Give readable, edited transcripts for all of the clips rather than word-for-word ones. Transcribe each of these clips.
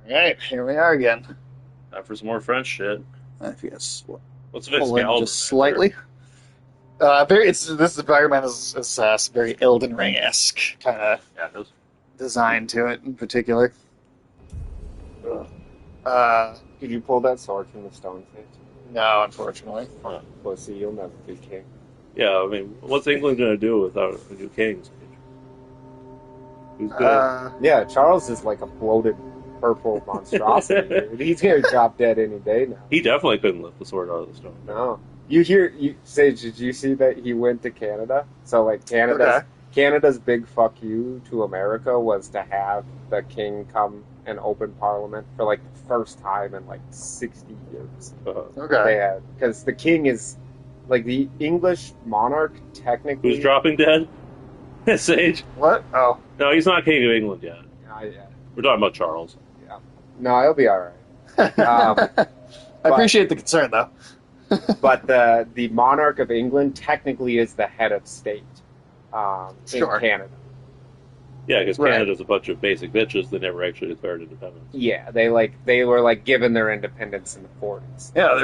Alright, here we are again. Time for some more French shit. I guess What's pull in Excalibur? just slightly. This environment is very Elden Ring-esque kind of Yeah, it is. design to it in particular. Did you pull that sword from the stone face? No, unfortunately. Huh. Pussy, you'll never be king. Yeah, I mean, what's England going to do without a new king? Who's good? Yeah, Charles is like a bloated purple monstrosity, dude. He's gonna drop dead any day now. He definitely couldn't lift the sword out of the stone. No. Sage, did you see that he went to Canada? So, like, Canada's big fuck you to America was to have the king come and open Parliament for, like, the first time in, like, 60 years. Okay. They had, because the king is, like, the English monarch, technically... Who's dropping dead? Sage? What? Oh. No, he's not king of England yet. Yeah. We're talking about Charles. Yeah. No, he'll be alright. I appreciate the concern, though. But the monarch of England technically is the head of state in Canada. Yeah, because Canada's a bunch of basic bitches that never actually declared independence. Yeah, they were given their independence in the 40s. Yeah,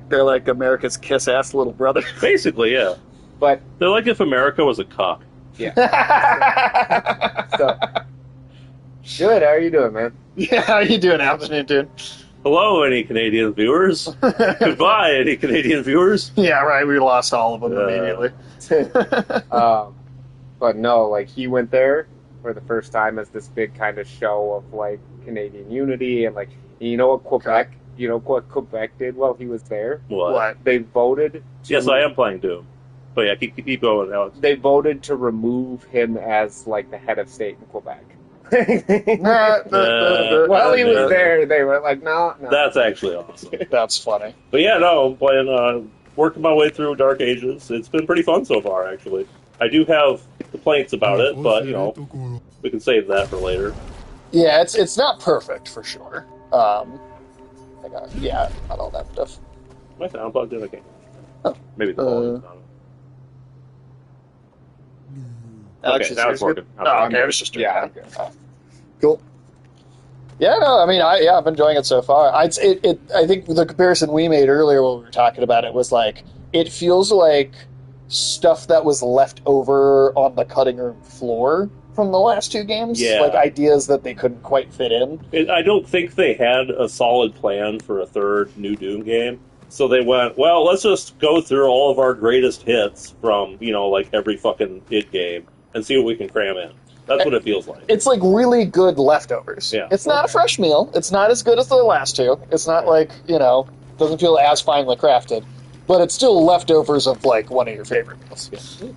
they're like America's kiss-ass little brother. Basically, yeah. But they're like if America was a cock. Yeah. So, good. How are you doing, man? Yeah, how are you doing, afternoon, dude? Hello, any Canadian viewers. Goodbye, any Canadian viewers. Yeah, right. We lost all of them immediately. But no, like, he went there for the first time as this big kind of show of, like, Canadian unity. And, like, you know what Quebec... You know what Quebec did while he was there? What? They voted to... Yes, I am playing Doom. But yeah, keep going, Alex. They voted to remove him as, like, the head of state in Quebec. While he was there, they were like, no. That's actually awesome. That's funny. But yeah, no, I'm playing, working my way through Dark Ages. It's been pretty fun so far, actually. I do have complaints about it, but, you know, we can save that for later. Yeah, it's not perfect, for sure. Not all that stuff. My sound plugged in? Okay. Oh. Maybe the volume's not. Alex, okay, now it's working. Okay, it was just okay. Cool. Yeah, no, I mean, I'm enjoying it so far. I think the comparison we made earlier when we were talking about it was like, it feels like stuff that was left over on the cutting room floor from the last two games. Yeah. Like ideas that they couldn't quite fit in. I don't think they had a solid plan for a third new Doom game. So they went, well, let's just go through all of our greatest hits from, you know, like every fucking id game and see what we can cram in. That's what it feels like. It's like really good leftovers. Yeah. It's not a fresh meal. It's not as good as the last two. It's not like, you know, doesn't feel as finely crafted. But it's still leftovers of, like, one of your favorite meals. Yeah.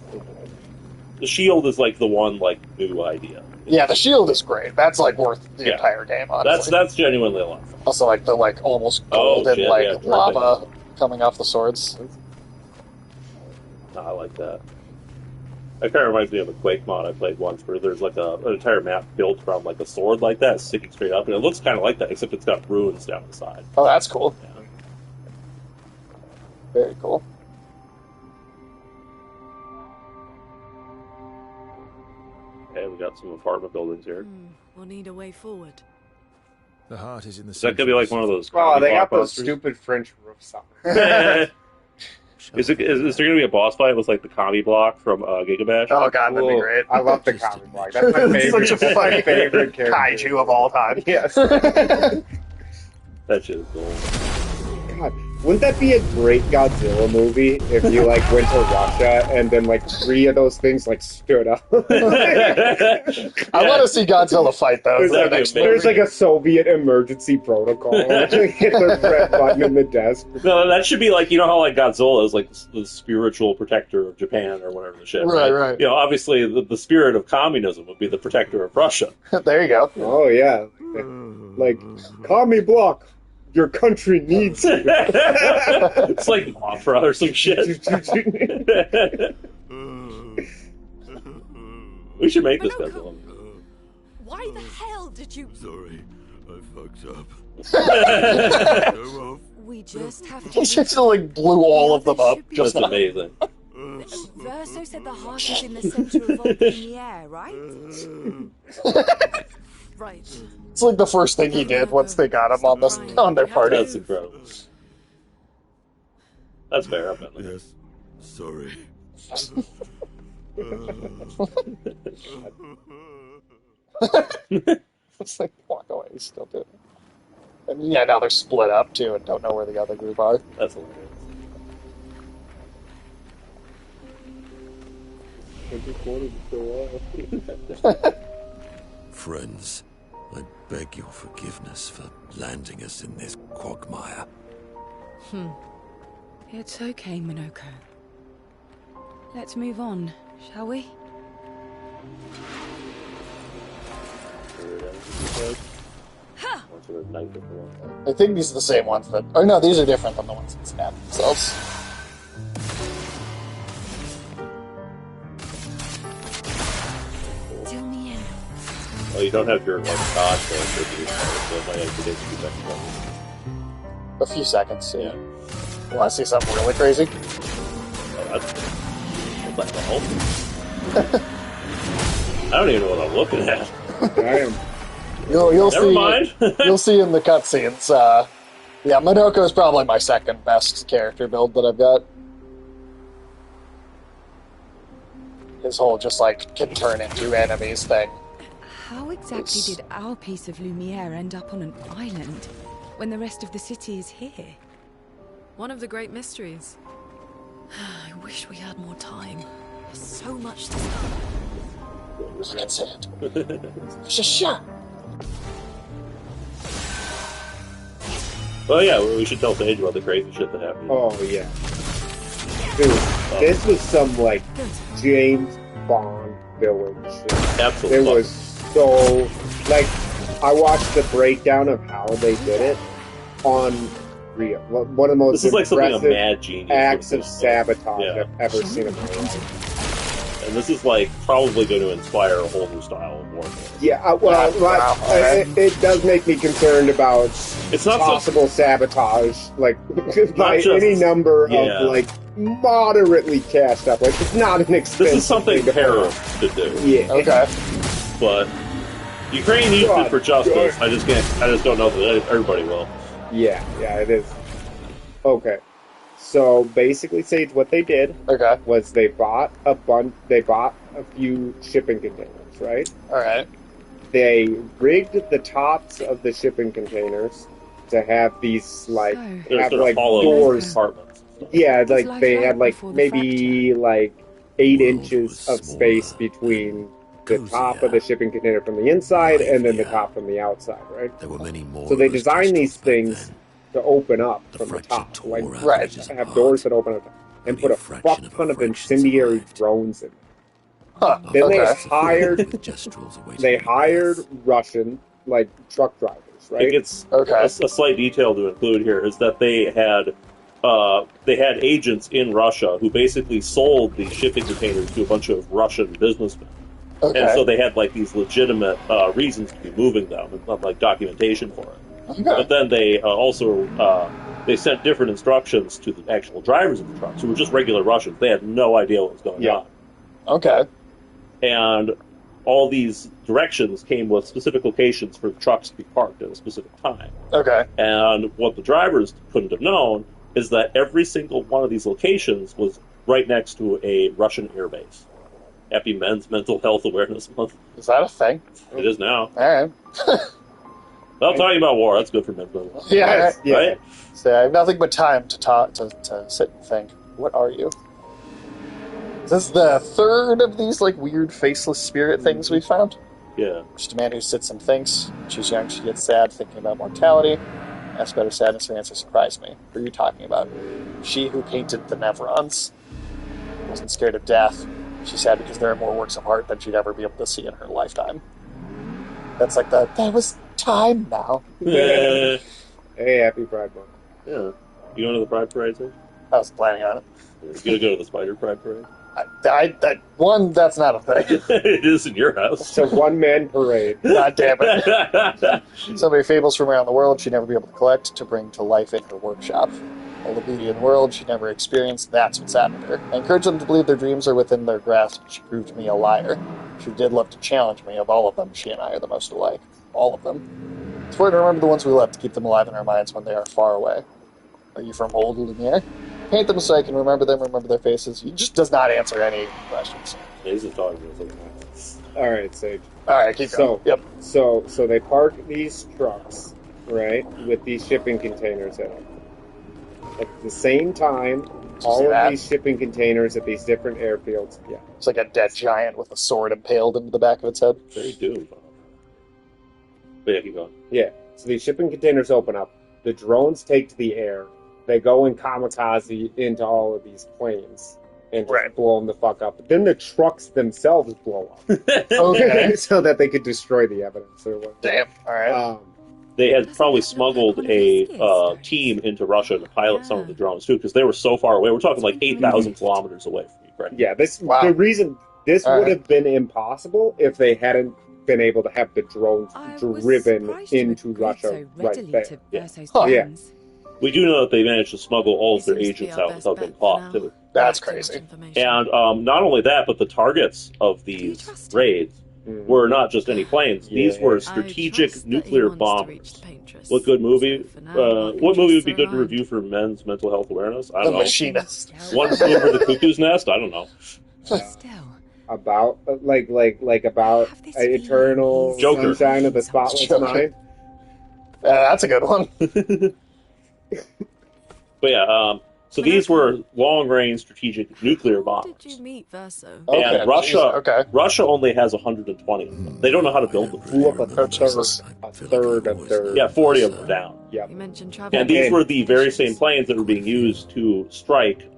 The shield is, like, the one, like, new idea. Yeah, the shield is great. That's, like, worth the entire game, honestly. That's genuinely a lot of fun. Also, like, the, like, almost golden, lava coming off the swords. I like that. That kind of reminds me of a Quake mod I played once where there's like an entire map built from like a sword like that sticking straight up, and it looks kind of like that, except it's got runes down the side. Oh, that's cool. Yeah. Very cool. Okay, we got some apartment buildings here. We'll need a way forward. The heart is in the Is that going to be like one of those... Oh, they got those stupid French roofs on. Is there going to be a boss fight with like the commie block from Gigabash? Oh god, that'd be great. I love the commie block. That's my favorite. Such a funny favorite character. kaiju of all time. Yes. That shit is cool. God, wouldn't that be a great Godzilla movie if you like went to Russia and then like three of those things like stood up? I want to see Godzilla fight though. There's like a Soviet emergency protocol. Hit the red button in the desk. No, that should be like, you know how like Godzilla is like the spiritual protector of Japan or whatever the shit. Right. You know, obviously the spirit of communism would be the protector of Russia. There you go. Oh yeah, like commie block. Your country needs you. It's like Mothra or some shit. We should make this Godzilla. Why the hell did you... Sorry, I fucked up. We just have He to... just like blew all of them up. That's amazing. Verso said the heart is in the center of Volcanier, right? Right. It's like the first thing he did once they got him on their party. That's incredible. That's fair. I've been there. Yes. Sorry. It's like, walk away, he's still doing it. And yeah, now they're split up too and don't know where the other group are. That's hilarious. I just wanted to show off. Friends, I beg your forgiveness for landing us in this quagmire. It's okay, Minoko. Let's move on, shall we? I think these are the same ones that... Oh no, these are different than the ones that stab themselves. Till me in. Well, you don't have your like dodge for these so it might actually take you back. A few seconds, yeah. You want to see something really crazy? Oh, that's the hell. I don't even know what I'm looking at. Damn. You'll Never see. mind. You'll see in the cutscenes. Yeah, Minoko is probably my second best character build that I've got. His whole just like can turn into enemies thing. How exactly did our piece of Lumiere end up on an island when the rest of the city is here? One of the great mysteries. I wish we had more time. There's so much to say. Look at sand. There's a shot. Well, yeah, we should tell Sage about the crazy shit that happened. Oh, yeah. Dude, this was some, like, James Bond villain shit. Absolutely. It was so... Like, I watched the breakdown of how they did it on Rio. One of the most This is like something a impressive mad genius acts would of do. sabotage Yeah. I've ever seen in my life. And this is like probably going to inspire a whole new style of warfare. Yeah, Wow. it does make me concerned about It's not so, possible sabotage, like, by just- any number yeah. of, like, moderately cast up. Like, it's not an expensive this is something thing to terrorists could do, Yeah. Okay. but Ukraine needs it for justice. God. I just don't know that everybody will. Yeah, it is. Okay. So, basically, Sage, what they did Okay. was they bought a few shipping containers, right? All right. They rigged the tops of the shipping containers to have these, like, So, There's have, sort of like, hollow doors. compartments. Yeah, like, life they like had, like, before the maybe, like, 8 World inches was of space smaller, between the cozier, top of the shipping container from the inside and then the livelier. top from the outside, right? There were many more. So they of us designed these crystals back things then. to open up The from the fracture top, tore like, our Right. villages have apart. doors that open up and Only put a a fraction fuck of a ton of fraction incendiary survived. drones in. Huh. Then they Okay. hired Gestrels awaiting they their hired death. Russian, like, truck drivers, I think right? it's Okay. a slight detail to include here is that they had agents in Russia who basically sold these shipping containers to a bunch of Russian businessmen. Okay. And so they had like these legitimate reasons to be moving them and like documentation for it. Okay. But then they also they sent different instructions to the actual drivers of the trucks, who were just regular Russians. They had no idea what was going Yeah. on. Okay. And all these directions came with specific locations for the trucks to be parked at a specific time. Okay. And what the drivers couldn't have known is that every single one of these locations was right next to a Russian airbase. Happy Men's Mental Health Awareness Month. Is that a thing? It is now. All right. Well, talking about war, that's good for men's mental health. Yeah. Yes, yeah. Right? So I have nothing but time to talk to sit and think. What are you? Is this the third of these like weird faceless spirit things we found? Yeah. Just a man who sits and thinks. She's young, she gets sad, thinking about mortality. Asks about her sadness, her answer surprised me. What are you talking about? She who painted the Nevrons wasn't scared of death. She's sad because there are more works of art than she'd ever be able to see in her lifetime. That's like there was time now. Yeah. Hey, happy Pride Month. Yeah. You going to the Pride Parade, Sage? I was planning on it. You gonna go to the Spider Pride Parade? That's not a thing. It is in your house. It's a one-man parade. God damn it. So many fables from around the world she'd never be able to collect to bring to life in her workshop. All the beauty in the world she'd never experienced, that's what saddened her. I encouraged them to believe their dreams are within their grasp, but she proved me a liar. She did love to challenge me. Of all of them, she and I are the most alike. All of them. It's important to remember the ones we love to keep them alive in our minds when they are far away. Are you from old Lumiere? Paint them so I can remember them, remember their faces. He just does not answer any questions. He's just talking to All right, Sage. All right, keep going. Yep. So they park these trucks, right, with these shipping containers in them. At the same time, all of these shipping containers at these different airfields. Yeah. It's like a dead giant with a sword impaled into the back of its head. Very doomed. But yeah, keep going. Yeah. So these shipping containers open up. The drones take to the air. They go in kamikaze into all of these planes and just blow them the fuck up. But then the trucks themselves blow up. Okay. So that they could destroy the evidence. Or whatever. Damn. All right. They had probably smuggled a team into Russia to pilot some of the drones, too, because they were so far away. We're talking like 8,000 kilometers away from Ukraine. Yeah, the reason this would have been impossible if they hadn't been able to have the drones driven into Russia right there. Yeah. We do know that they managed to smuggle all of their agents out without being caught, too. That's crazy. And not only that, but the targets of these raids were not just any planes. These were strategic nuclear bombers. What good movie? What movie would be good to review for men's mental health awareness? I don't know. The Machinist. One Flew Over the Cuckoo's Nest? I don't know. About about Eternal Joker. Sunshine of the Spotless Mind. That's a good one. But yeah, so these were long-range strategic nuclear bombers. Did you meet Verso? And Russia only has 120 of them. They don't know how to build them. Flew up a third of their... Yeah, 40 of them down. Yep. You mentioned and these were the very same planes that were being used to strike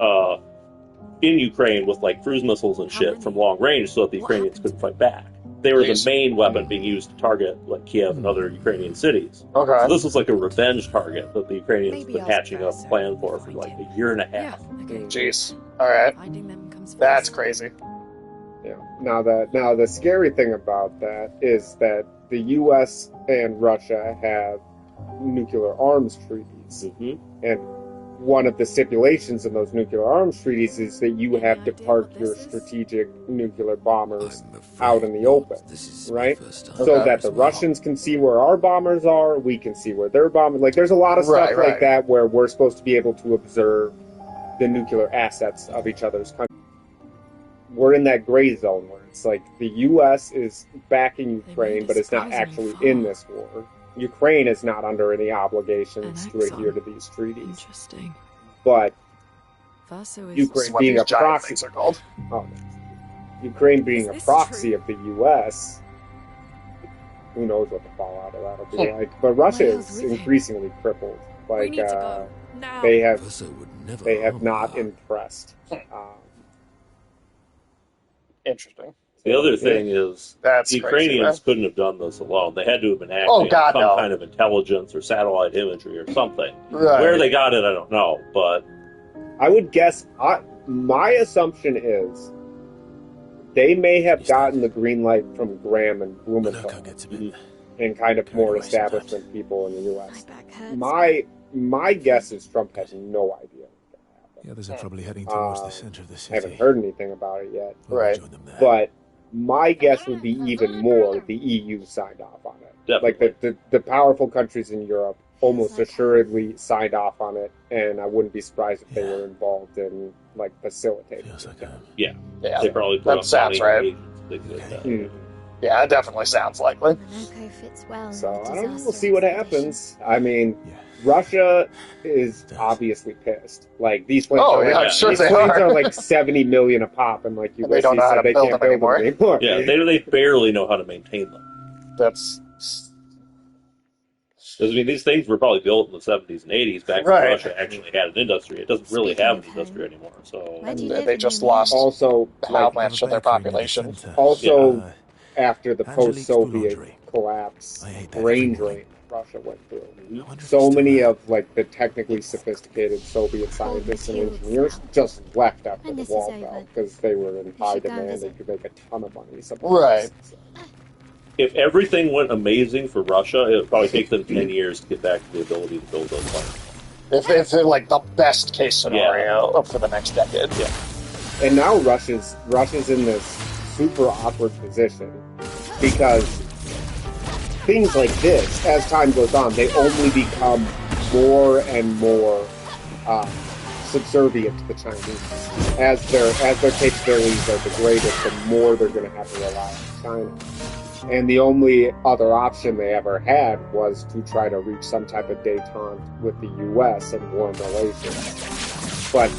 in Ukraine with like cruise missiles and shit from long range so that the Ukrainians couldn't fight back. They were the main weapon being used to target like Kiev and other Ukrainian cities. Okay. So this was like a revenge target that the Ukrainians have been hatching up a plan for like a year and a half. Jeez. All right. That's crazy. Yeah. Now the scary thing about that is that the U.S. and Russia have nuclear arms treaties, and one of the stipulations in those nuclear arms treaties is that you have to park your strategic nuclear bombers out in the open, right? So that the Russians can see where our bombers are, we can see where their bombers... Like, there's a lot of stuff like that where we're supposed to be able to observe the nuclear assets of each other's countries. We're in that gray zone where it's like the U.S. is backing Ukraine, but it's not actually in this war. Ukraine is not under any obligations to adhere to these treaties. Interesting. But Ukraine being a proxy, Ukraine being a proxy of the U.S., who knows what the fallout of that'll be like. But Russia is increasingly crippled. Like they have not impressed. Interesting. The other thing is, the Ukrainians couldn't have done this alone. They had to have been acting on some kind of intelligence or satellite imagery or something. Right. Where they got it, I don't know. But I would guess, my assumption is, they may have gotten the green light from Graham and Blumenthal and kind of more establishment people in the U.S. My guess is Trump has no idea. The others are probably heading towards the center of the city. I haven't heard anything about it yet. Right. But my guess would be even more the EU signed off on it. Definitely. Like the powerful countries in Europe almost assuredly signed off on it, and I wouldn't be surprised if they were involved in like facilitating it. Yeah. They probably put that sounds right. Yeah, it definitely sounds likely. So I don't know. We'll see what happens. I mean, Russia is obviously pissed. Like these planes are like 70 million a pop, and like you they don't know how to build them anymore. Yeah, they barely know how to maintain them. That's. Because, I mean, these things were probably built in the 70s and 80s back when Russia actually had an industry. It doesn't really have an industry anymore. So they just lost how much of their population. Also, after the post-Soviet collapse, brain drain Russia went through. So many of like the technically sophisticated Soviet scientists and engineers just left after the wall fell because they were in high demand. They could make a ton of money. Right. If everything went amazing for Russia, it would probably take them 10 years to get back to the ability to build those planes. If they're like the best case scenario for the next decade. Yeah. And now Russia's in this super awkward position because things like this, as time goes on, they only become more and more subservient to the Chinese. As their capabilities are the greatest, the more they're going to have to rely on China. And the only other option they ever had was to try to reach some type of détente with the U.S. and warm relations. But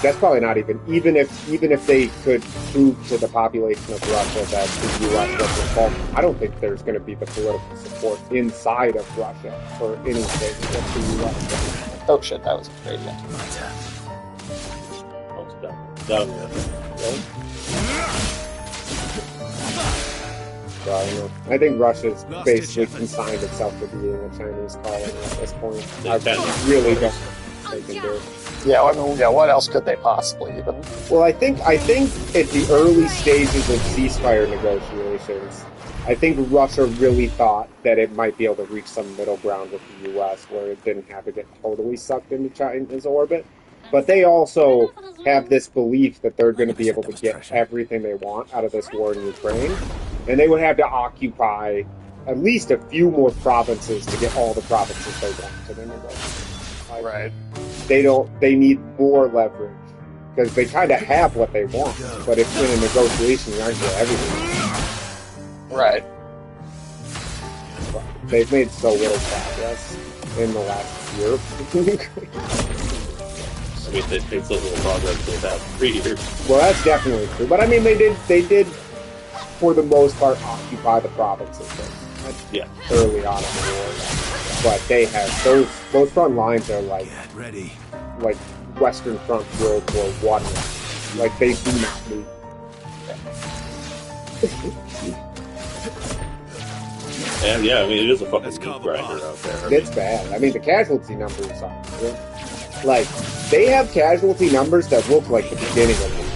that's probably not even if they could prove to the population of Russia that the U.S. was involved, I don't think there's going to be the political support inside of Russia for anything that the U.S. Oh shit, that was a gradient. Oh, it's done. Really? So, I think Russia's basically consigned itself to being a Chinese colony at this point. I really don't think they can do it. Yeah, I mean, yeah, what else could they possibly even? Well, I think at the early stages of ceasefire negotiations, I think Russia really thought that it might be able to reach some middle ground with the U.S. where it didn't have to get totally sucked into China's orbit. But they also have this belief that they're going to be able to get everything they want out of this war in Ukraine. And they would have to occupy at least a few more provinces to get all the provinces they want to their negotiations. Right. They need more leverage. Because they kind of have what they want. But if in a negotiation you aren't getting everything. Right. But they've made so little progress in the last year. I mean, they made so little progress for the past 3 years. Well, that's definitely true. But I mean, they did, for the most part, occupy the provinces early on in the war. But they have those front lines are like Western Front World War I. Like they do not move. And yeah, I mean, it is a fucking meat grinder out there. It's bad. I mean, the casualty numbers are like they have casualty numbers that look like the beginning of the war.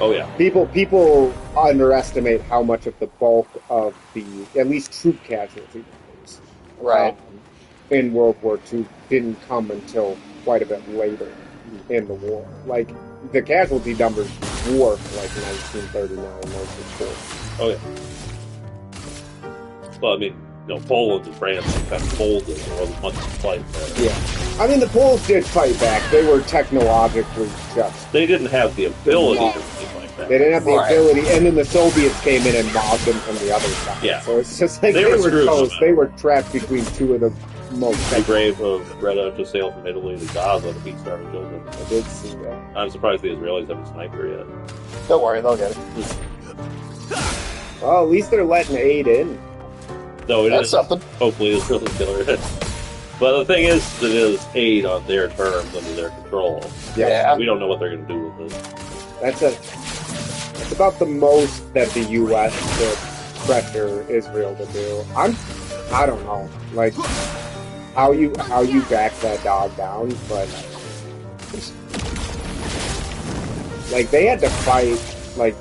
Oh yeah. People underestimate how much of the bulk of the at least troop casualty numbers, right, in World War II didn't come until quite a bit later in the war. Like the casualty numbers dwarfed like 1939, 1940. Oh yeah. Well, I mean, Poland and France kind of folded. There wasn't much to fight there. Yeah. I mean, the Poles did fight back. They were technologically just... They didn't have the ability to fight back. They didn't have the ability, and then the Soviets came in and mobbed them from the other side. Yeah. So it's just like they were toast. They were trapped between two of the most... The grave of Greta to sail from Italy to Gaza to beat starving children. I did see that. I'm surprised the Israelis haven't sniped her yet. Don't worry, they'll get it. Well, at least they're letting aid in. No, That's something. Hopefully it's really killer. But the thing is, it is aid on their terms, under their control. Yeah. We don't know what they're going to do with it. That's about the most that the U.S. could pressure Israel to do. I don't know, like how you back that dog down, but like they had to fight, like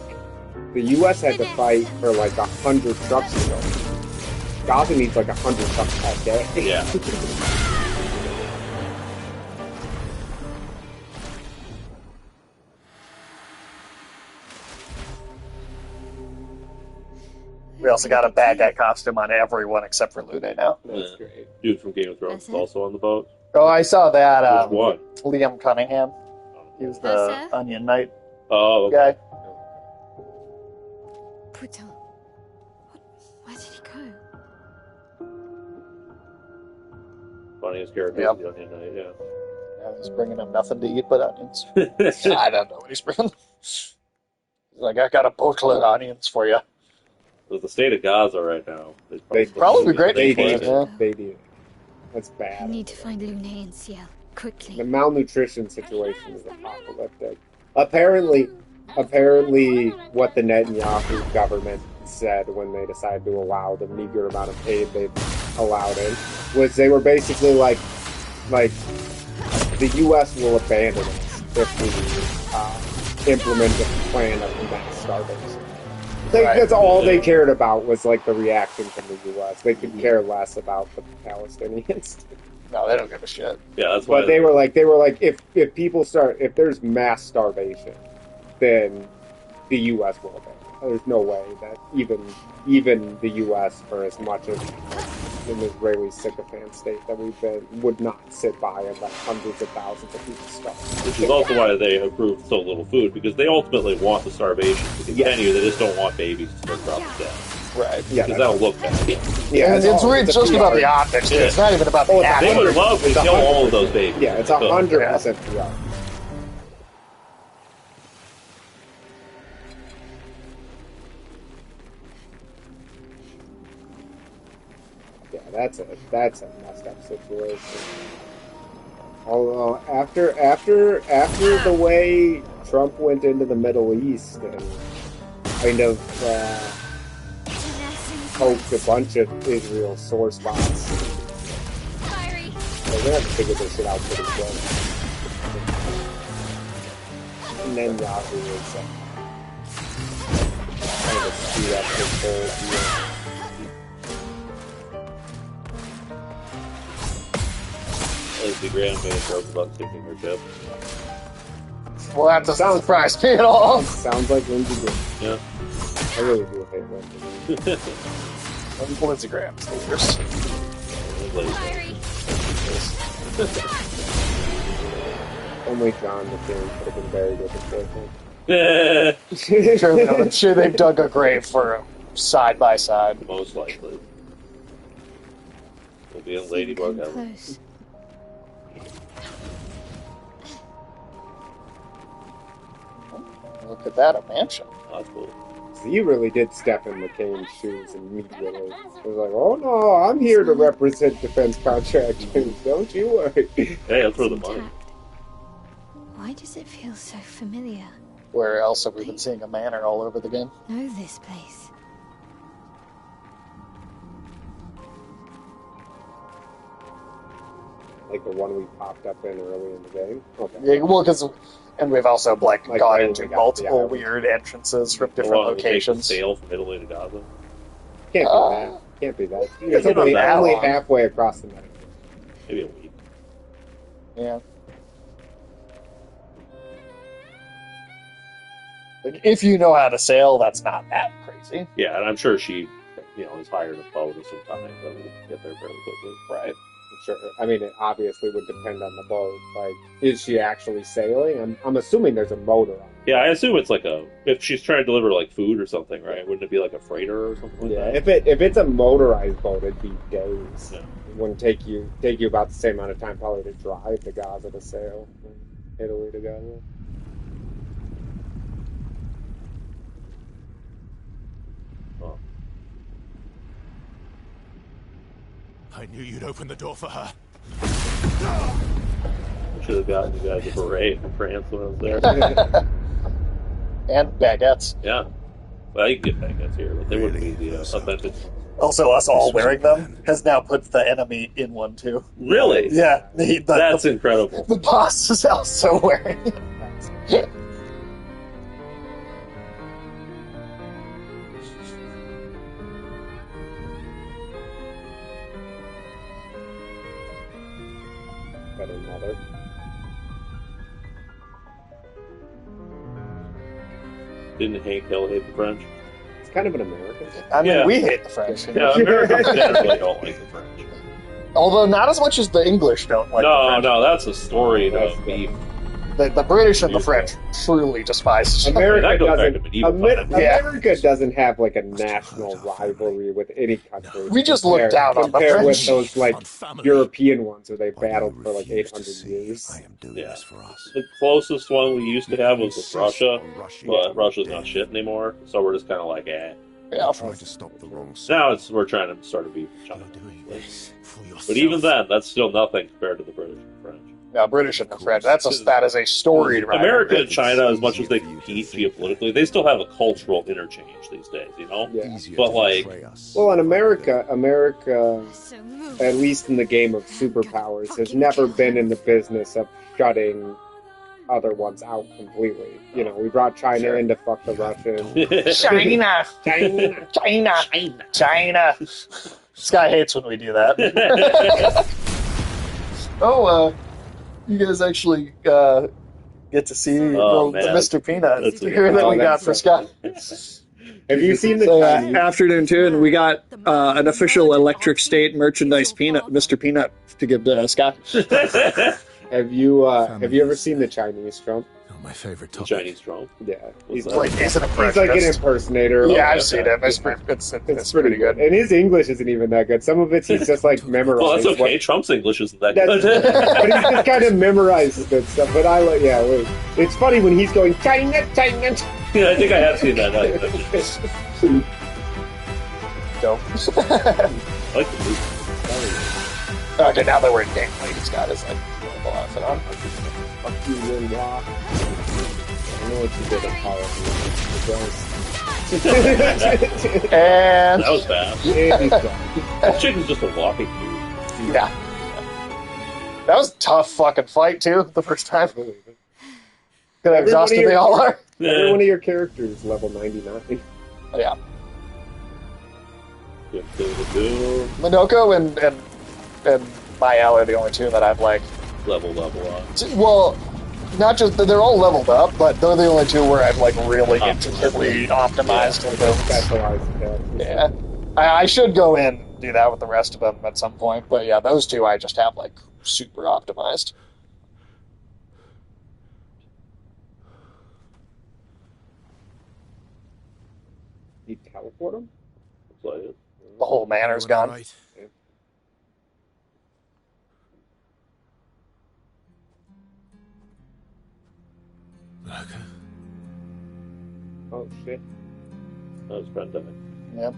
the U.S. had to fight for like 100 trucks to go. Gaza needs like 100 trucks a day. Yeah. We also got a bad guy costume on everyone except for Lune now. That's great. Dude from Game of Thrones is also on the boat. Oh, I saw that. Which one? Liam Cunningham. He was the Onion Knight Oh, okay. guy. Putain. Where did he go? Funniest character Yep. of the Onion Knight, yeah. I was bringing him nothing to eat but onions. I don't know what he's bringing. He's like, I got a booklet of onions for you. With the state of Gaza right now, They probably be great. They for need it, yeah. it. They need it. That's I bad. need to find Lune and Ciel quickly. The malnutrition situation is apocalyptic. Apparently, what the Netanyahu government said when they decided to allow the meager amount of aid they allowed in was they were basically like the U.S. will abandon us if we implement a plan of mass starvation. That's all they cared about was like the reaction from the U.S. They could care less about the Palestinians. No, they don't give a shit. Yeah, that's why. But they were like, if there's mass starvation, then the U.S. will abandon there's no way that even the U.S. for as much as an Israeli sycophant state that we've been would not sit by and let hundreds of thousands of people starve. Which is also why they approved so little food, because they ultimately want the starvation to continue. They just don't want babies to start dropping dead. Right. Yeah, Because that'll look bad. Yeah, it's just about the optics. Yeah. It's not even about the They action. would love to kill all of those babies. Yeah, it's 100% PR. Yeah, that's a messed up situation. Although after the way Trump went into the Middle East and kind of poked a bunch of Israel sore spots, they're gonna have to figure this shit out pretty quick. And then Yahoo is kind of speed up this whole deal. Lindsey Graham made a joke about kicking her chip. Well, that doesn't surprise me at all. Sounds like Lindsey Graham. Yeah. I really do hate Lindsey. Lindsey Graham's leaders. Only John McCain could have been very disappointed. I'm sure they've dug a grave for him, side by side. Most likely. We'll be in Ladybug Heaven. Look at that, a mansion. That's cool. So you really did step in McCain's shoes immediately. It was like, oh no, I'm here to represent defense contractors. Don't you worry. Hey, that's where the money. Why does it feel so familiar? Where else have we been seeing a manor all over the game? Know this place. Like the one we popped up in early in the game? Okay. Yeah, well, and we've also gone right into multiple weird entrances from different locations. Sail from Italy to Gaza. Can't be that. Can't be that. It's not only that long. halfway across the Mediterranean. Maybe a week. Yeah. Like, if you know how to sail, that's not that crazy. Yeah, and I'm sure she, has hired a boat or some time that would get there fairly quickly. Right. Sure. I mean, it obviously would depend on the boat. Like, is she actually sailing? I'm assuming there's a motor on it. Yeah, I assume it's like if she's trying to deliver like food or something, right? Wouldn't it be like a freighter or something like that? If it's a motorized boat, it'd be days. Yeah. It wouldn't take you about the same amount of time probably to drive to Gaza to sail from Italy to Gaza. Oh. I knew you'd open the door for her. I should have gotten you guys a beret from France when I was there. And baguettes. Yeah. Well, you can get baguettes here, but they wouldn't be the authentic. Also, us all wearing them has now put the enemy in one, too. Really? Yeah. That's incredible. The boss is also wearing it. Better mother. Didn't Hank Hill hate the French? It's kind of an American. I mean, Yeah. we hate the French. Yeah, Americans generally don't like the French. Although not as much as the English don't like the French. No, that's a story of beef. The British and the French truly despise each other. That goes back to medieval times. America doesn't have like a national rivalry with any country. We just look down on the compared with French. those like European ones where they battled for like 800 years. I am doing Yeah. this for us. The closest one we used to have was with Russia, but Russia's not shit anymore, so we're just kind of like, eh. Yeah. Trying to stop the wrong Now we're trying to start a beef with You're China. doing this for yourself. But even then, that's still nothing compared to the British and French. Yeah, British and the French. That is a storied rivalry. America and China, as much as they compete geopolitically, they still have a cultural interchange these days, Yeah. Easier But, to like- betray us. Well, in America, So moved. at least in the game of superpowers, has never been in the business of shutting other ones out completely. You know, we brought China in to fuck the Russians. China. China. China. This guy hates when we do that. You guys actually get to see Oh, the man. Mr. Peanut That's here that we got for Scott. Have you seen the So Chinese? afternoon too, and we got an official Electric State merchandise peanut, Mr. Peanut, to give to Scott. Have you ever seen the Chinese Trump? Oh, my favorite The topic. Chinese Trump. Yeah, he's that? like He's an he's like an impressionist. impersonator. Yeah, Okay, I've seen okay. him. It's It's pretty good, and his English isn't even that good. Some of it he's just like memorized. Well, that's okay. what- Trump's English isn't that That's, good. but he's just kind of memorized that stuff. But I like, yeah, wait. It's funny when he's going China, China. Yeah, I think I have seen that. Now you mention it. dope. I like the movie. Okay, now that we're in gameplay, Scott is like normal outfit on. Fuck you, Lin-Hua. I know what you did in college. And That was fast. And he's gone. This chicken's just a walking dude. yeah, that was a tough fucking fight too. The first time, I believe it. how exhausted they all are. Every one of your characters is level 99. Yeah, Level Minoko and Mael are the only two that I've like. up. Well, not just they're all leveled up, but they're the only two where I've like really intricately optimized with them. Specialized attacks. Yeah, I should go in and do that with the rest of them at some point. But yeah, those two I just have like super optimized. You teleport him? Looks like it. The whole manor's Doing all gone. right. Okay. Oh shit. That was pandemic. Yep.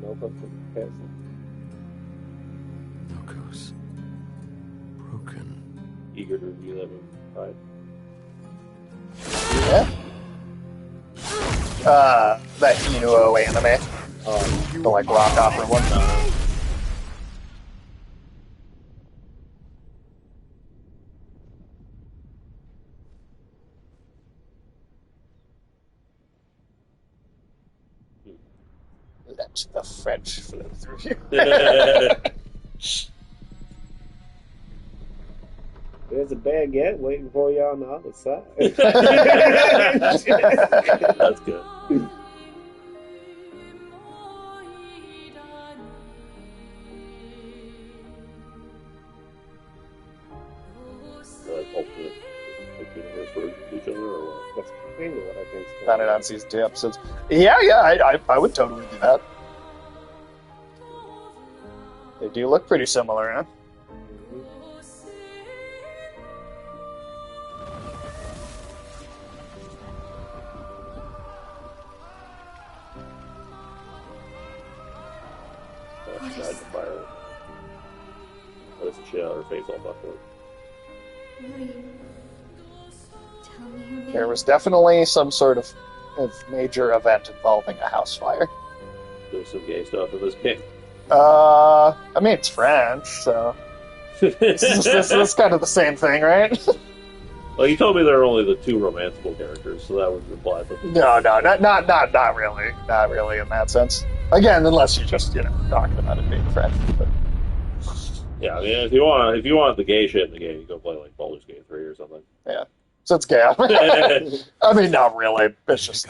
No fucking piss. Noko's broken. Eager to review that movie. Right. Yeah. That Inuo anime, the like rock opera one. Let the French flow through you. There's a baguette waiting for you on the other side. That's good. Like ultimate universe versions of each other, or what? That's kind of what I think. Found it on season 2 episodes. Yeah, I would totally do that. They do look pretty similar, huh? Died in the fire. Let's shit out her face all buffed up. What are you? Tell me your name. There was definitely some sort of major event involving a house fire. There's some gay stuff in this game. I mean, it's French, so it's kind of the same thing, right? Well, you told me there are only the two romanceable characters, so that would imply that. No, not really, not really in that sense. Again, unless you're just talking about it being French. But Yeah, I mean, if you want the gay shit in the game, you go play like Baldur's Gate 3 or something. yeah, so it's gay. I mean, not really. It's just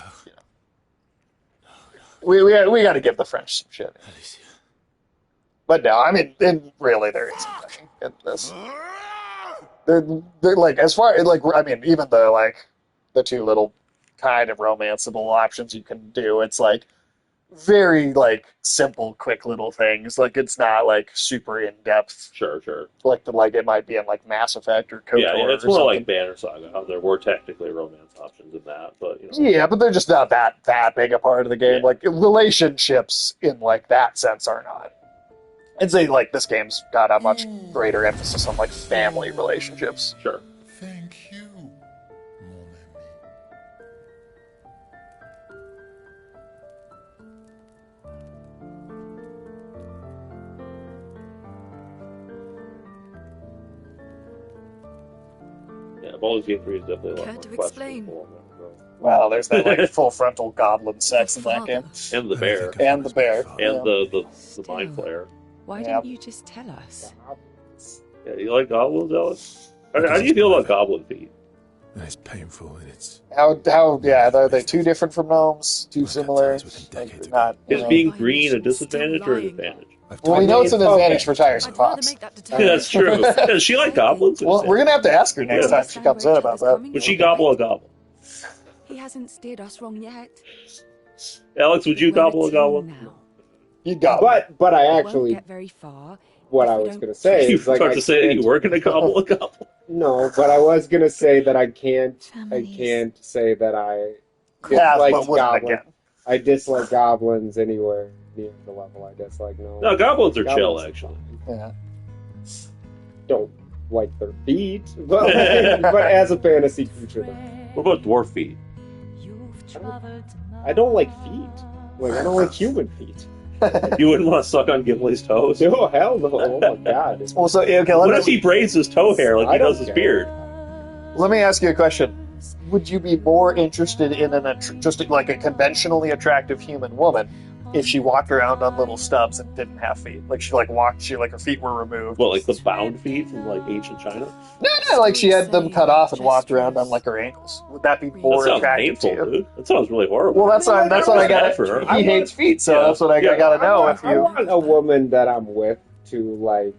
we got to give the French some shit. Alicia. But no, I mean, really, there isn't any in this. They're like, as far like, I mean, even the two little kind of romanceable options you can do, it's like very like simple, quick little things. Like it's not like super in depth. Sure. Like it might be in like Mass Effect or KOTOR. Yeah, it's or more something. like Banner Saga. How there were technically romance options in that, but you know. Yeah, but they're just not that big a part of the game. Yeah. Like relationships in like that sense are not. I'd say like this game's got a much greater emphasis on like family relationships. Sure. Thank you, mon ami. Yeah, Baldur's Gate 3 is definitely a lot Care more to questionable. explain? Well, there's that like full frontal goblin sex in that game, And the bear. and the bear, And the mind flare. Why Yep. didn't you just tell us? Yeah, you like goblins, Alice? How do you feel about goblin feet? And it's painful and it's... Yeah, are they too different from gnomes? Too similar? Like, not, Is being green a disadvantage or an advantage? Well, we know it's an advantage for Tires and Fox. That's true. Does she like goblins? Well, we're going to have to ask her next time she comes in about that. Would she gobble a goblin? He hasn't steered us wrong yet. Alex, would you gobble a goblin? You'd gobble. But I Won't actually, get very far. what I was going to say You is like start to say that you were going to gobble a goblin? No, but I was going to say that I can't Families. say that I Yeah, dislike but wouldn't goblins. again. I dislike goblins anywhere near the level I dislike gnomes. No, goblins are chill, Goblins actually. Yeah. don't like their feet, but as a fantasy creature, What about dwarf feet? I don't like feet. Like I don't like human feet. You wouldn't want to suck on Gimli's toes? No, hell no. Oh my god. Well, so, okay, What if he braids his toe hair like I he don't does his care. beard? let me ask you a question. Would you be more interested in just like a conventionally attractive human woman if she walked around on little stubs and didn't have feet? Like she walked, her feet were removed. What, like the bound feet from like ancient China? No, like she had them cut off and walked around on like her ankles. Would that be more That sounds attractive painful, to you? dude. That sounds really horrible. Well, that's what I got. for her. He hates feet, so Yeah. that's what I Yeah. got to know. If I you, want a woman that I'm with to like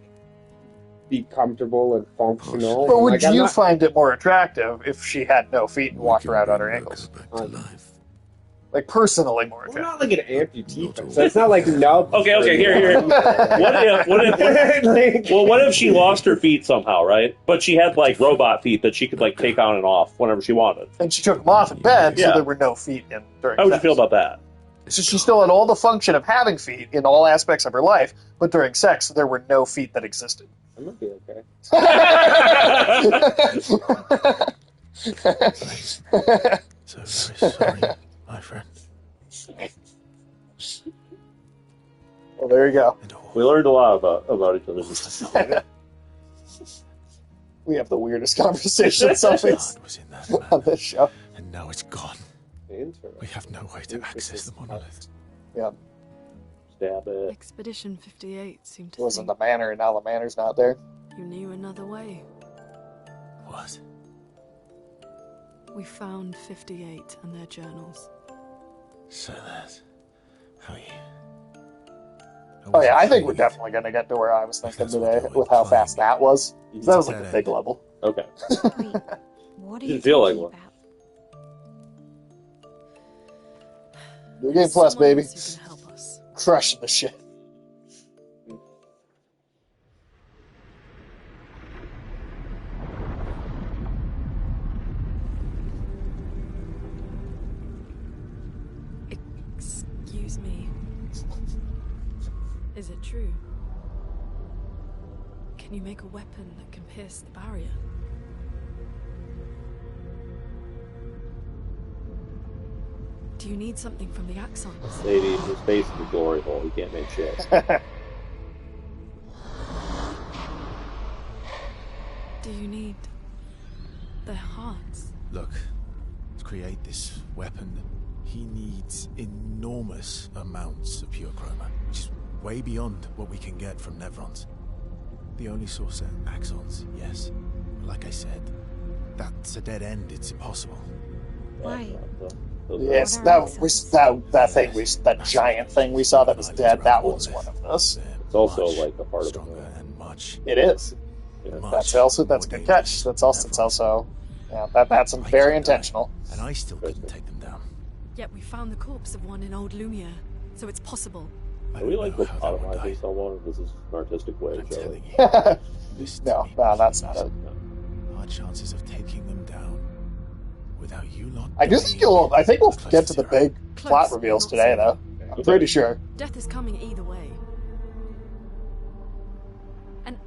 be comfortable and functional. but would Like, I'm you not- find it more attractive if she had no feet and walked around on her ankles? Back to life. Like personally more Well, attractive. not like an amputee, so it's not like no. Okay, here. What if she lost her feet somehow, right? But she had like robot feet that she could like take on and off whenever she wanted. And she took them off in bed, so Yeah. there were no feet in during. How would you sex. feel about that? So she still had all the function of having feet in all aspects of her life, but during sex there were no feet that existed. I'm gonna be okay. So very sorry, my friend. Well, there you go. And all We learned a lot about each other. We have the weirdest conversations on blood was in that man, this show. and now it's gone. Interesting. We have no way to access the monolith. Yeah, Stab it. Expedition 58 seemed it to was in think the manor, and now the manor's not there. you knew another way. What? We found 58 and their journals. So that's how you... Oh yeah, I think we're definitely going to get to where I was thinking today with how fast that was. So that was like a big level. Okay. Wait, what are you Didn't feel like talking one. about? New Game Plus, Someone baby. else who can help us. Crushing the shit. Excuse me. Is it true? Can you make a weapon that can pierce the barrier? Do you need something from the Axons? Lady, the space is a glory hole. You can't make shit. Do you need their hearts? Look, to create this weapon, he needs enormous amounts of pure chroma, which is way beyond what we can get from Nevrons. The only source are axons, yes. But like I said, that's a dead end. It's impossible. Why? Yes, that giant thing we saw that was dead. That was one of those. It's also like a part of stronger the and much. It is. much That's a more good dangerous catch. That's than also, Nevrons. yeah, that's I very could die, intentional. And I still couldn't take them down. Yet we found the corpse of one in Old Lumiere, so it's possible. I Are don't we like know how that would die. lobotomizing someone? This is an artistic way I'm of showing telling it. you. Listen No, to me. no, that's not it. Our chances of taking them down without you lot. I do think I think we'll get to the big plot Close, reveals not today, zero. though. I'm pretty sure. Death is coming either way. And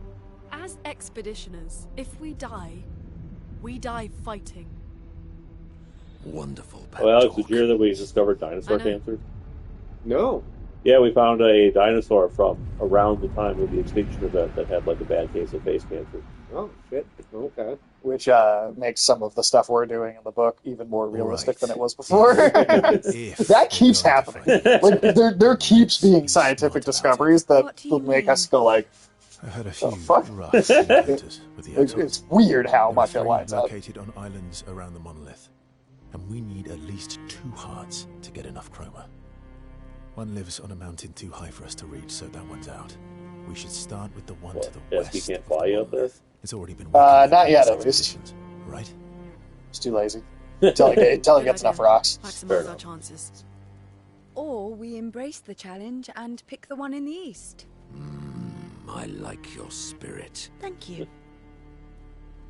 as expeditioners, if we die fighting. Wonderful. Well, Alex, talk. did you hear that we discovered dinosaur I know. cancer? No. Yeah, we found a dinosaur from around the time of the extinction event that had like a bad case of face cancer. Oh shit. Okay. Which makes some of the stuff we're doing in the book even more realistic Right. than it was before. If That keeps we're going to happening. fight, Like there keeps being scientific Smart about discoveries that What do will you make mean? us go like, I've had a few fuck? rough encounters with the It's Exodus. weird how There are much it 3 lines up. located on islands around the monolith, and we need at least 2 hearts to get enough chroma. One lives on a mountain too high for us to reach, so that one's out. We should start with the one to the Yes, west. he can't of the fly out there? monolith. It's already been working Not for yet, previous at least. expeditions, right? It's too lazy. Until he gets Good enough idea. rocks. Maximize our chances. Or we embrace the challenge and pick the one in the east. I like your spirit. Thank you.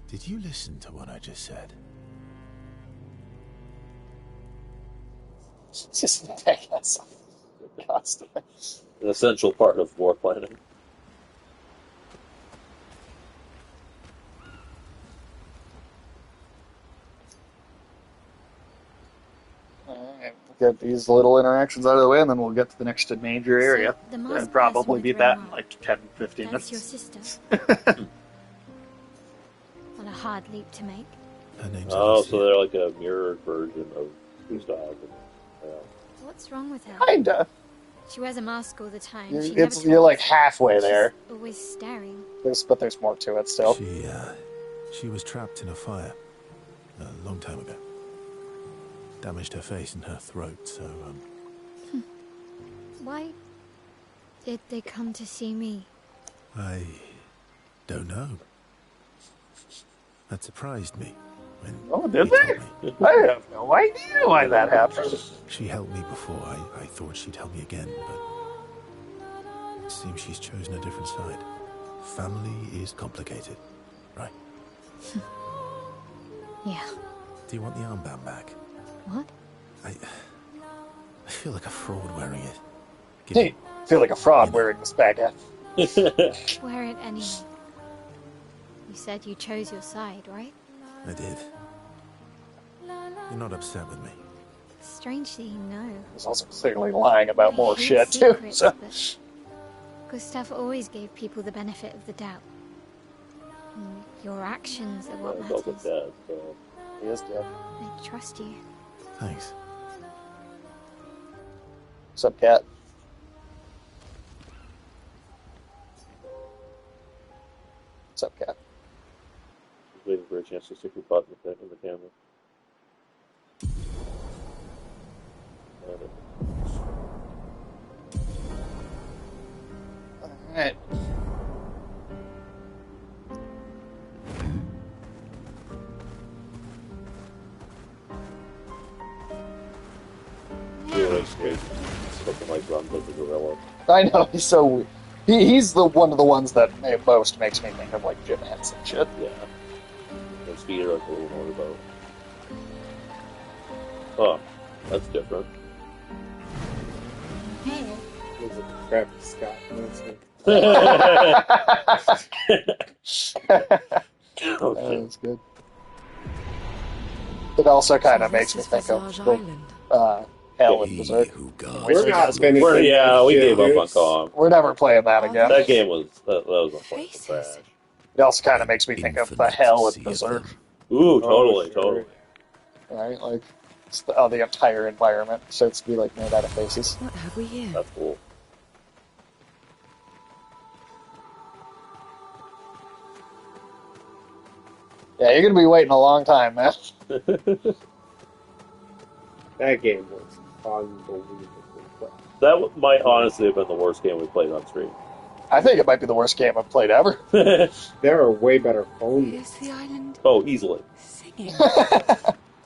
Did you listen to what I just said? Just take that stuff constantly. An essential part of war planning. Alright, we'll get these little interactions out of the way, and then we'll get to the next major area. the And masked probably person with beat red that in mark. like 10, 15 That's your minutes. sister. What a hard leap to make. Her name's Oh, Alicia. so they're like a mirrored version of Gustav. Yeah. What's wrong with her? Kinda. She wears a mask all the time. You're, She never you're like talks. halfway there. She's always staring. But there's more to it still. She was trapped in a fire a long time ago. Damaged her face and her throat, so, Why did they come to see me? I don't know. That surprised me when Oh, did he they? told me. I have no idea why that happened. She helped me before. I thought she'd help me again, but it seems she's chosen a different side. Family is complicated, right? Yeah. Do you want the armband back? What? I feel like a fraud wearing it. Give Hey, it- I feel like a fraud wearing this baguette. Wear it anyway. You said you chose your side, right? I did. You're not upset with me. Strangely, no. He's also clearly lying about more I hate shit, too. secrets, So. but Gustav always gave people the benefit of the doubt. And your actions are what He's also matters. dead, so. He is dead. I trust you. Thanks. What's up, cat? What's up, cat? Just waiting for a chance to stick your butt in the camera. Alright. Something like runs like a gorilla. I know, he's so weird. He's the one of the ones that most makes me think of like Jim Henson shit. Yeah. His feet are like a little motorboat. Oh, that's different. It was a Travis Scott concert. Oh, That shit. was good. It also kind of So makes me this is think of Visage the, Island. Hell and He Berserk. who guards We're not finishing We're, yeah, we this gave shit, up on dudes. Kong. We're never playing that again. That game was that was unfortunate. Faces. It also kind of makes me think of the Hell and sea of Berserk, them. Ooh, totally, sure. totally. right? Like it's the entire environment starts to be like made out of faces. What have we here? That's cool. Yeah, you're gonna be waiting a long time, man. That game was unbelievable. That might honestly have been the worst game we played on stream. I think it might be the worst game I've played ever. There are way better phone games. Is the island Oh, easily. singing?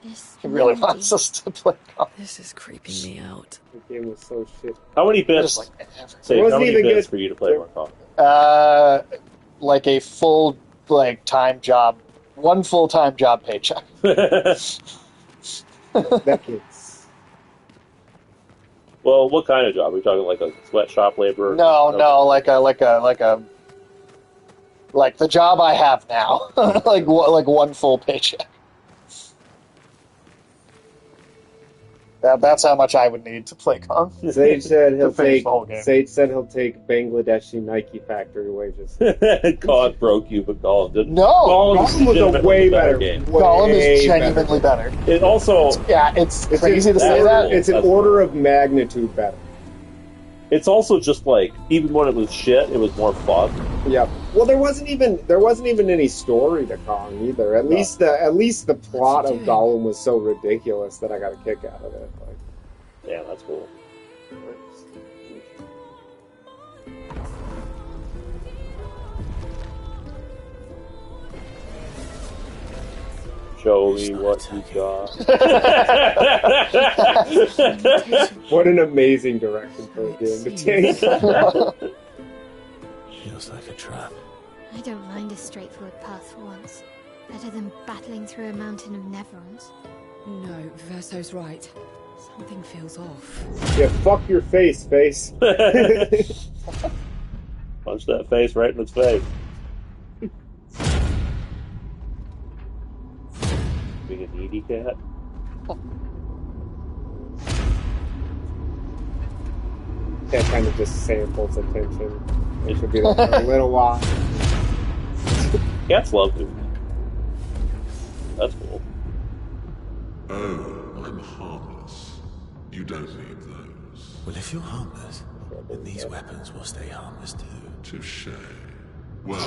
This He really melody. wants us to play. This is creeping me out. The game was so shit. How many bits? Just like ever. Say, It how wasn't many even bits good. for you to play more Kong? Like a full time job, one full time job paycheck. Decades. Well, what kind of job? Are we talking like a sweatshop laborer? No, Okay. like the job I have now, like one full paycheck. That's how much I would need to play Kong. Sage said he'll To finish take. the whole game. Sage said he'll take Bangladeshi Nike factory wages. Kong broke you, but Gollum didn't. No, Gollum Gollum was a legitimately way better better game. Gollum is way genuinely better. It also Yeah, it's crazy to say that's that. cool. It's an That's order cool. of magnitude better. it's also just like, even when it was shit, it was more fun. Yeah. Well, there wasn't even any story to Kong either. At least the plot of Gollum was so ridiculous that I got a kick out of it. Like, yeah, that's cool. Show me what you got. What an amazing direction for a game to take. Feels like a trap. I don't mind a straightforward path for once. Better than battling through a mountain of Neverons. No, Verso's right. Something feels off. Yeah, fuck your face. Punch that face right in its face. Being a needy cat. That kind of just samples attention. It should be like a little while. Cats love doing that. That's cool. Oh, I'm harmless. You don't need those. Well, if you're harmless, then these weapons will stay harmless too. Touche. Well,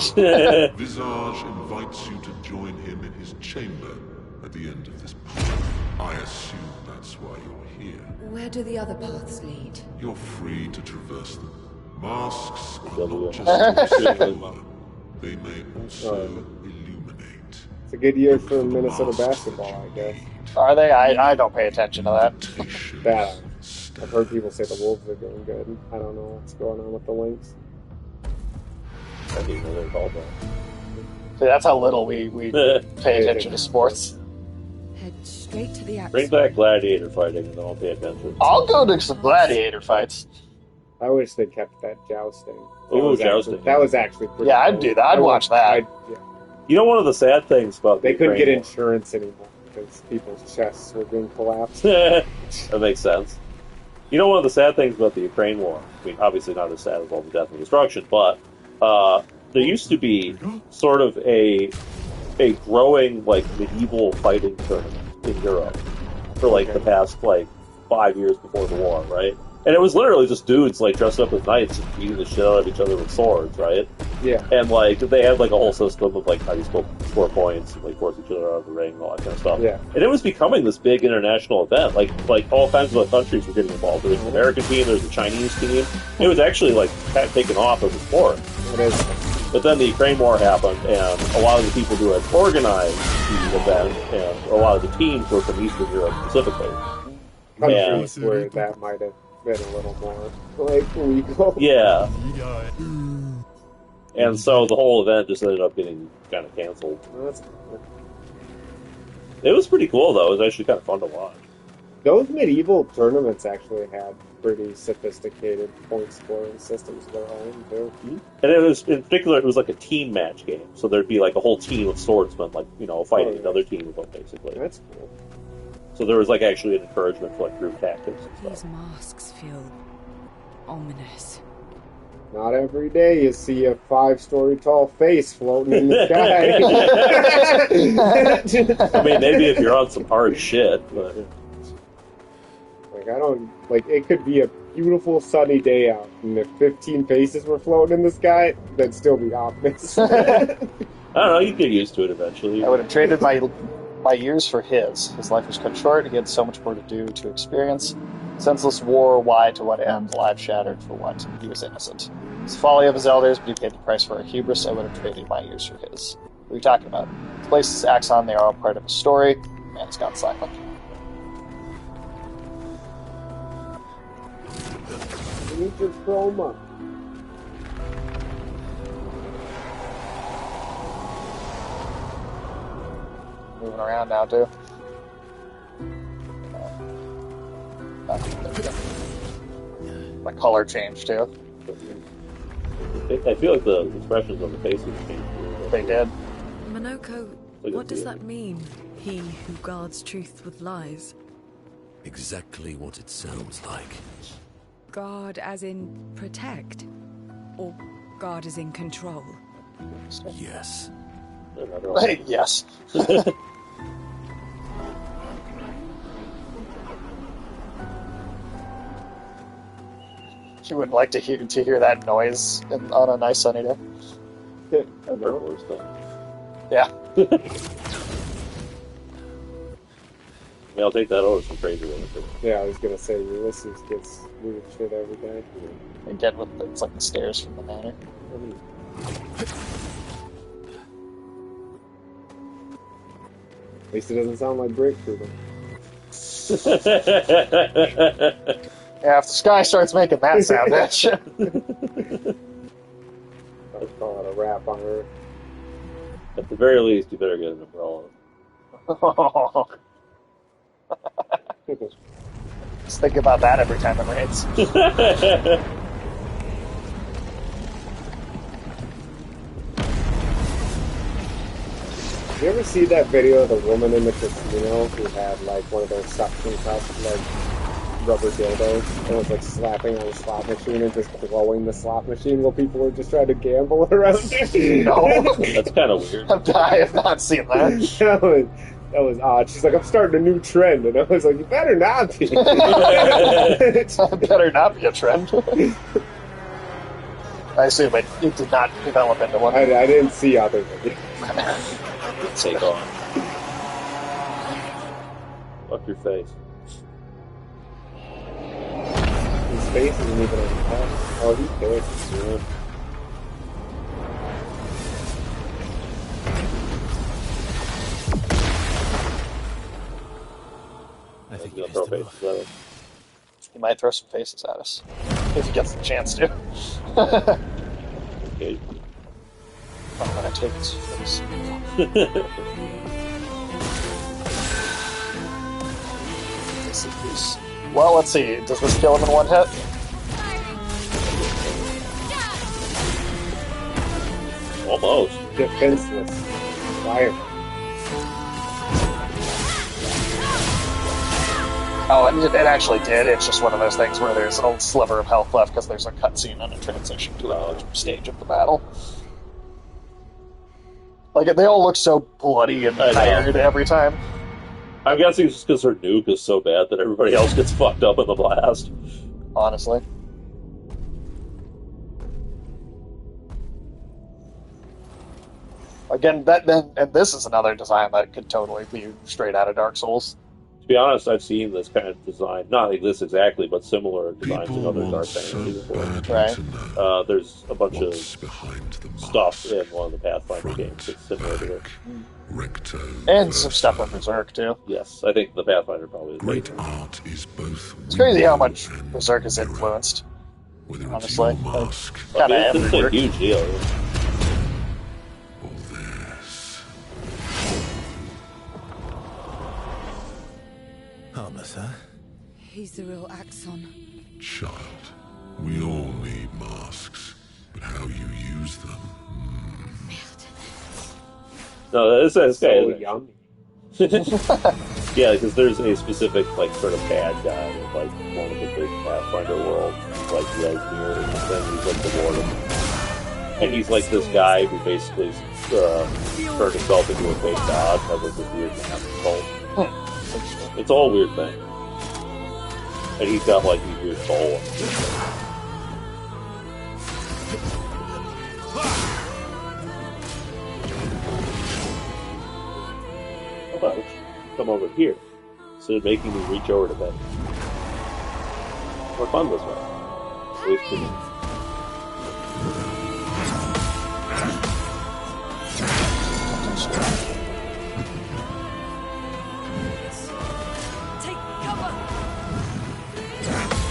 Visage invites you to join him in his chamber at the end of this path. I assume that's why you're here. Where do the other paths lead? You're free to traverse them. Masks are not just obscure. They may also illuminate. It's a good year for Minnesota basketball, I guess. Are they? I don't pay attention to that. That I've heard people say the Wolves are doing good. I don't know what's going on with the Lynx. I didn't know they were called that. See, that's how little we pay attention to sports. Head straight to the axe. Bring back gladiator fighting and then I'll pay attention. I'll go to some gladiator fights. I wish they kept that jousting. Ooh, jousting. That was actually pretty Yeah, I'd cool. do that. I'd watch that. Yeah. You know, one of the sad things about They the couldn't get Ukraine insurance anymore because people's chests were being collapsed. War- That makes sense. You know, one of the sad things about the Ukraine war, I mean, obviously not as sad as all the death and destruction, but there used to be sort of a growing, like, medieval fighting tournament in Europe for, like, the past, like, 5 years before the war, right? And it was literally just dudes, like, dressed up as knights and beating the shit out of each other with swords, right? Yeah. And, like, they had, like, a whole system of, like, how you score points and, like, force each other out of the ring and all that kind of stuff. Yeah. And it was becoming this big international event. Like all kinds of other countries were getting involved. There was an American team, there was a Chinese team. It was actually, like, kind of taken off as a sport. It is. But then the Ukraine war happened, and a lot of the people who had organized the event, and a lot of the teams were from Eastern Europe specifically. Countries where that might have been a little more, like, legal. Yeah. And so the whole event just ended up getting kind of canceled. Well, that's cool. It was pretty cool, though. It was actually kind of fun to watch. Those medieval tournaments actually had pretty sophisticated point scoring systems of their own, too. And it was, in particular, it was like a team match game. So there'd be like a whole team of swordsmen, like, you know, fighting another team of them, basically. That's cool. So there was, like, actually an encouragement for, like, group tactics and These stuff. masks feel ominous. Not every day you see a 5-story tall face floating in the sky. I mean, maybe if you're on some hard shit, but... Like, I don't... Like, it could be a beautiful sunny day out, and if 15 faces were floating in the sky, that'd still be ominous. I don't know, you'd get used to it eventually. I would have traded my years for his. His life was cut short. He had so much more to do, to experience. Senseless war, why, to what end? Lives shattered, for what? He was innocent. It's the folly of his elders, but he paid the price for our hubris. I would have traded my years for his. What are you talking about? His place is Axon. They are all part of a story. Man has gone silent. You need your chroma. Moving around now, too. My color changed, too. I feel like the expressions on the faces changed. They did. Minoko, what does that mean? He who guards truth with lies. Exactly what it sounds like. Guard as in protect? Or guard as in control? Yes. Yes. You would like to hear that noise on a nice sunny day. Yeah. Yeah, I'll take that over some crazy one. Yeah, I was gonna say Ulysses gets weird shit every day. Again, it's like the stairs from the manor. At least it doesn't sound like breakthrough. Yeah, if the sky starts making that sound, that shit. I'll call it a rap on Earth. At the very least, you better get an umbrella. Just think about that every time it rains. You ever see that video of the woman in the casino who had like one of those suction cups, like rubber dildos, and was like slapping on a slot machine and just blowing the slot machine while people were just trying to gamble around it? No. That's kind of weird. I have not seen that. That was odd. She's like, I'm starting a new trend. And I was like, you better not be. Better not be a trend. I assume it did not develop into one. I didn't see other videos. Take on. Fuck your face. His face isn't even on the top. Oh, he's dead. Yeah. I think He's gonna throw faces at us. He might throw some faces at us. If he gets the chance to. Okay. I'm gonna take his face. Well, let's see. Does this kill him in one hit? Almost. Defenseless. Fire. Oh, it actually did. It's just one of those things where there's a sliver of health left because there's a cutscene and a transition to another stage of the battle. Like, they all look so bloody and tired every time. I'm guessing it's just because her nuke is so bad that everybody else gets fucked up in the blast. Honestly. Again, and this is another design that could totally be straight out of Dark Souls. To be honest, I've seen this kind of design, not like this exactly, but similar designs in other Dark Fantasy before. Right. There's a bunch of stuff in one of the Pathfinder games that's similar to it. And some stuff in Berserk, too. Yes, I think the Pathfinder probably is. Great art is both. It's crazy how much Berserk has influenced. Honestly. Kind of It's a huge deal. Yeah. Harmless, huh? He's the real Axon. Child, we all need masks, but how you use them. No, this is So yummy. Yeah, because there's a specific, like, sort of bad guy in, like, one of the big Pathfinder worlds, like Resnir, and then he's, like, the warden. And he's, like, this guy who basically turned himself into a fake god, has, like, this weird mask cult. It's all a weird thing. And he's got, like, these weird soul. How about come over here instead of making me reach over to bed? More fun this way. At least for me.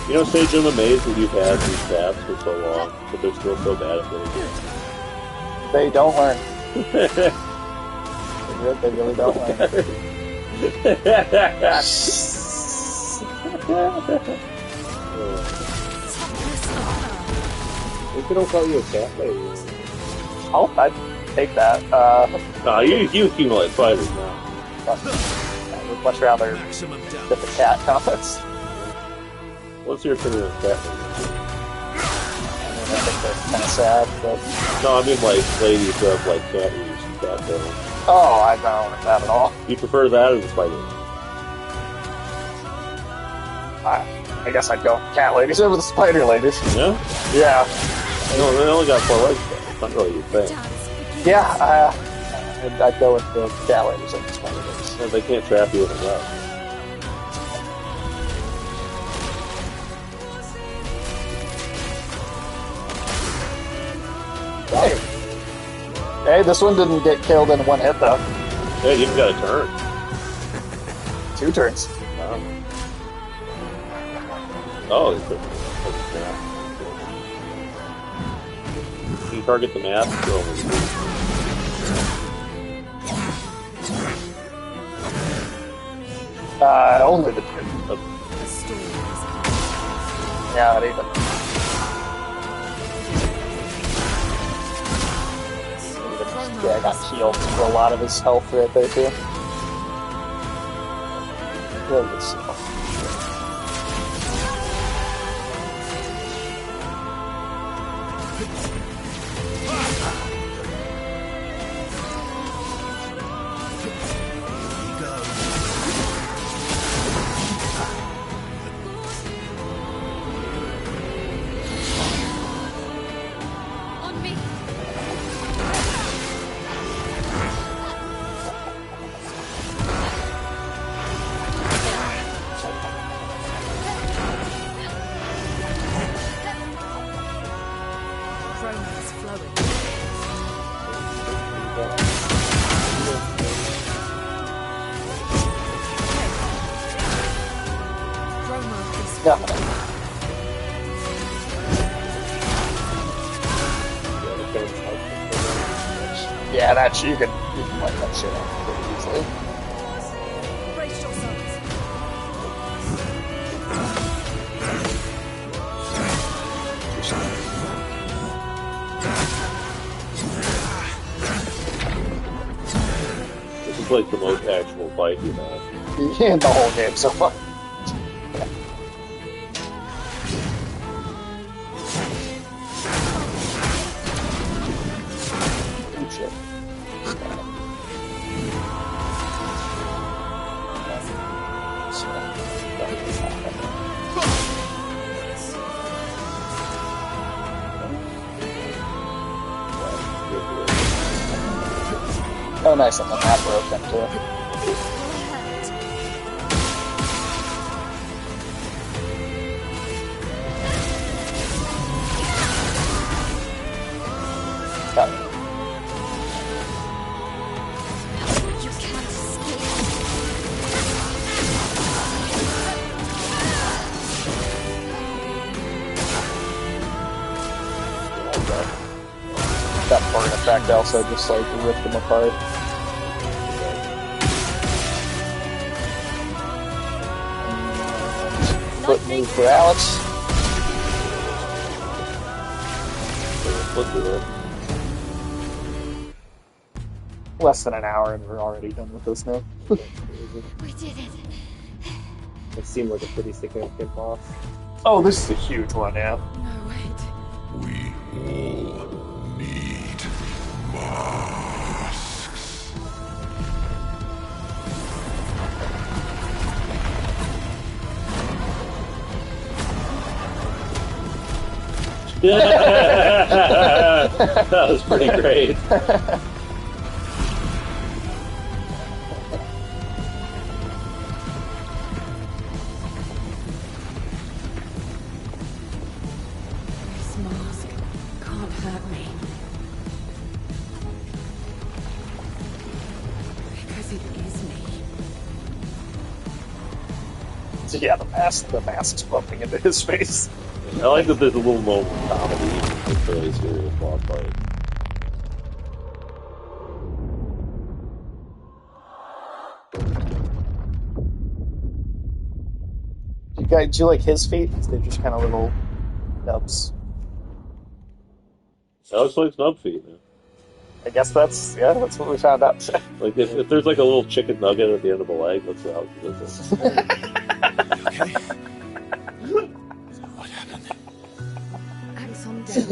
You know, Sage, I'm amazed that you've had these stats for so long, but they're still so bad at getting it. They don't learn. They really don't learn. If they don't call you a cat lady. Oh, I'd take that. Nah, you accumulate fighters now. I would much rather get the cat comments. What's your opinion of cat ladies? I think they're kind of sad, but... No, I mean, like, ladies who have, like, cat ears and cat tails. Oh, I don't like that at all. You prefer that or the spider? I guess I'd go cat ladies over the spider ladies. Yeah? Yeah. No, they only got 4 legs, though. It's not really your thing. Yeah, I'd go with the cat ladies over the spider ladies. Yeah, they can't trap you with a web. Hey, this one didn't get killed in one hit, though. Yeah, you even got a turn. 2 turns. Oh, it's Can you target the map? Only the 2. Yeah, not even. Yeah, I got healed for a lot of his health right there, too. Really good stuff. Yeah, that you can wipe that shit out pretty easily. Brace yourselves. This is like the most actual fight you've had. In the whole game so far. Oh, nice, and the map broke them too. Got it. You can't escape. That burn effect also just like ripped them apart. Foot move for Alex. Let's do it. Less than an hour and we're already done with this now. We did it. It seemed like a pretty significant boss. Oh, this is a huge one, yeah. No, wait. We all need masks. That was pretty great. This mask can't hurt me. Because it is me. So yeah, the mask's bumping into his face. I like that there's a little moment of comedy in this fairly serious boss fight. Do you like his feet? They're just kind of little nubs. That looks like snub feet, man. I guess that's what we found out. Like if there's like a little chicken nugget at the end of a leg, that's how it is. Okay. What happened? Axe on down.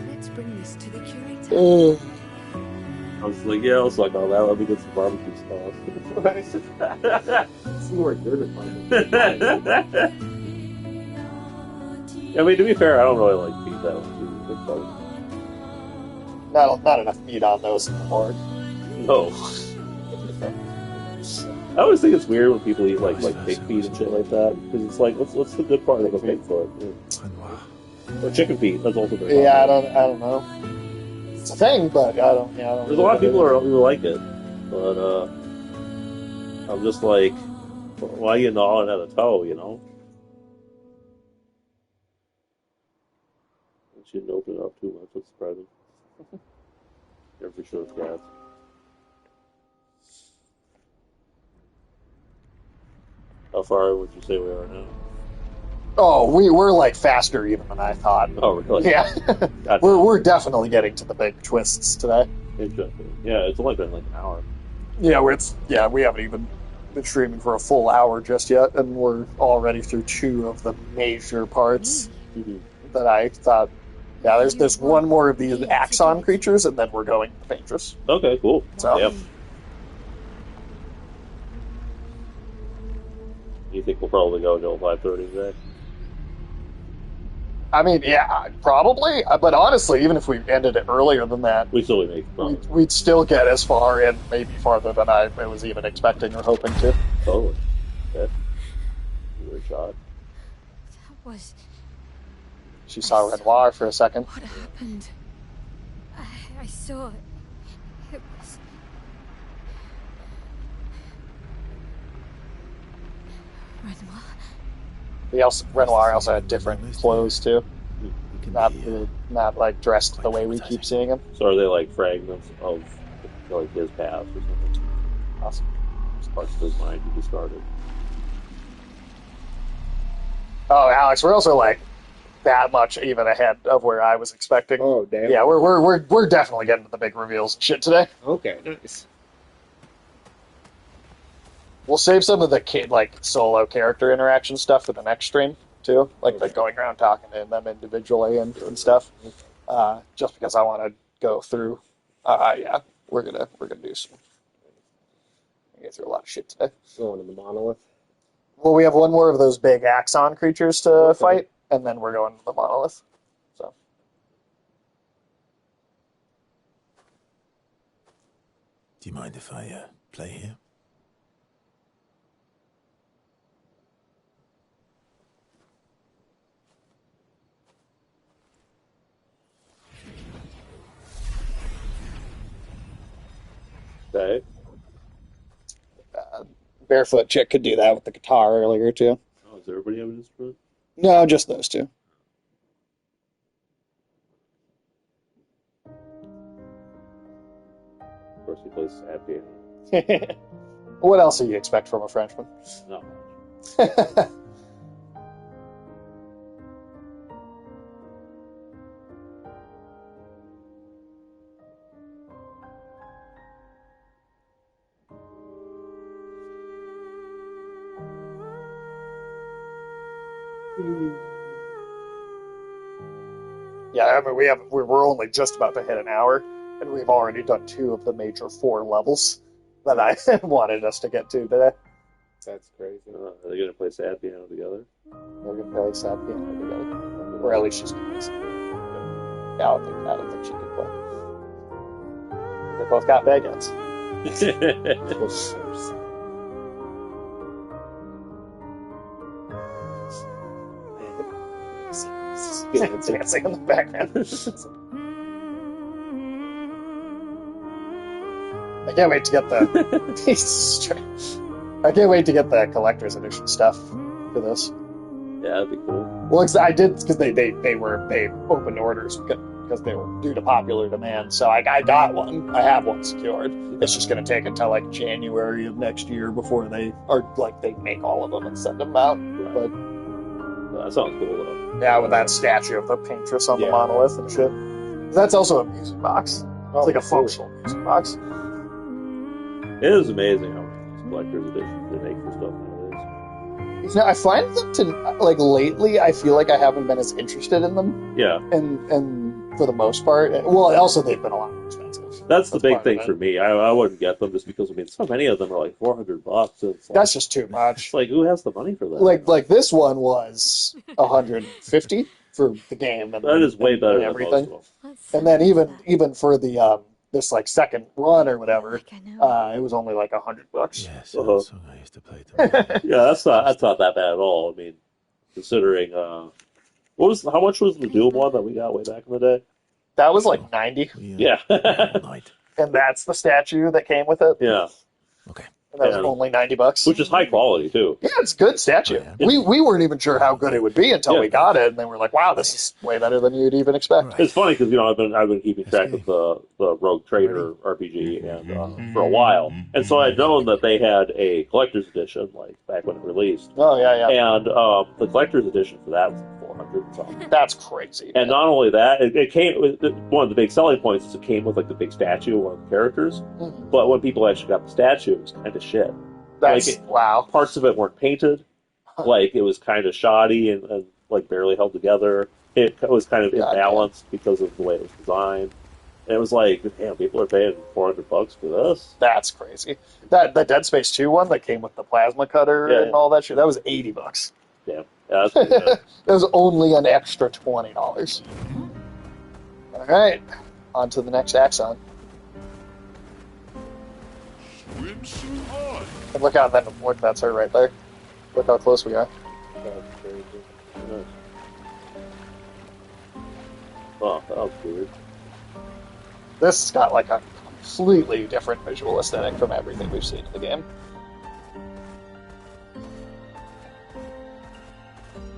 Let's bring this to the curator. I was like, yeah, I'll suck on that. Let me get some barbecue sauce. Seemed like you're the I mean, to be fair, I don't really like meat that one too. Not enough meat on those anymore. No. I always think it's weird when people eat like pig feet and shit like that, because it's like, what's the good part of a pig foot? Yeah. Or chicken feet. That's also very Yeah, popular. I don't know. It's a thing, but I don't. Yeah, I don't There's a lot of people who like it, but I'm just like, why are you gnawing at a toe? You know? You shouldn't open it up too much. That's surprising. You're for sure cats. How far would you say we are now? Oh, we're like faster even than I thought. Oh, really? Yeah, Gotcha. we're definitely getting to the big twists today. Interesting. Yeah, it's only been like an hour. Yeah, we haven't even been streaming for a full hour just yet, and we're already through two of the major parts that I thought. Yeah, there's one more of these Axon creatures, and then we're going to Dangerous. Okay, cool. So. Yep. You think we'll probably go until 5:30 today? I mean, yeah, probably. But honestly, even if we ended it earlier than that, We still make progress. we'd still get as far and maybe farther than I was even expecting or hoping to. Totally. Okay. Weird shot. That was... She saw Renoir for a second. What happened? I saw it. It was... Renoir? Renoir also had different clothes too. Not like dressed the way we keep seeing him. So are they like fragments of like his past or something? Awesome. Just parts of his mind he discarded. Oh, Alex, we're also like that much even ahead of where I was expecting. Oh, damn. Yeah, we're definitely getting to the big reveals and shit today. Okay, nice. We'll save some of the like solo character interaction stuff for the next stream too, like the going around talking to them individually and stuff. Just because I want to go through. Yeah, we're gonna do some. Get through a lot of shit today. Going to the monolith. Well, we have one more of those big Axon creatures to fight, and then we're going to the monolith. So. Do you mind if I play here? Okay. Barefoot chick could do that with the guitar earlier too. Oh, does everybody have an instrument? No, just those two. Of course, he plays sad piano. What else do you expect from a Frenchman? Not much. Yeah, I mean, we're only just about to hit an hour, and we've already done two of the major 4 levels that I wanted us to get to today. That's crazy. Are they going to play sad piano together? We're gonna play sad piano together, or at least she's gonna listen. Yeah, I don't think she can play. They both got baguettes. Dancing in the background. I can't wait to get the. Jesus Christ. I can't wait to get the collector's edition stuff for this. Yeah, that'd be cool. Well, I did because they opened orders because they were due to popular demand. So I got one. I have one secured. It's just going to take until like January of next year before they make all of them and send them out. Right. But That sounds cool though. yeah, with that statue of the paintress on the monolith and shit. That's also a music box. It's like a functional music box. It is amazing how many of these collector's editions they make for stuff nowadays. You know, I find them to like lately. I feel like I haven't been as interested in them. Yeah, and for the most part, well, also they've been a lot more expensive. that's the big part thing of it. for me. I wouldn't get them just because so many of them are like $400. It's like, That's just too much. it's like, who has the money for that? Like this one was 150. for the game. And, That is way better and than everything. most of them. And then even for the this like second run or whatever, Like I know. it was only like $100. Yes, Uh-huh. that song I used to play. To Yeah, that's not that bad at all. I mean, considering how much was the Doom one that we got way back in the day? That was like 90, Yeah. all night. and that's the statue that came with it. Yeah. Okay. And that was Yeah. only $90. Which is high quality too. Yeah, it's a good statue. Oh, yeah. We weren't even sure how good it would be until Yeah. we got it, and then we're like, wow, this is way better than you'd even expect. Right. It's funny because I've been keeping track Okay. of the Rogue Trader RPG and for a while, and so I'd known that they had a collector's edition like back when it released, Oh yeah, yeah. and the collector's edition for that was like 400 and something. That's crazy. And not only that, it came with one of the big selling points is it came with like the big statue of one of the characters, Mhm. but when people actually got the statue, it was kind of shit. That's wow. Parts of it weren't painted, like it was kind of shoddy and like barely held together. It was kind of God, imbalanced because of the way it was designed. And it was like, damn, people are paying $400 for this. That's crazy. That the Dead Space 2 one that came with the plasma cutter Yeah, and yeah. all that shit, that was $80. Damn, yeah, that's pretty good. It was only an extra $20. All right, on to the next Axon. Swim so high. And look out, that's her right there. Look how close we are. That's crazy. Nice. Oh, that was weird. This has got like a completely different visual aesthetic from everything we've seen in the game.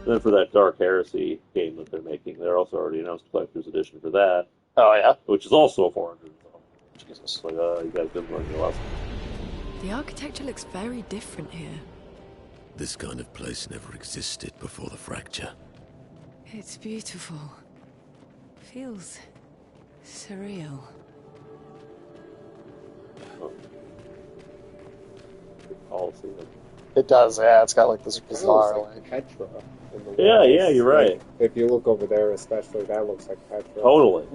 Then for that Dark Heresy game that they're making, they're also already announced a collector's edition for that, Oh yeah, which is also 400. Jesus. Like, you guys didn't learn your lesson. The architecture looks very different here. This kind of place never existed before the fracture. It's beautiful. Feels surreal. Coliseum. It does. Yeah, it's got like this That looks bizarre. like Like, Petra. In the Yeah, walls. yeah, you're right. Like, if you look over there, especially, that looks like Petra. Totally.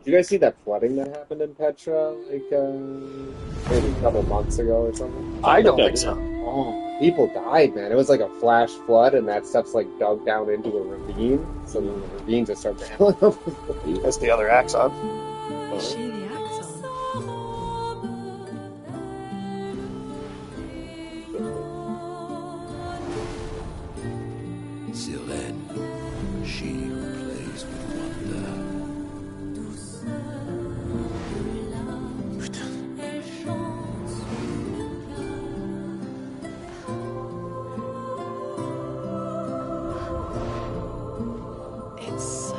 Did you guys see that flooding that happened in Petra, like, maybe a couple months ago or something? I don't think so. Oh, people died, man. It was like a flash flood, and that stuff's like dug down into a ravine. So then the ravine just started filling up with water. That's the other Axon. Is she the Axon? Sylvain, she who plays with wonder. It's so...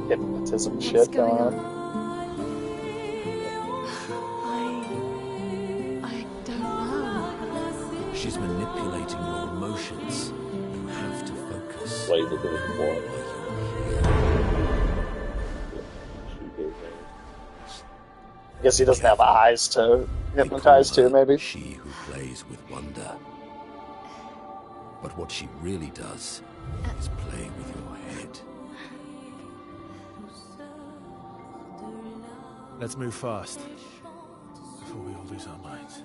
Hypnotism What's shit going going on. I don't know. She's manipulating your emotions. You have to focus. Wait, look at it before. I guess he doesn't have eyes to hypnotize too, maybe. She who plays with wonder. But what she really does is play with your head. Let's move fast before we all lose our minds.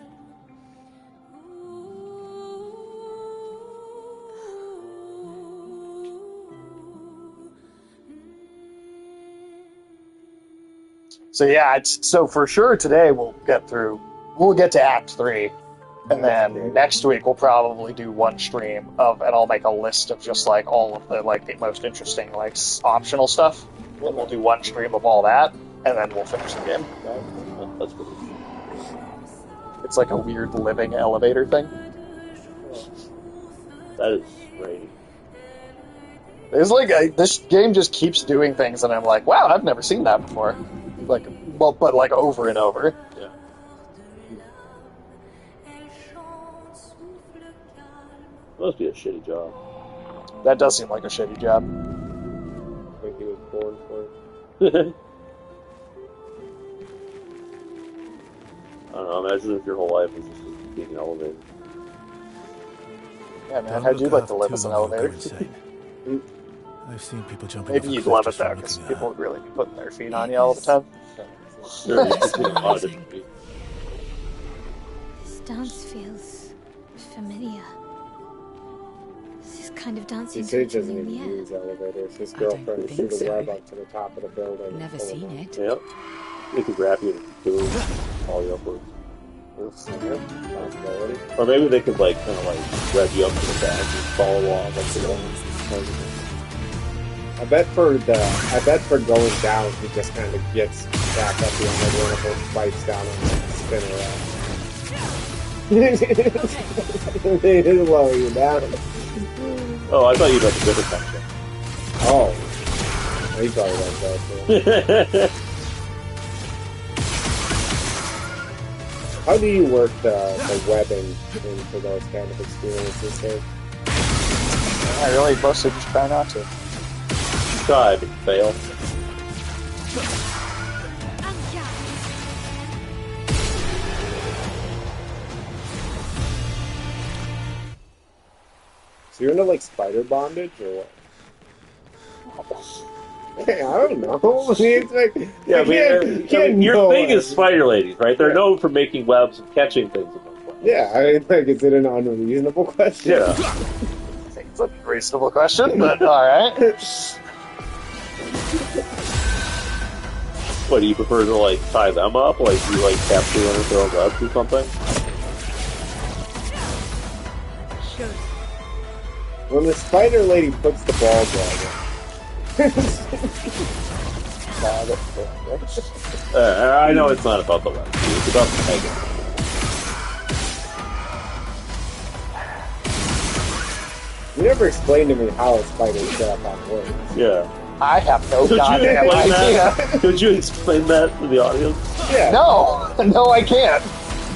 So yeah, so for sure today we'll get to Act 3, and then next week we'll probably do one stream of, and I'll make a list of just like all of the like the most interesting like optional stuff, and we'll do one stream of all that, and then we'll finish the game. That's pretty cool. It's like a weird living elevator thing. That is great. It's like this game just keeps doing things, and I'm like, wow, I've never seen that before. Like, well, but like over and over. Yeah. Must be a shitty job. That does seem like a shitty job. I think he was born for it. I don't know, imagine if your whole life was just being elevated. Yeah, man, Don't how'd you look like up to live too as an long, you'll go elevator? insane. I've seen people jumping Maybe off a you'd cliff love it just from though, because looking at people her. would really be putting their feet on you all the time. Sure, you can see a lot of different people. This dance feels familiar. This is kind of dancing to Sage doesn't even Lumiere. use elevators. His I don't girlfriend threw think the so. web up to the top of the building. Never seen it. Yep. They could grab you and do all you upwards. Possibility. Or maybe they could like kind of like rev you up to the back and follow along like the I bet for going down, he just kind of gets back up the end of one of those spikes down and spin around. They just lower you down. Oh, I thought you got the bigger section. Oh. He probably does that too. How do you work the webbing into those kind of experiences, Dave? I really mostly just try not to. Try, but fail. So you're into like spider bondage or what? Hey, I don't know. It's like, Yeah, I I mean, can't your know thing is everything. spider ladies, right? They're Yeah. known for making webs and catching things in those webs. Yeah, I mean, like, is it an unreasonable question? Yeah. I think it's a reasonable question, but alright. What, do you prefer to like tie them up? Like do you like capture one of their own webs or something? When the spider lady puts the ball down, I know it's not about the web. It's about the pegging. you never explained to me how a spider set up on words. Yeah. I have no Could you goddamn explain idea. that? Could you explain that to the audience? Yeah. No, I can't.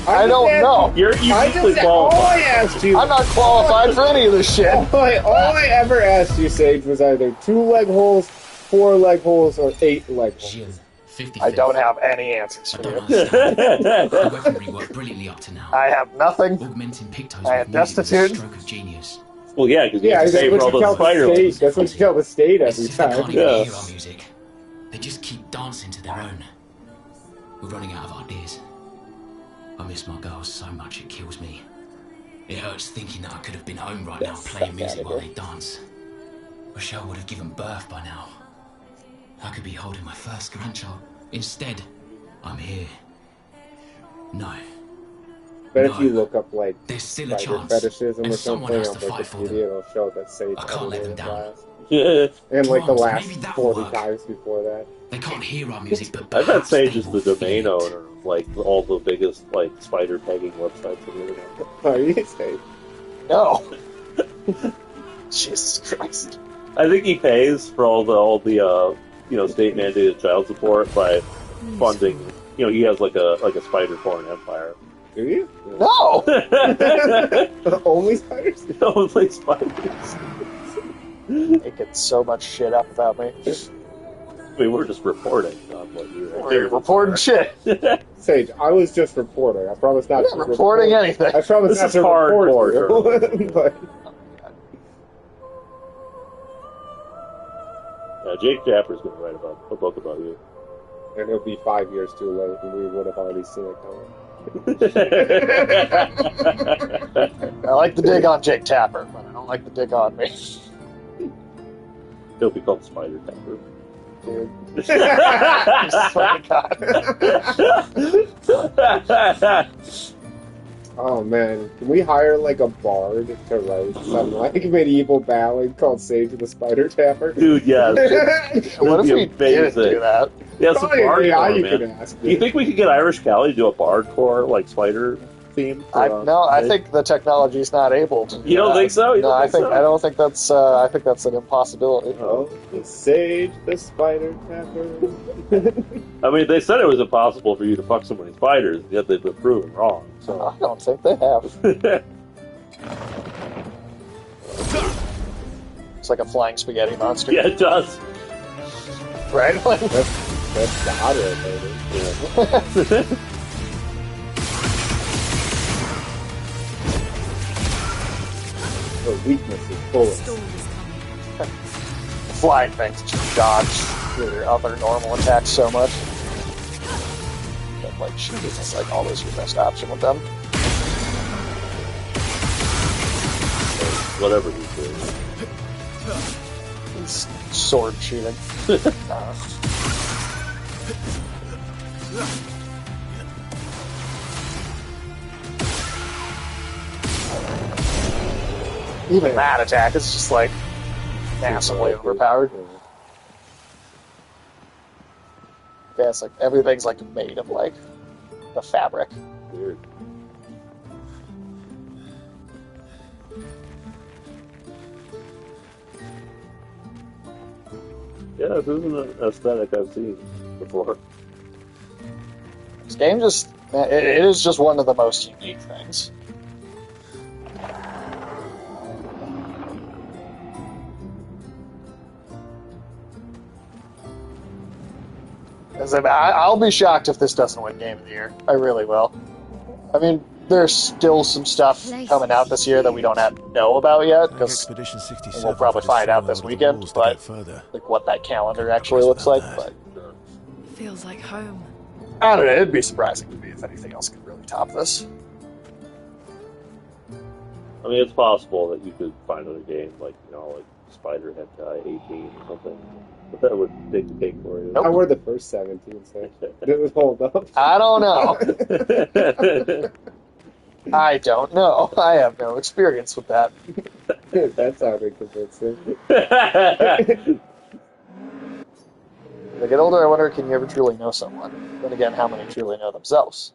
I don't know. You're uniquely all I qualified. asked you. I'm not qualified for any of this shit. All I ever asked you, Sage, was either 2 leg holes, 4 leg holes, or 8 leg holes. 50 I don't have any answers I for don't you. understand. The weaponry worked brilliantly up to now. I have nothing. Augmenting Pictos I am with music was a destitute. stroke of genius. Well, yeah, because you Yeah, have to that's pay what for all you those tell spider the state. webs. That's what you tell the state It's every as if they can't time. even Yeah. hear our music. They just keep dancing to their own. We're running out of ideas. I miss my girls so much it kills me. It hurts thinking that I could have been home right now playing music while they dance. Rochelle would have given birth by now. I could be holding my first grandchild. Instead, I'm here. No. But if you look up like There's still a spider chance. fetishism And or someone something has on to fight for Wikipedia, them. it'll show that Sage I can't let them edited down. class. Yeah. And like the Come on, last maybe that'll 40 work. times before that. They can't hear our music, but I bet perhaps Sage they is the will feel domain it. owner of like all the biggest like spider pegging websites on the internet. Are you Sage? No. Jesus Christ. I think he pays for all the state mandated child support by funding. You know, he has like a spider porn empire. Do you? No. Only spiders? Only spiders. Making so much shit up about me. I mean, we're just reporting on what you're We're reporting shit. Sage, I was just reporting. I promise not We're to not reporting report. anything. I promise This not is to hardcore report you. But Jake Tapper's going to write about a book about you. and it'll be 5 years too late, and we would have already seen it coming. I like the dig on Jake Tapper, but I don't like the dig on me. He'll be called Spider Tapper. Dude. I swear to God. Oh man, can we hire like a bard to write some like medieval ballad called "Sage the Spider Tapper"? Dude, yes. What if be we didn't amazing. do that? Yeah, some Probably, bardcore, yeah, you man. could ask. Do you think we could get Irish Callie to do a bardcore like spider theme? I think the technology is not able to. Do You don't that. think so? You No, don't I think think so? I don't think that's. I think that's an impossibility. Oh, the Sage the Spider Tapper. I mean, they said it was impossible for you to fuck so many spiders, yet they've been proven wrong. So I don't think they have. It's like a flying spaghetti monster. yeah, it does. Right? Like, That's God right there. Her weakness is bullet. Storm is coming. flying things just dodge your other normal attacks so much. But, like, shooting is, like, always your best option with them. Whatever he's doing. It's sword shooting. Even that attack is just like massively overpowered. Yeah, it's like everything's like made of like the fabric. Weird. Yeah, this isn't an aesthetic I've seen before. This game just, it is just one of the most unique things. I'll be shocked if this doesn't win Game of the Year. I really will. I mean, there's still some stuff coming out this year that we don't know about yet, because we'll probably find out this weekend, but like what that calendar actually looks like. But feels like home. I don't know, it'd be surprising to me if anything else could really top this. I mean, it's possible that you could find another game like, like Spider Hentai 18 or something. But that would take the cake for you. How were the first 17, so it would hold up? I don't know. I don't know. I have no experience with that. That sounded convincing. As I get older, I wonder, can you ever truly know someone? Then again, how many truly know themselves?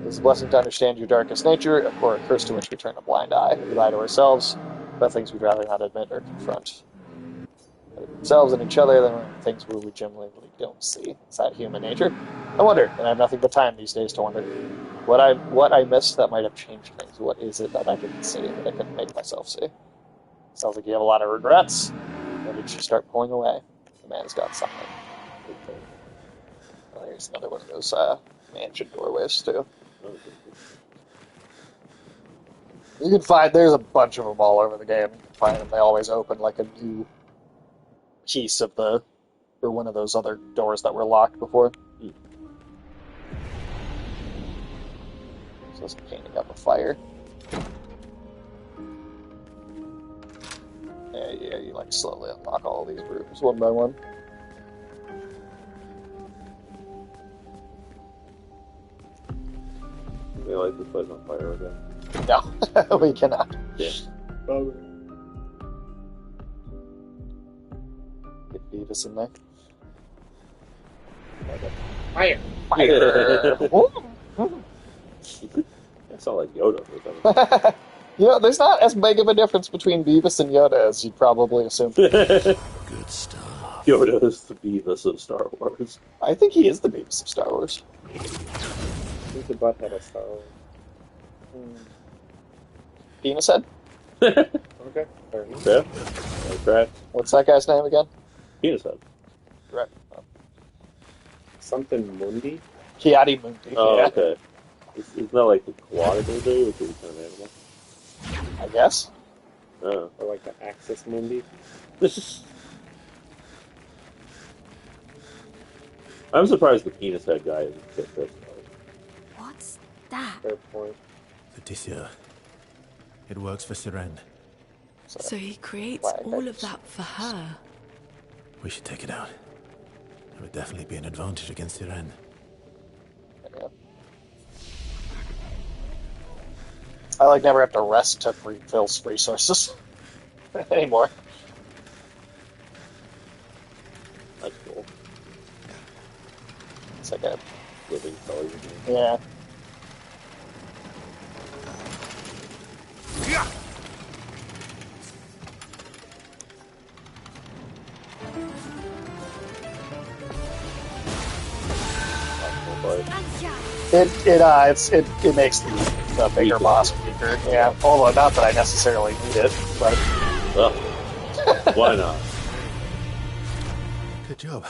It is a blessing to understand your darkest nature, or a curse to which we turn a blind eye. We lie to ourselves about things we'd rather not admit or confront. Themselves and each other, than things we generally don't see. It's that human nature. I wonder, and I have nothing but time these days to wonder what I missed that might have changed things. What is it that I didn't see that I couldn't make myself see? Sounds like you have a lot of regrets. When did you start pulling away? The man's got something. Oh, here's another one of those mansion doorways too. You can find there's a bunch of them all over the game. You can find them. They always open like a new piece of or one of those other doors that were locked before. So it's painting up a fire. Yeah, you like slowly unlock all these rooms one by one. We like this place on fire again. No, we cannot. Yeah. Get Beavis in there. Fire! Fire! That's not like Yoda or something. There's not as big of a difference between Beavis and Yoda as you'd probably assume. Good stuff. Yoda is the Beavis of Star Wars. I think he is the Beavis of Star Wars. He's the butthead of Star Wars. Penis head? Okay, fair enough. Yeah, that's right. What's that guy's name again? Penis head. Right. Something Mundi? Kiadi Mundi. Oh, yeah. okay. Isn't that like the Quadical Day, which is kind of animal? I guess. Oh. Or like the Axis Mundi? I'm surprised the penis head guy isn't fit this. What's that? Fair point. Leticia. It works for Siren. So he creates all of that for her. We should take it out. It would definitely be an advantage against Siren. Yeah. I never have to rest to refill resources anymore. That's cool. It's like a Living television. yeah. It makes the bigger boss weaker. Yeah, although not that I necessarily need it, but Well, why not? Good job.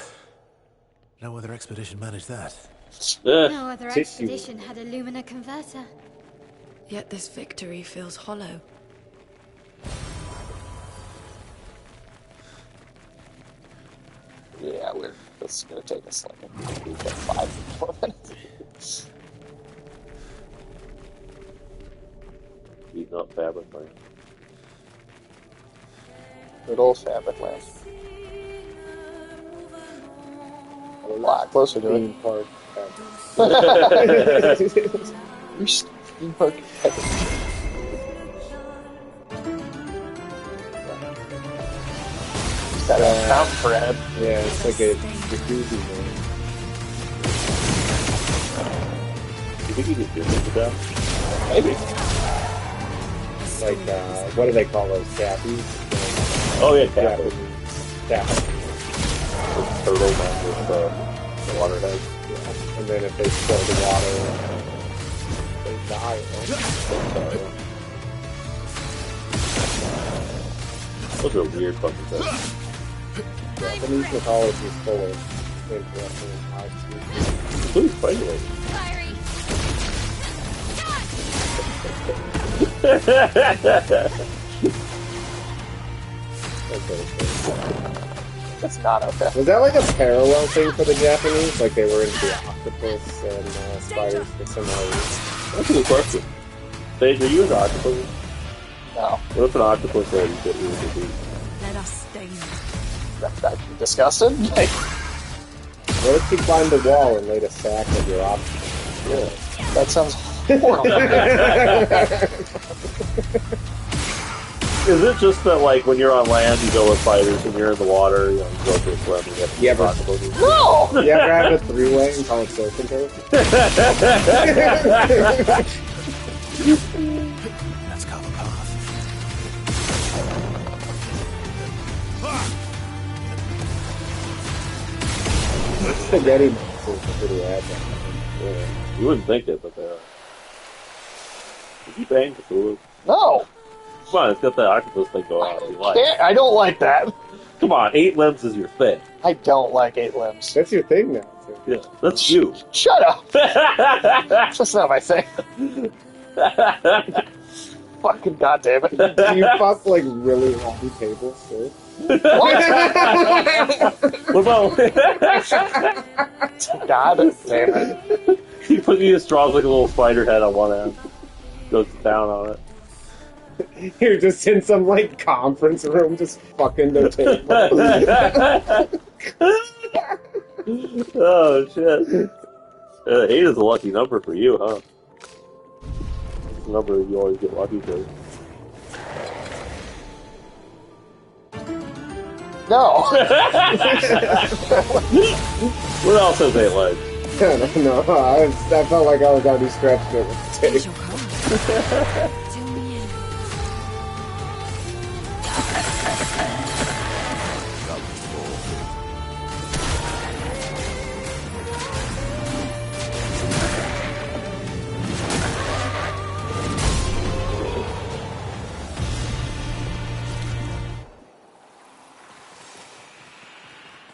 No other expedition managed that. No other expedition had a Lumina converter. Yet this victory feels hollow. Yeah, this is going to take us like 5 more minutes. Eating up fabric land. Good old fabric land. A lot closer to Theme park. it. You're theme park. Got a fountain for Ed. Yeah, it's like a jacuzzi, man. You think you could do this to death? Maybe. Like, what do they call those? Tappies? Oh yeah, Tapper. Tappies. Turtle man with the water head. Yeah. And then if they spill the water, they die. Right? Those are weird fucking things. Japanese mythology is full of interesting concepts. Who's fighting it? That's not okay. Was that like a parallel thing for the Japanese? Like they were into the octopus and spiders for similar reasons? That's a good question. Sage, are you into octopus? No. What if an octopus lady that you would be? Let us stay. That disgusted? Like, What if you climbed the wall and laid a sack of your octopus? yeah, that sounds horrible. Is it just that, like, when you're on land, you go with fighters, and you're in the water, you go for a swim, and you get octopuses? No! You ever have a three-way and call it surf and turf? Let's cover path. Spaghetti monsters are pretty agile. Yeah. You wouldn't think it, but they are. Did you bang Cthulhu? No! Come on, it's got that octopus thing going on. You like. I don't like that. Come on, 8 limbs is your thing. I don't like 8 limbs. That's your thing now, too. Yeah, that's you. Shut up! That's not my thing. Fucking goddamn it. Do you fuck, like, really long tables, too? What about... God damn it. He just draws like a little spider head on one end. Goes down on it. You're just in some, like, conference room just fucking the table. Oh, shit. 8 is a lucky number for you, huh? It's a number you always get lucky for. No! What else has 8 legs? I don't know. I felt like I was already stretched it with the Here's tape. your card. Fill me in.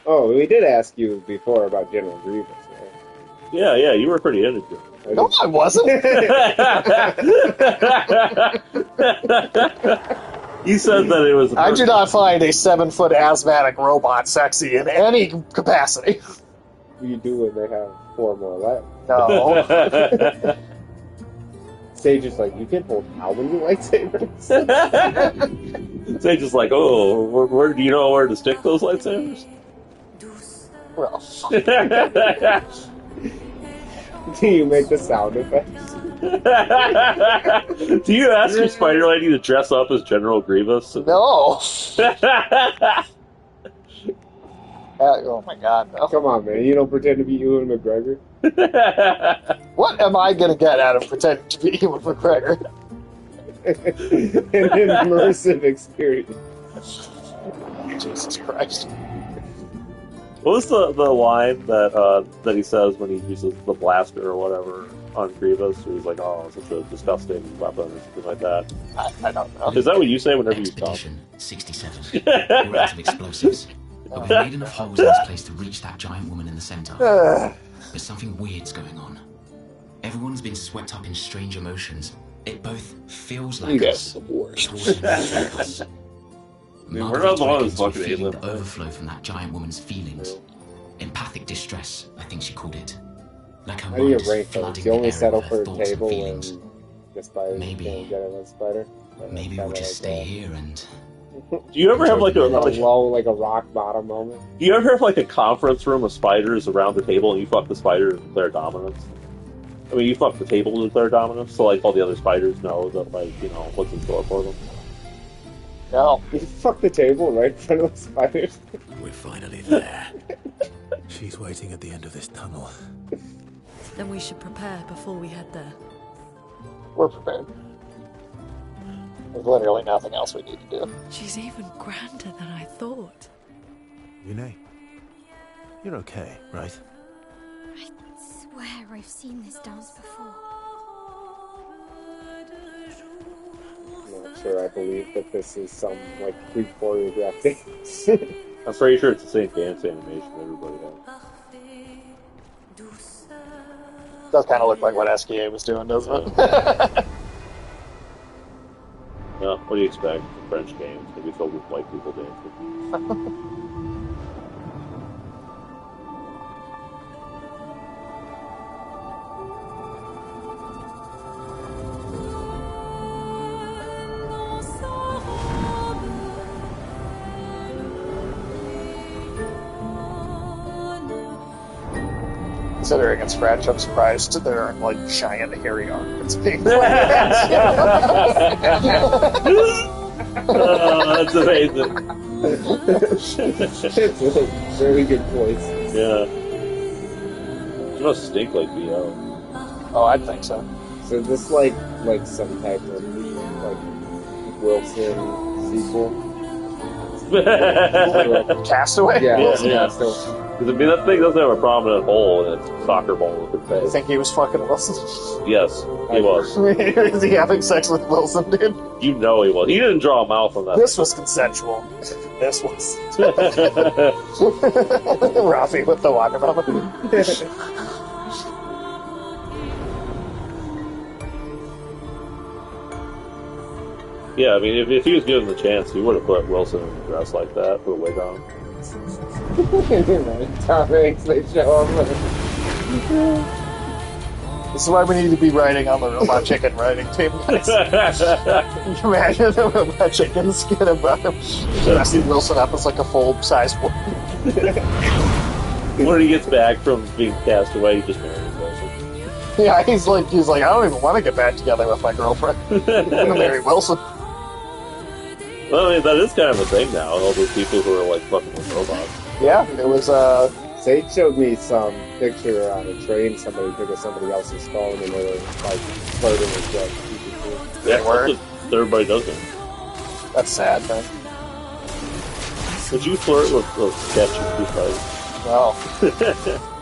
Oh, we did ask you before about General Grievous, right? Yeah, you were pretty into it. No, I wasn't. You said that it was... I do not find a 7-foot asthmatic robot sexy in any capacity. You do when they have 4 more left. No. Sage is like, you can hold how many lightsabers? Sage is like, oh, where do you know where to stick those lightsabers? Well, Do you make the sound effects? Do you ask your Spider Lady to dress up as General Grievous? no. Oh my god, no. Come on, man. You don't pretend to be Ewan McGregor? What am I going to get out of pretending to be Ewan McGregor? An immersive experience. Jesus Christ. What was the line that he says when he uses the blaster or whatever on Grievous? Where he's like, oh, such a disgusting weapon or something like that. I don't know. Is that what you say whenever you talk? Expedition 67. We're out of explosives. But we've made enough holes in this place to reach that giant woman in the center. But something weird's going on. Everyone's been swept up in strange emotions. It both feels like You guys us, are the worst. but also not like us. we're not the ones Marguerite fucking feeling alien. the overflow from that giant woman's feelings. Empathic distress, I think she called it. Like her How do you mind is rank flooding those? the You only area settle with for her a thoughts and table feelings. when the spider Maybe- can't get in a spider. Maybe we'll just stay here and... Do you ever have like A low, like a rock bottom moment. Do you ever have like a conference room of spiders around the table and you fuck the spider and declare dominance? I mean, you fuck the table and declare dominance, so like all the other spiders know that like, you know, what's in store for them. No. You fuck the table right in front of the spiders. We're finally there. She's waiting at the end of this tunnel. Then we should prepare before we head there. We're prepared. There's literally nothing else we need to do. She's even grander than I thought. Yune, you're okay, right? I swear I've seen this dance before. I'm not sure I believe that this is some, like, pre-choreographed dance. I'm pretty sure it's the same dance animation everybody has. Does kind of look like what SKA was doing, doesn't it? No, what do you expect? The French game is going to be filled with white people dancing. Considering it's French, I'm surprised there aren't like giant hairy armpits being That's amazing. It's a very good voice. Yeah. It must stink like BO. Oh, I'd think so. So this like some type of like Wilson sequel. Castaway? Yeah, Yeah. Castaway. Because I mean, that thing doesn't have a prominent hole in its soccer ball with its You face. think he was fucking Wilson? Yes, he was. Is he having sex with Wilson, dude? You know he was. He didn't draw a mouth on that. This was consensual. This was. Rafi with the watermelon. Yeah, I mean, if he was given the chance, he would have put Wilson in a dress like that, put a wig on. Tom Hanks, they show him. This is why we need to be writing on the Robot Chicken writing team, guys. Imagine the Robot Chicken skit about him dressing Wilson up as like a full-size woman. When he gets back from being cast away, he just marries Wilson. Yeah, he's like, I don't even want to get back together with my girlfriend. I'm gonna marry Wilson. Well, I mean, that is kind of a thing now. All those people who are like fucking with robots. Yeah, it was, Sage showed me some picture on a train. Somebody took somebody else's phone and they were like flirting with drugs. Yeah, that's what everybody does it. That's sad, man. Would you flirt with ChatGPT spider? No.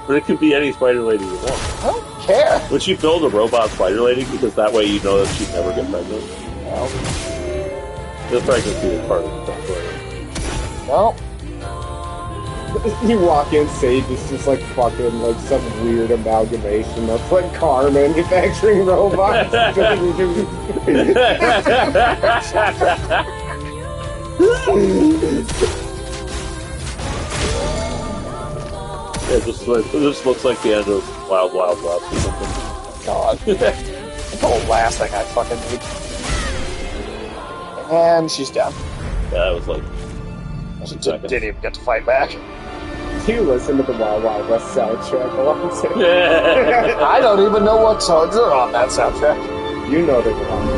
But it could be any spider lady you want. I don't care. Would she build a robot spider lady? Because that way you know that she'd never get pregnant. No. The pregnancy is part of the story. No. You walk in, Sage is just like fucking like some weird amalgamation of like car manufacturing robots. It just looks like the end of Wild Wild West or something. God. That's the last thing I fucking need. And she's down. Yeah, it was like... She didn't even get to fight back. Do you listen to the Wild Wild West soundtrack alongside? I don't even know what songs are on that soundtrack. You know they're on.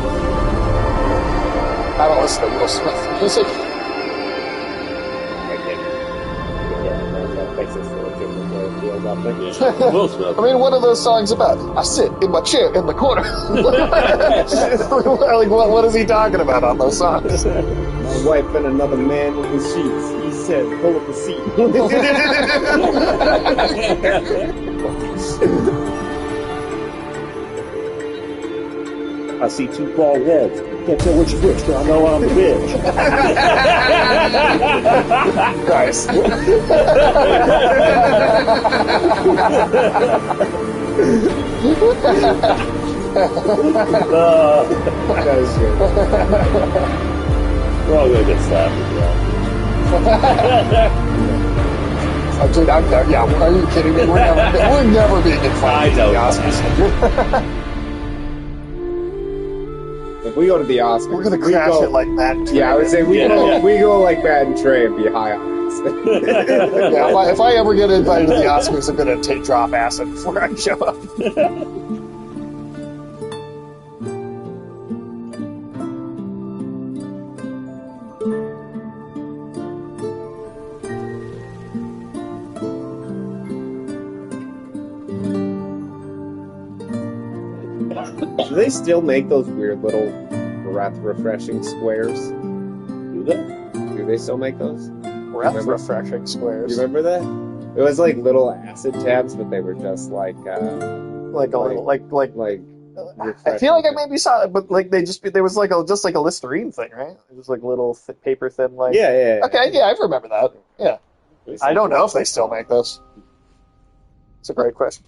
I don't listen to Will Smith music. Will Smith. I mean, what are those songs about? I sit in my chair in the corner. Like, what is he talking about on those songs? My wife and another man in the sheets. He said, pull up the seat. I see two bald heads. Can't tell which is which, but I know I'm the bitch. Guys. That is good. We're all gonna get slapped as well. Dude, yeah, are you kidding me? We're never being invited to the Oscars. If we go to the Oscars, We're gonna crash it like Matt and Trey. Yeah, I would say we go like Matt and Trey and be high on acid. Yeah, if I ever get invited to the Oscars, I'm gonna drop acid before I show up. Do they still make those weird little breath refreshing squares? Do they? Do they still make those? Breath refreshing squares. You remember that? It was like little acid tabs, but they were just like a little I feel like I maybe saw it, but like there was like just like a Listerine thing, right? It was like little paper thin, like yeah. Okay, yeah, I remember that. Yeah, I don't know if they still make those. It's a great question.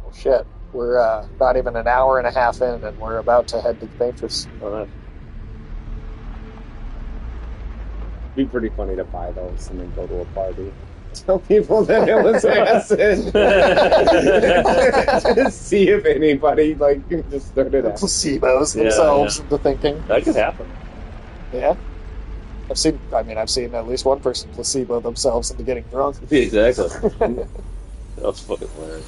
Oh shit, we're not even an hour and a half in, and we're about to head to the Patriots. Alright. It'd be pretty funny to buy those and then go to a party. Tell people that it was acid. Just see if anybody just started acid. Placebos themselves into thinking. That could happen. Yeah. I've seen at least one person placebo themselves into getting drunk. Exactly. That's fucking hilarious.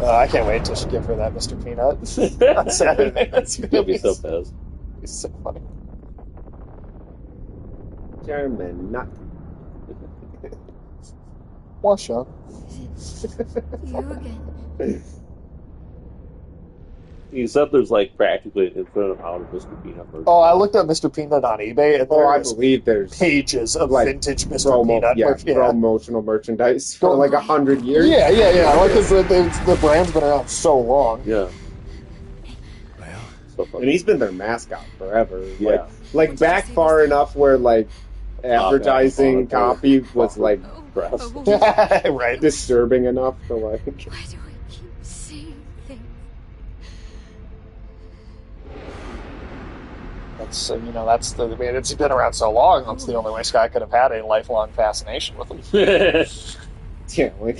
I can't wait till she give her that Mr. Peanut on Saturday. That's gonna be so fast. It's so funny. German nut. Wash up. You again. You said there's practically an infinite amount of Mr. Peanut merch. Oh, I looked up Mr. Peanut on eBay, and I believe there's pages of vintage Mr. Peanut merch. Promotional merchandise for 100 years. Yeah. Like the brand's been around so long. Yeah. And he's been their mascot forever. Yeah. Like back far enough where advertising copy was gross. Right. Disturbing enough to Why do I keep seeing things? It's been around so long. That's the only way Sky could have had a lifelong fascination with him. Yeah, like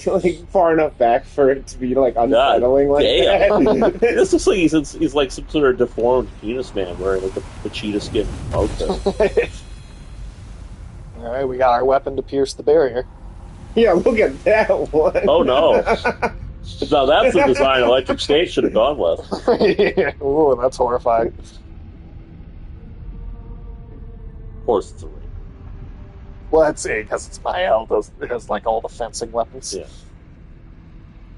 far enough back for it to be unsettling that. This looks like he's like some sort of deformed penis man wearing a cheetah skin outfit. All right, we got our weapon to pierce the barrier. Yeah, look at that one. Oh no! Now that's the design Electric State should have gone with. Ooh, that's horrifying. Of course, it's a ring. Well, that's because it's my L. It has all the fencing weapons. Yeah.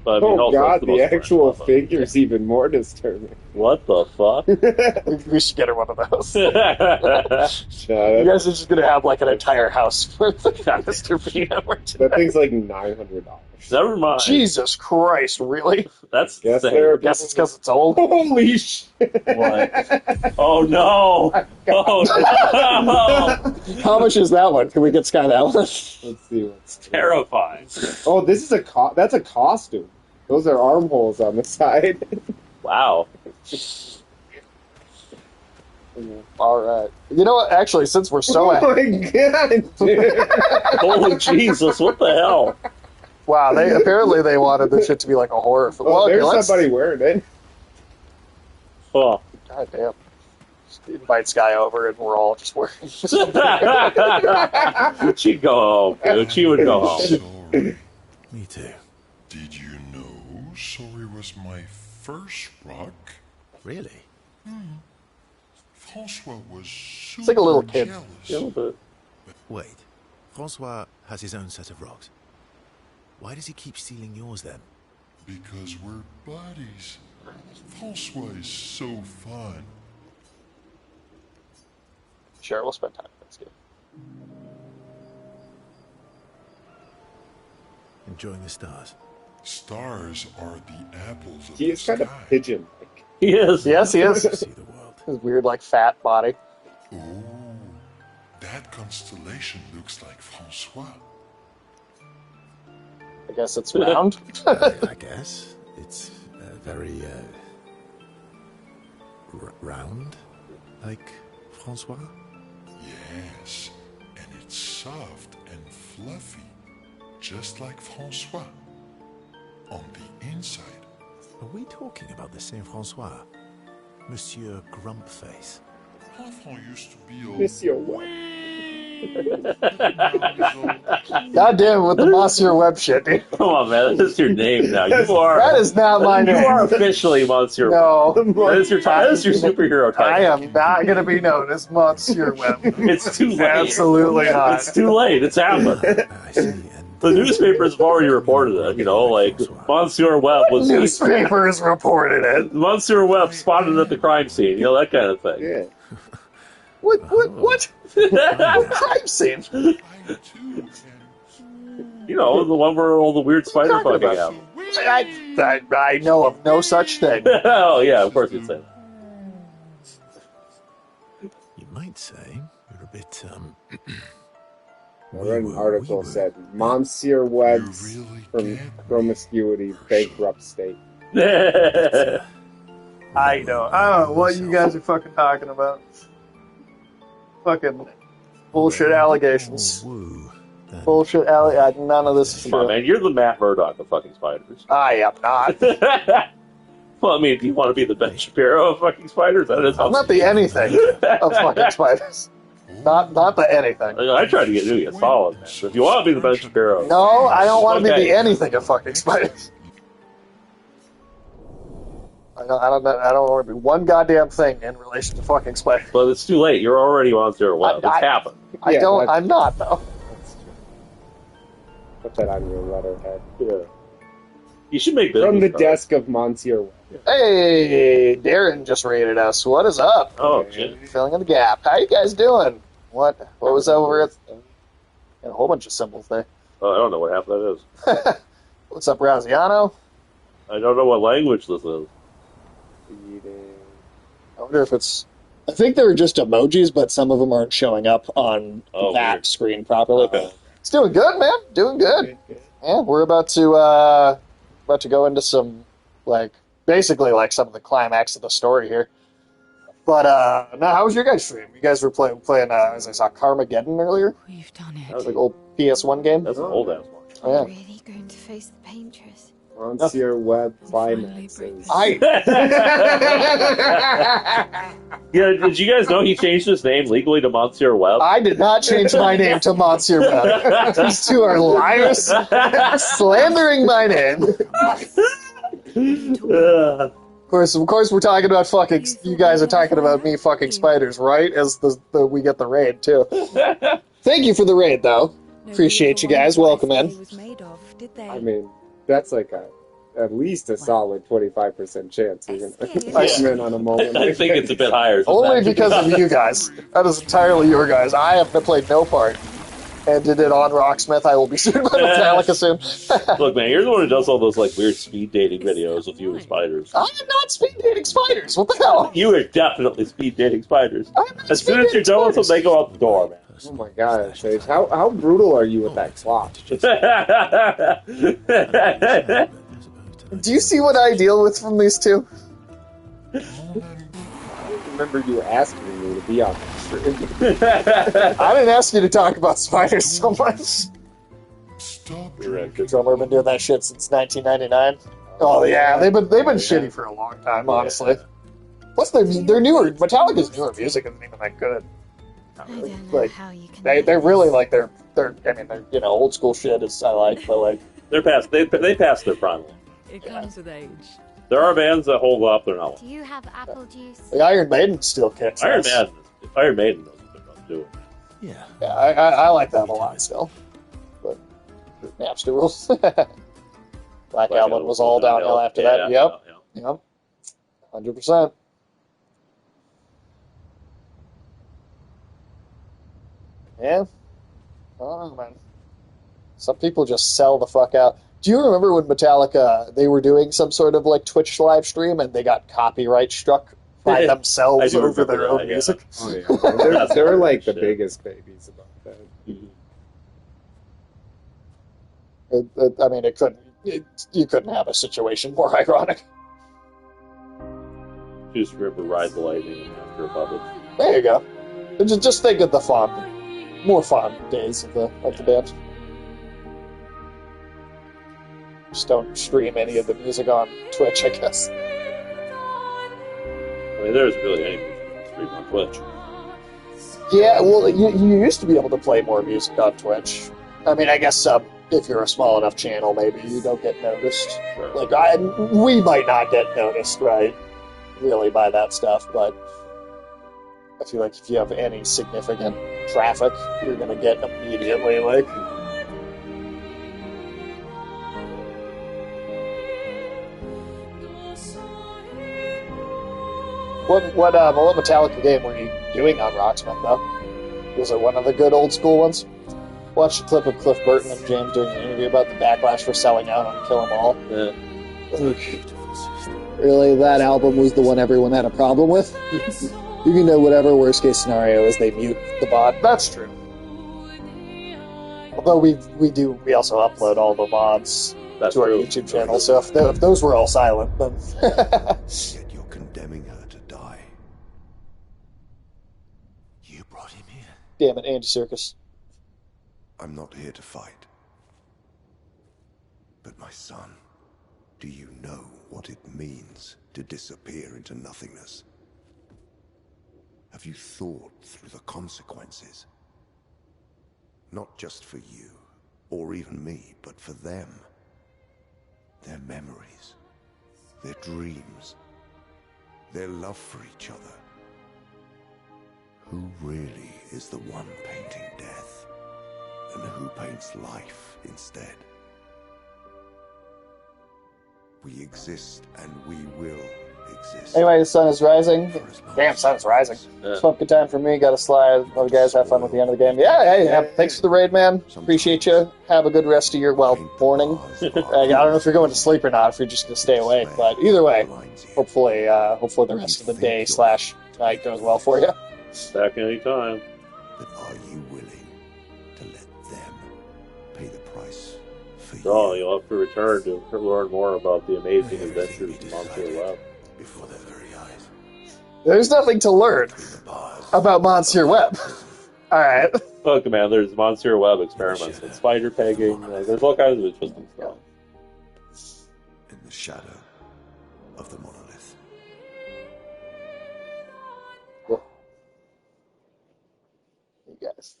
But, I mean, oh god, the actual figure's even more disturbing. What the fuck? We should get her one of those. You guys are just going to have an entire house for Mr. Peanut merchandise. That thing's $900. Never mind. Jesus Christ, really? That's guess it's because it's old. Holy shit! What? Oh no! Oh no! How much is that one? Can we get Sky that one? Let's see. It's terrifying. Oh, this is that's a costume. Those are armholes on the side. Wow. All right. You know what? Actually, since we're so... Oh my god, dude. Holy Jesus, what the hell? Wow, apparently they wanted this shit to be like a horror film. Oh, there's somebody wearing it. Oh. God damn. Just invite Sky over and we're all just wearing She'd go home, dude. She would go home. Sorry. Me too. Did you know Sorry was my first rock? Really? Francois was super like a little kid. jealous. Wait. Francois has his own set of rocks. Why does he keep stealing yours then? Because we're buddies. Francois is so fun. Sure, we'll spend time. That's good. Enjoying the stars. Stars are the apples of He the is kind of sky. pigeon-like. He is. Yes, he is. See the world. His weird, fat body. Ooh, that constellation looks like Francois. I guess it's round. I guess it's very round, like Francois. Yes, and it's soft and fluffy, just like Francois. On the inside. Are we talking about the same Francois? Monsieur Grumpface. Enfant used to be old. Monsieur Webb. God damn it with the Monsieur Webb shit, dude. Come on, man. That is your name now. You are. That is not my name. You are officially Monsieur No. Webb. That is your superhero title. I am not going to be known as Monsieur Webb. It's too late. Absolutely not. It's too late. It's happened. I see. The newspapers have already reported it. You know, like Monsieur Webb was. Newspapers reported it. Monsieur Webb spotted at the crime scene. You know, that kind of thing. Yeah. What? What crime scene? You know, the one where all the weird spider fucking happened. I know of no such thing. Oh, yeah, of course you'd say that. You might say you're a bit, I read an article that said Monsieur Webb's from promiscuity bankrupt state. I don't know what you guys are fucking talking about. Fucking bullshit allegations. Bullshit none of this is Come on, true. man. You're the Matt Murdock of fucking spiders. I am not. Well, I mean, do you want to be the Ben Shapiro of fucking spiders? That is. I'm not the anything of fucking spiders. Not the anything. I tried to get you solid, man. So if you want to be the Ben Shapiro, No, I don't want to be Okay. the anything of fucking spiders. I don't want to be one goddamn thing in relation to fucking spiders. But it's too late. You're already Monsieur Webb. It's happened. I'm not though. That's true. Put that on your letterhead. Yeah. You should make business From the cards. desk of Monsieur Webb. Hey, Darren just rated us. What is up? Oh, shit. Filling in the gap. How you guys doing? What was over at? Got a whole bunch of symbols there. Oh, I don't know what half that is. What's up, Raziano? I don't know what language this is. I wonder if it's. I think they were just emojis, but some of them aren't showing up on that weird. screen properly. Okay. It's doing good, man. Doing good. Yeah, we're about to go into some basically some of the climax of the story here. But now, how was your guys' stream? You guys were playing as I saw, Carmageddon earlier. We've done it. That was like old PS1 game. That's an old ass one. Oh, yeah. Really going to face the paintress? Monsieur Webb climaxes. Yeah, did you guys know he changed his name legally to Monsieur Webb? I did not change my name to Monsieur Webb. These two are liars, slandering my name. Of course, we're talking about fucking. You guys are talking about me fucking spiders, right? As we get the raid too. Thank you for the raid, though. Appreciate you guys. Welcome in. I mean, that's like at least a solid 25% chance you're going to come in on a moment. I think it's a bit higher. Only because of you guys. That is entirely your guys. I have played no part. And did it on Rocksmith. I will be sued by Metallica soon. Look, man, you're the one who does all those weird speed dating videos with you and spiders. I am not speed dating spiders. What the hell? You are definitely speed dating spiders. I'm not As soon as you're done with them, they go out the door, man. Oh my god, Sage. How brutal are you with that clock? Do you see what I deal with from these two? I remember you asking me to be on the stream. I didn't ask you to talk about spiders so much. Drummer been doing that shit since 1999. Oh yeah, they've been shitty for a long time, honestly. Plus, their newer Metallica's newer music isn't even that good. I don't know Like, how you can. they're really they're old school shit is I like, but They're past. They passed their prime. It comes with age. There are bands that hold up. They're not. Do you have apple juice? the Iron Maiden still kicks. Iron ass. Maiden knows what they're going to do. Yeah. Yeah, I like them a lot still. But Napster rules. Black Album was all downhill after that. Yep. 100%. Yeah. I don't know, man. Some people just sell the fuck out. Do you remember when Metallica, they were doing some sort of Twitch live stream and they got copyright struck by themselves I do over their remember own that, music? Oh, yeah. They're like the biggest babies about that. I mean, you couldn't have a situation more ironic. Just remember Ride the Lightning and Master of Puppets. There you go. Just think of the more fond days of the band. Just don't stream any of the music on Twitch, I guess. I mean, there's really any music you can stream on Twitch. Yeah, well, you used to be able to play more music on Twitch. I mean, I guess if you're a small enough channel, maybe you don't get noticed. Sure. Like, we might not get noticed, right? Really, by that stuff, but I feel like if you have any significant traffic, you're gonna get immediately, like... What Metallica game were you doing on Rocksmith, though? Was it one of the good old school ones? Watched a clip of Cliff Burton and James doing an interview about the backlash for selling out on Kill 'Em All. Yeah. Really, that album was the one everyone had a problem with? You can know whatever worst case scenario is they mute the bot. That's true. Although we also upload all the VODs to our YouTube channel, so if those were all silent, then... Yet you're condemning her to die. You brought him here. Damn it, Andy Serkis. I'm not here to fight. But my son, do you know what it means to disappear into nothingness? Have you thought through the consequences? Not just for you, or even me, but for them. Their memories, their dreams, their love for each other. Who really is the one painting death, and who paints life instead? We exist, and we will exist. Anyway, the sun is rising. Damn, sun is rising. It's fun, good time for me. Got to slide. Love you guys. Have fun with the end of the game. Yeah. Thanks for the raid, man. Appreciate you. Have a good rest of your, morning. I don't know if you're going to sleep or not, if you're just going to stay awake. But either way, hopefully the rest of the day / night goes well for you. Back any time. But are you willing to let them pay the price for you? So you'll have to return to learn more about the amazing adventures of Monsieur Webb. Before their very eyes. There's nothing to learn about Monsieur Webb. Alright. Look, man, there's Monsieur Webb experiments with spider pegging. There's all kinds of interesting stuff. In the shadow of the monolith. You guys.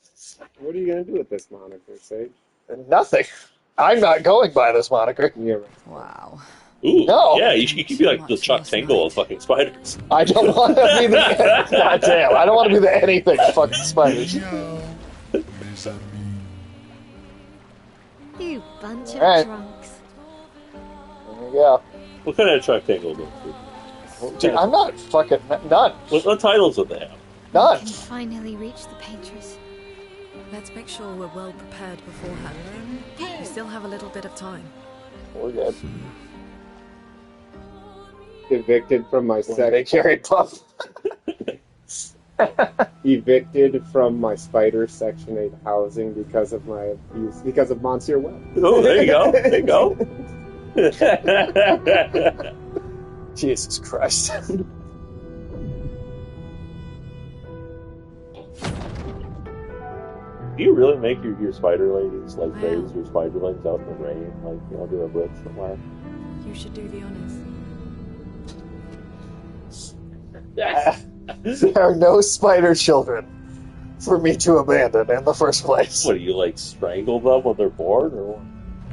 What are you going to do with this moniker, Sage? Nothing. I'm not going by this moniker. Yeah, right. Wow. Ooh, no. Yeah, you could be like the Chuck Tingle of fucking spiders. I don't want to be the... Goddamn, I don't want to be the anything of fucking spiders. You bunch of Right. drunks. There you go. What kind of Chuck Tingle do you? Dude, I'm not fucking... None. What titles would they have? None. You finally reached the Patriots. Let's make sure we're well prepared beforehand. We still have a little bit of time. We're good. Evicted from my They carried puff. Evicted from my spider Section 8 housing because of my abuse, because of Monsieur Webb. Oh, there you go. There you go. Jesus Christ. Do you really make your spider ladies like raise your spiderlings out in the rain, like do a blitz somewhere? You should do the honors. There are no spider children for me to abandon in the first place. What do you like strangle them when they're born, or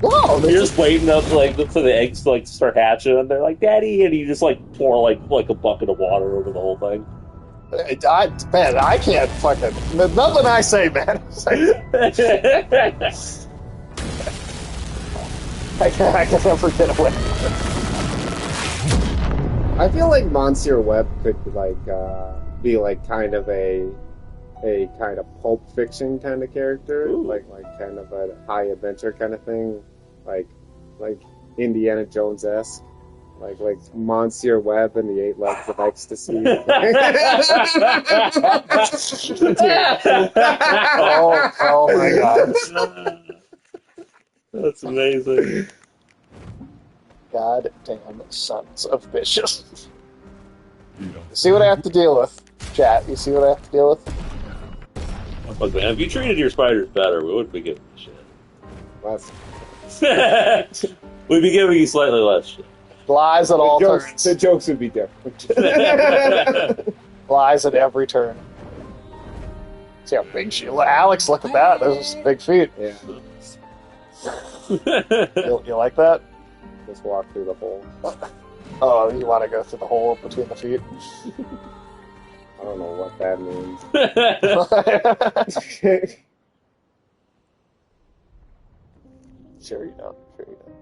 what? No, You're just waiting up for the eggs to start hatching, and they're like, "Daddy," and you just pour like a bucket of water over the whole thing. Man, I can't fucking... Nothing I say, man. I can never get away. I feel like Monsieur Webb could be kind of a kind of Pulp Fiction kind of character, like kind of a high adventure kind of thing, like Indiana Jones-esque. Like Monsieur Webb and the 8 Legs of Ecstasy. Oh my god. That's amazing. God damn sons of bitches. You see what I have to deal with, chat? You see what I have to deal with? Look, man, if you treated your spiders better, we wouldn't be giving you shit. Less. We'd be giving you slightly less shit. Lies at all turns. The jokes would be different. Lies at every turn. See how big she is. Alex, look at that. Those are big feet. Yeah. You like that? Just walk through the hole. Oh, you want to go through the hole between the feet? I don't know what that means. Sure you don't. Sure you don't.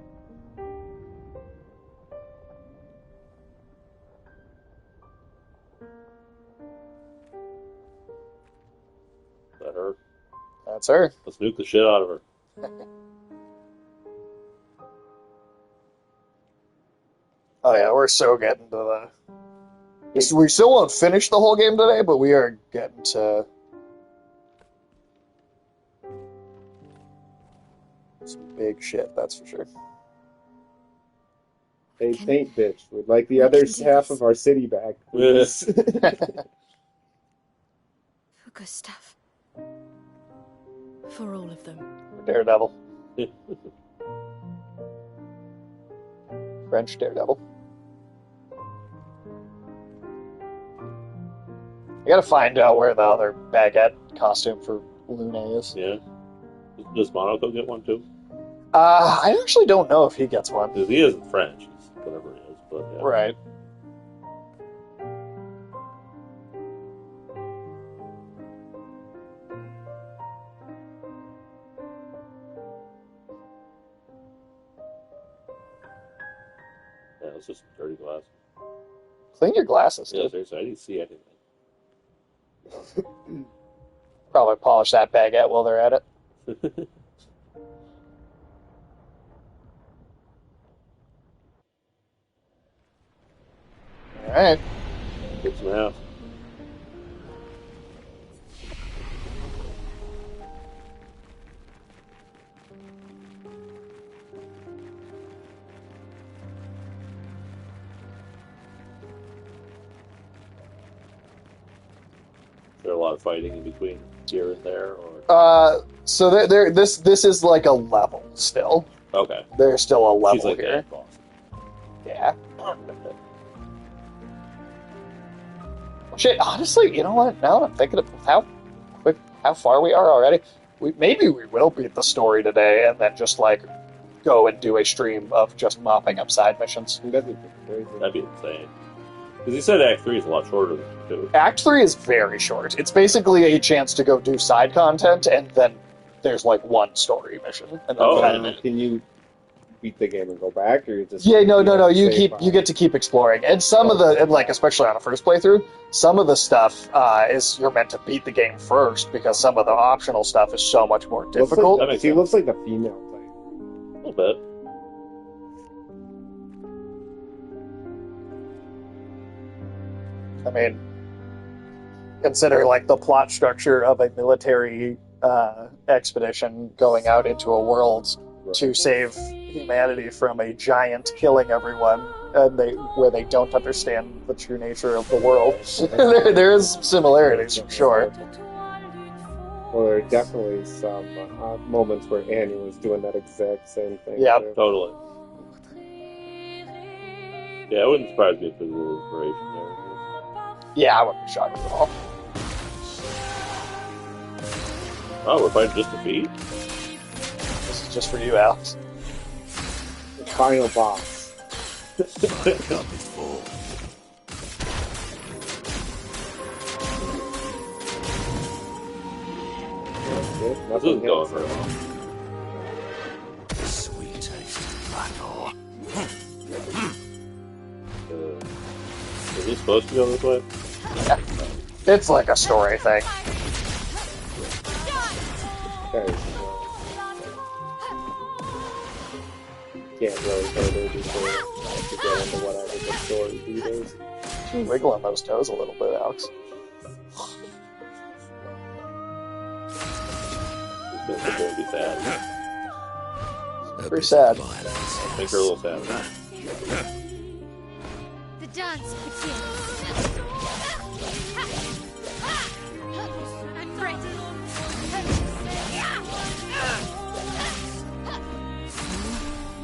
That her? That's her. Let's nuke the shit out of her. Oh yeah, we're so getting to the... We still won't finish the whole game today, but we are getting to... some big shit, that's for sure. Hey, paint bitch. We'd like the other half of our city back, please. For Gustav. For all of them. Daredevil. French Daredevil. I gotta find out where the other baguette costume for Luna is. Yeah. Does Monaco get one too? I actually don't know if he gets one. Because he isn't French. He's whatever he is. But yeah. Right. Yeah, it's just dirty glass. Clean your glasses, Yeah, dude. seriously, I didn't see anything. Probably polish that baguette while they're at it. Alright. Get some house. Is there a lot of fighting in between here and there, or? So this is like a level still. Okay. There's still a level She's like here. that boss. Yeah. Shit, honestly, you know what? Now that I'm thinking of how far we are already, maybe we will beat the story today and then just like go and do a stream of just mopping up side missions. That'd be crazy. That'd be insane. Because he said Act 3 is a lot shorter than 2. Act 3 is very short. It's basically a chance to go do side content, and then there's like one story mission. And then Can you beat the game and go back, or you just... Yeah, no. You get to keep exploring, and some of the, and like especially on a first playthrough, some of the stuff is you're meant to beat the game first because some of the optional stuff is so much more difficult. He looks like the female type. A little bit. I mean, consider like the plot structure of a military expedition going out into a world to save humanity from a giant killing everyone, and where they don't understand the true nature of the world. there is similarities, for sure. Well, there are definitely some moments where Annie was doing that exact same thing. Yeah, totally. Yeah, it wouldn't surprise me if there's a little inspiration there. Yeah, I wouldn't be shocked at all. Oh, we're fighting just to beat? This is just for you, Alex. The final boss. This isn't going very well. Sweet taste battle. Is this supposed to go this way? Yeah. It's like a story thing. Okay. Can't really go there before I have to get into whatever the story beat is. You're wiggling those toes a little bit, Alex. It's going to be bad. Pretty sad. I think they're a little sad. The dance begins.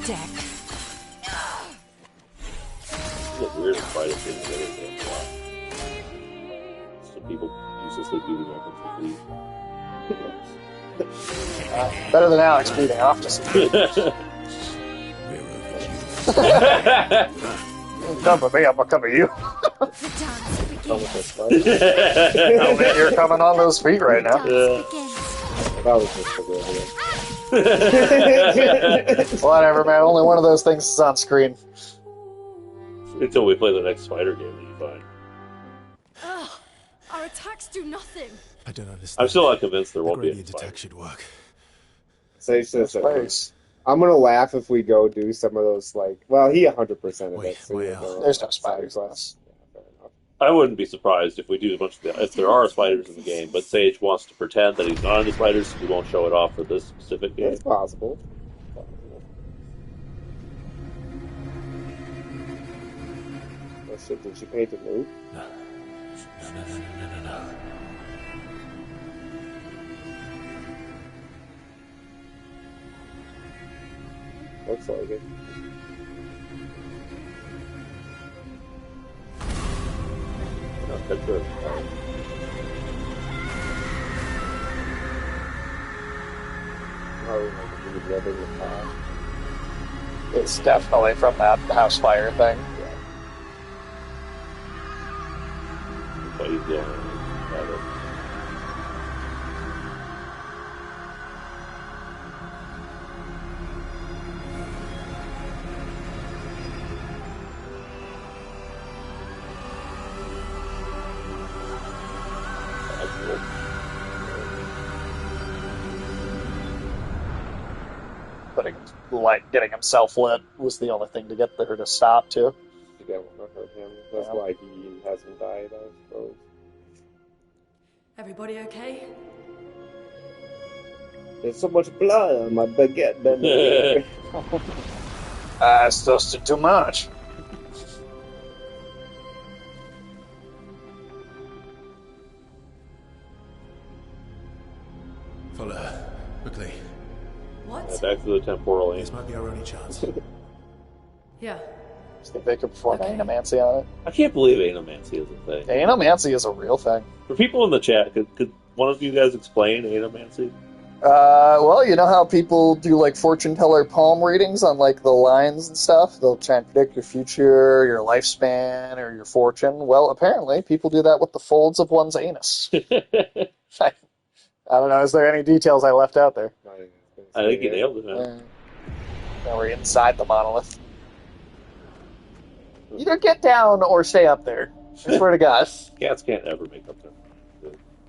Deck. It's weird in fight if they really damn well. Some people uselessly beating weapons with these. Better than Alex beating off to some. Come with me, I'm gonna come with you. The dance begins. Oh, man, you're coming on those feet right now. Dance begins. That was just a little bit. Whatever, man. Only one of those things is on screen. Until we play the next spider game, then you find. Ugh, our attacks do nothing. I don't understand. I'm still not convinced there The won't be a gradient spider. attack should work. Say Space. I'm gonna laugh if we go do some of those, like, well, he 100% of Wait, it. So wait, you know, There's no spiders left. Yeah, fair enough. I wouldn't be surprised if we do a bunch of the, if there are spiders in the game, but Sage wants to pretend that he's not into spiders, so we won't show it off for this specific game. It's possible. Oh shit, did she paint a nude? No. No. Looks like it. No, that's good. Oh, like the rubbing the top. It's definitely from that house fire thing. But he's the only one who had it. That's cool. Getting himself lit was the only thing to get her to stop, too. You don't want to hurt him. That's Yeah. why he hasn't died, I suppose. Everybody okay? There's so much blood on my baguette. It's just too much. Follow her. Quickly. What? Back to the temporal This aim. might be our only chance. Yeah. Just think they could perform Okay. anomancy on it. I can't believe anomancy is a thing. Anomancy is a real thing. For people in the chat, could one of you guys explain anomancy? Well, you know how people do like fortune teller palm readings on like the lines and stuff? They'll try and predict your future, your lifespan, or your fortune. Well, apparently people do that with the folds of one's anus. I don't know. Is there any details I left out there? I think you nailed it, man. Now we're inside the monolith. Either get down or stay up there. I swear to God. Cats can't ever make up their.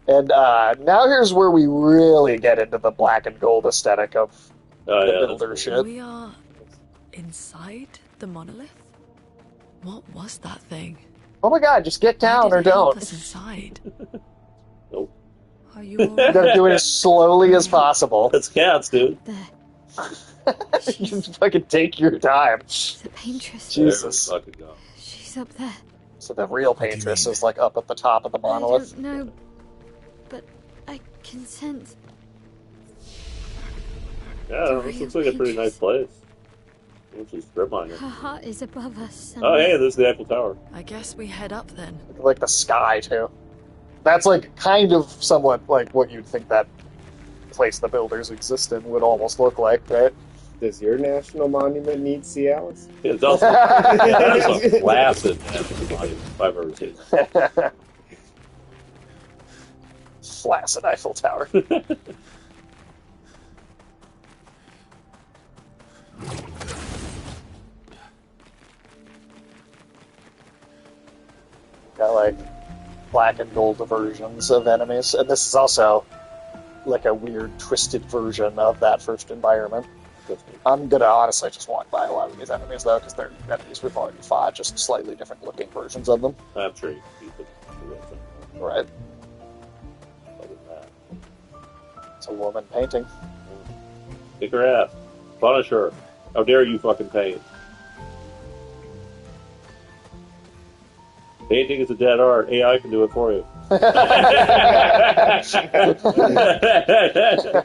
And now here's where we really get into the black and gold aesthetic of the Yeah, builder shit. We are inside the monolith? What was that thing? Oh my God, just get down Why or did it help don't. us inside? Nope. Are you You gotta do it as slowly as possible. That's cats, dude. There. You fucking take your time. The paintress. Jesus. There we fucking go. She's up there. So the real do you paintress mean? is like up at the top of the I monolith. don't know, but I can sense. Yeah, this looks like a pretty nice place. Which is strip mining. Her heart is above us. Oh, hey, there's the Eiffel Tower. I guess we head up then. Like the sky too. That's like kind of somewhat like what you'd think that place the builders exist in would almost look like, right? Does your national monument need Cialis? Yeah, it's also that is a flaccid national monument if I've ever seen that. Flaccid Eiffel Tower. Got like black and gold versions of enemies, and this is also like a weird twisted version of that first environment. I'm gonna honestly just walk by a lot of these enemies though, because they're enemies we've already fought, just slightly different looking versions of them. I'm sure you can keep it. Right. Other than that, It's a woman painting. kick her ass. Punisher. How dare you fucking paint? Painting is a dead art. AI can do it for you.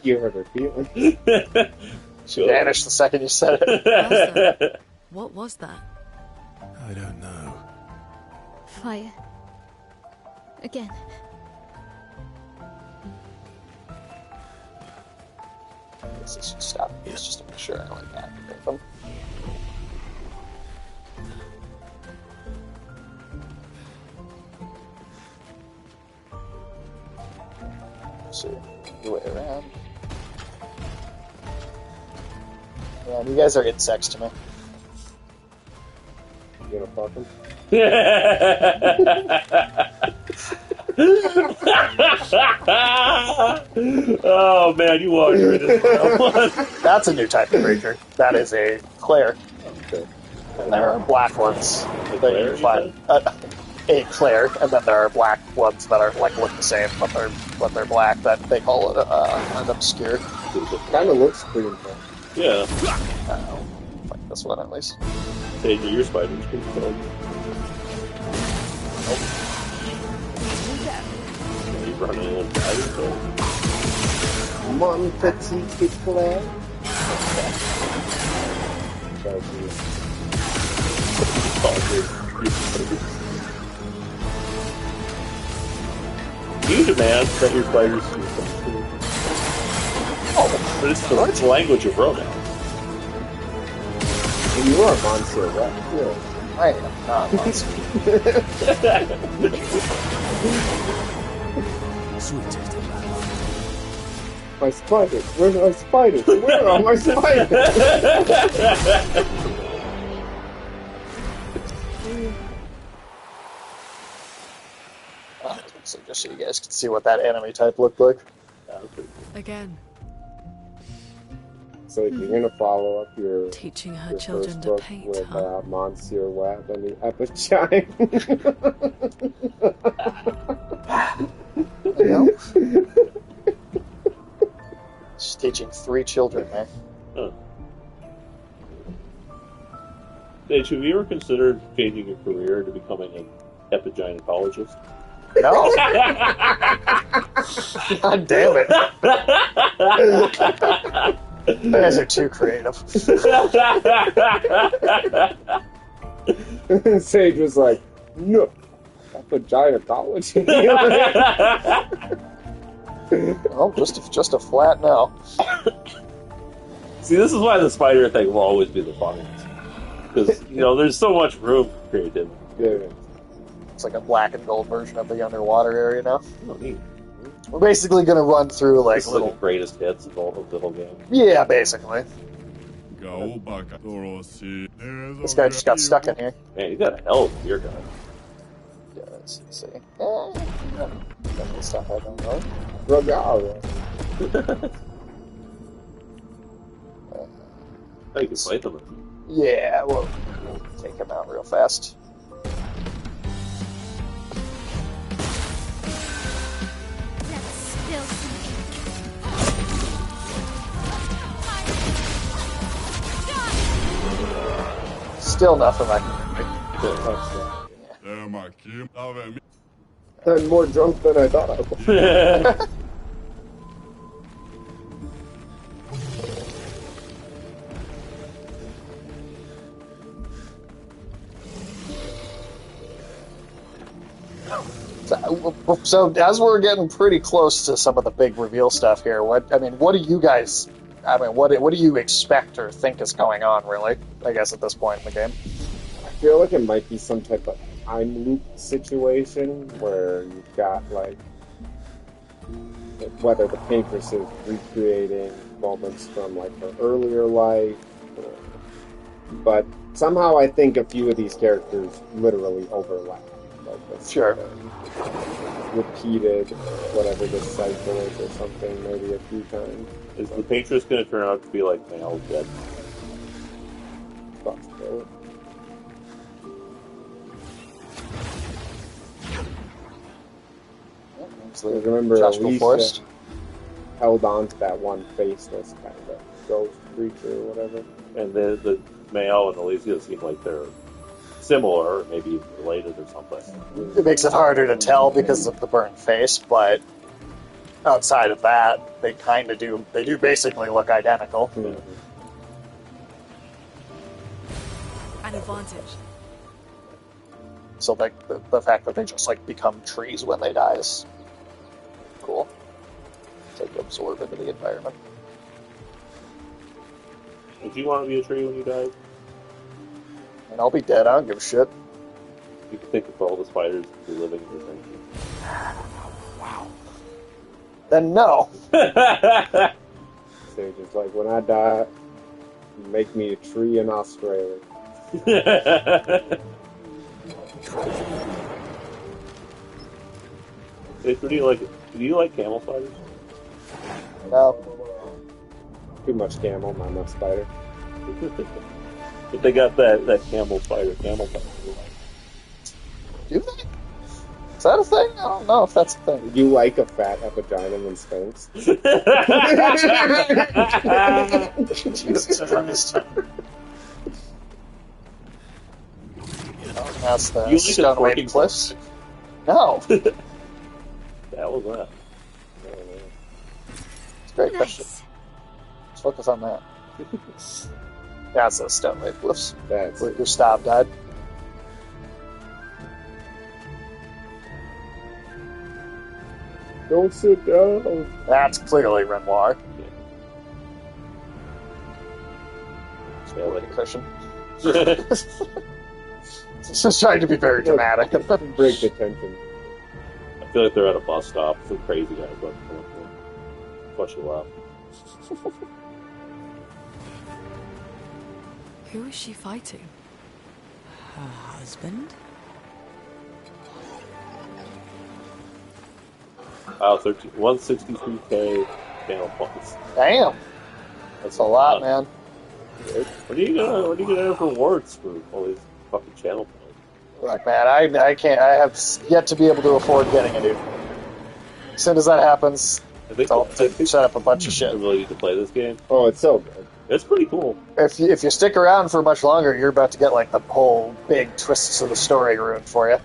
You hurt her feelings. She vanished the second you said it. Arthur, what was that? I don't know. Fire. Again. This should stop these just to make sure I don't activate them. So, the way around. Yeah, you guys are insects to me. You gonna fuck him? Oh man, you walked right into that one. That's a new type of creature. That is a Clair. Okay. And there are black ones that Clair, you you find. A Clair, and then there are black ones that are like look the same, but they're black. That they call it an Obscur. Kind of looks green, though. Yeah. Like this one at least. Hey, your spider's pretty cool. You running in and diving, Mon petit Clair. You demand that your spiders do something. Oh, but it's the language of romance. And you are Monsieur, right? Yeah. I am not monster. Sweetest. My spiders. Where's my spiders? Where are my spiders? So just so you guys can see what that enemy type looked like. Again, So if you're gonna follow up your teaching her your children first to book paint, with huh? Monsieur Web and the Epichyme. Yep. She's teaching 3 children, man. Huh. Dave, have you ever considered changing your career to becoming an epigynecologist? No. God damn it. You guys are too creative. Sage was like, no, epigynecology. Oh, just a flat no. See, this is why the spider thing will always be the funniest. Because, there's so much room for creativity. Yeah. It's like a black and gold version of the underwater area now. Oh, neat. We're basically going to run through like This is little... like the greatest hits of all of the whole game. Yeah, basically. This guy just got stuck in here. Man, you got a hell of a beer guy. Yeah, let's see. Definitely stuff I don't know. Rogara. Oh, you can fight them. Yeah, we'll take him out real fast. Let's spill some ink. Still nothing I can I'm more drunk than I thought I was. So as we're getting pretty close to some of the big reveal stuff here, what do you guys? What do you expect or think is going on? Really, I guess at this point in the game. I feel like it might be some type of time loop situation where you've got like whether the paintress is recreating moments from like her earlier life, but somehow I think a few of these characters literally overlap. Like this, Sure. Repeated whatever this cycle is or something, maybe a few times. Is the Patriots going to turn out to be like Male Dead? Possible. Remember, Joshua Alicia Forrest. held on to that one faceless kind of ghost creature or whatever. And the male and Elysia seem like they're similar, or maybe even related or something. It makes it harder to tell because of the burnt face, but outside of that, they kind of do. They do basically look identical. Yeah. An advantage. So like the fact that they just like become trees when they die is cool. It's like absorb into the environment. Would you want to be a tree when you die? And I'll be dead. I don't give a shit. You can think of all the spiders who are living in your thing. Wow. Then no. Sage is like, when I die, make me a tree in Australia. Hey, do you like camel spiders? No. Too much camel, not enough spider. But they got that camel spider. Do they? Is that a thing? I don't know if that's a thing. You like a fat epigyne sphinx? Jesus Christ. That's the You stone waiting cliffs. No. That was that. It's a great question. Let's focus on that. That's the stone wave cliffs. That's Where Gustav died. Don't sit down. That's clearly Renoir. Yeah, Waiting cushion. It's just trying to be very dramatic. Break the tension. I feel like they're at a bus stop. Some crazy guys running for them. Bunch of laugh. Who is she fighting? Her husband? Wow, 163k channel points. Damn. That's a lot, man. What are you gonna have for rewards for all these fucking channel points? Look, man, I can't. I have yet to be able to afford getting a new. As soon as that happens, I'll set up a bunch of shit. I really need to play this game. Oh, it's so good. It's pretty cool. If you stick around for much longer, you're about to get like the whole big twists of the story ruined for you.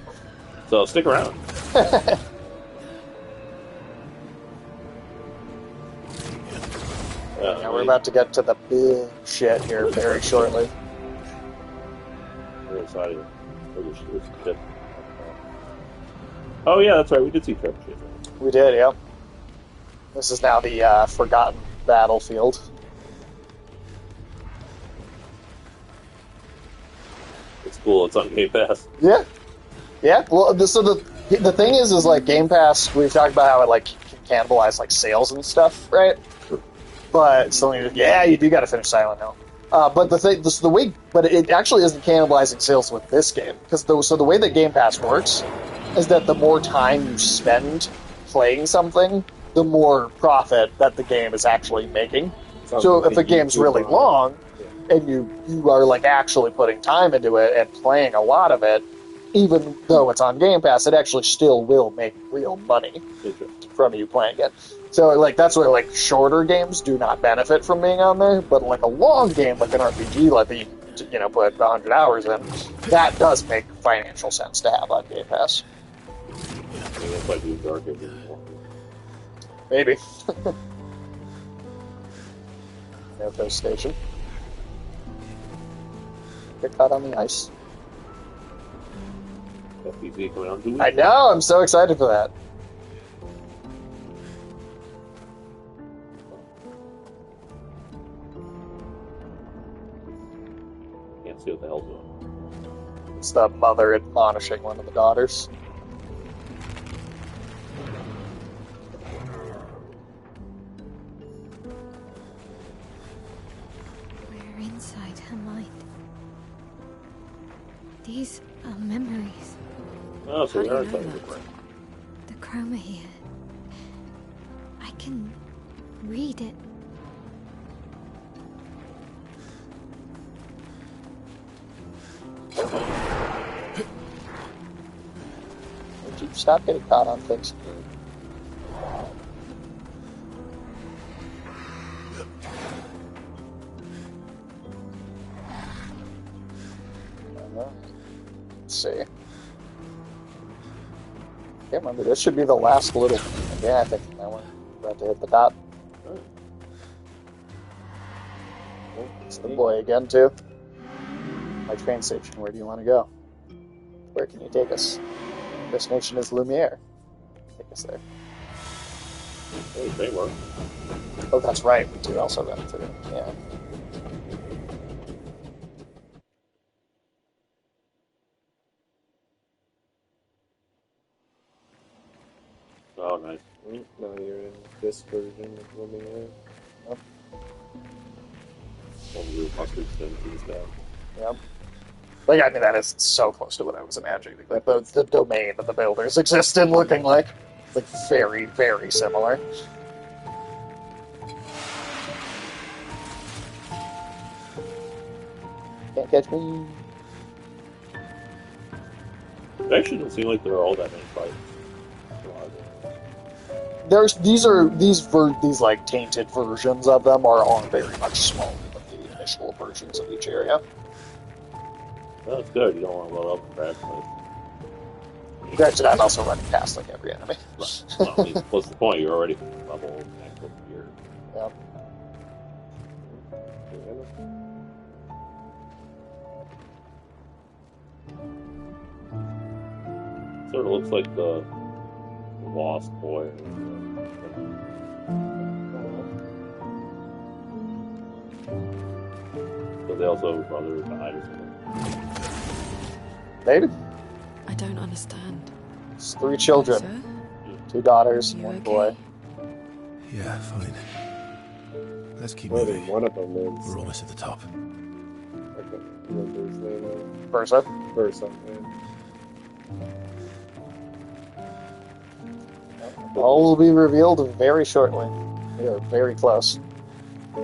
So stick around. Yeah, we're about to get to the big shit here very shortly. We're excited. Oh yeah, that's right. We did see Trevor shit. We did, yeah. This is now the forgotten battlefield. It's cool. It's on Game Pass. Yeah, yeah. Well, so the thing is like Game Pass. We've talked about how it like can cannibalize like sales and stuff, right? But so yeah, you do got to finish Silent Hill. But it actually isn't cannibalizing sales with this game because the way that Game Pass works is that the more time you spend playing something, the more profit that the game is actually making. So if a game's really long and you are like actually putting time into it and playing a lot of it, even though it's on Game Pass, it actually still will make real money from you playing it. So like that's where like shorter games do not benefit from being on there, but like a long game like an RPG, like that you put 100 hours in, that does make financial sense to have on Game Pass. It's like doing Dark Ages. Maybe. Airport station. Get caught on the ice. FPV coming out 2 weeks. I know. I'm so excited for that. Can't see what the hell's doing. It's the mother admonishing one of the daughters. We're inside her mind. These are memories. Oh, so we How are do you know excited. that? The chroma here. I can read it. Would you stop getting caught on things? Let's see. Can't remember. This should be the last little. Yeah, I think that one. About to hit the top. It's the boy again too. My train station. Where do you want to go? Where can you take us? Destination is Lumiere. Take us there. Hey, they work. Oh, that's right. We do also run through. Yeah. Oh, nice. Now you're in this version of Lumiere. Yep. All the real mustard things and stuff. Yep. Like, I mean, that is so close to what I was imagining. Like, the domain that the builders exist in looking like very, very similar. Can't catch me. It actually doesn't seem like there are all that many fights. There's these like tainted versions of them are all very much smaller than the initial versions of each area. Well, that's good. You don't want to load up and crash. Granted, I'm also running past like every enemy. Right. Well, I mean, what's the point? You're already level max up here. Yep. Sort of looks like the lost boy. So they also have a brother who died or something. Maybe. I don't understand. It's 3 children. Sir? 2 daughters, You 1 okay? boy. Yeah, fine. Let's keep Well, moving. one of them is. We're almost at the top. I can't remember his name. Versa. Versa. All will be revealed very shortly. We are very close.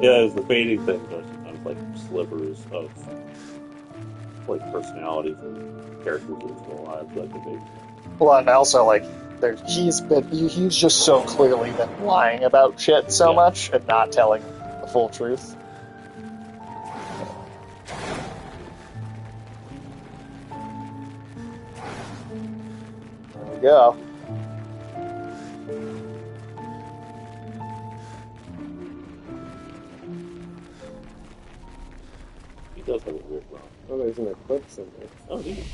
Yeah, it's the fading things are sometimes like slivers of like personalities and characters in his real lives that could be. Well, and also like he's just so clearly been lying about shit so much and not telling the full truth. There we go. He does have a weird run. Oh, there's an eclipse in there. Oh, neat.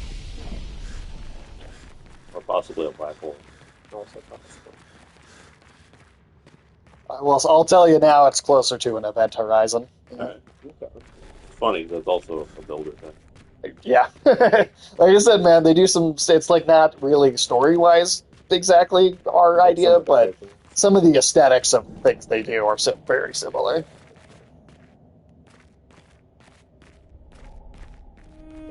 Or possibly a black hole. Also possible. Well, I'll tell you now, it's closer to an event horizon. Alright. Okay. Funny, that's also a builder thing. Yeah. Like I said, man, they do some... It's like not really story-wise exactly our idea, but some of the aesthetics of things they do are very similar.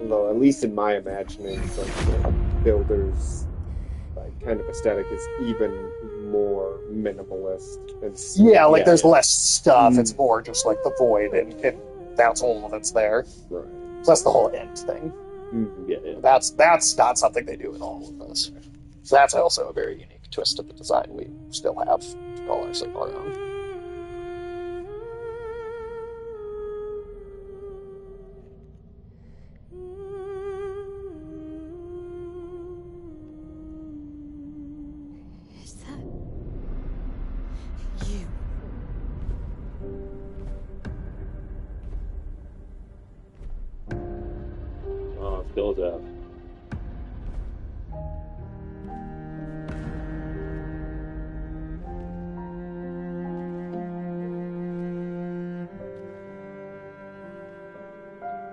Although, at least in my imagining, like the builder's like kind of aesthetic is even more minimalist. And Yeah, like there's less stuff. It's more just like the void, and that's all that's there. Right. Plus the whole end thing. Yeah. That's not something they do in all of this. So that's also a very unique twist of the design we still have to call our own. Is that you? Oh, let's go with that.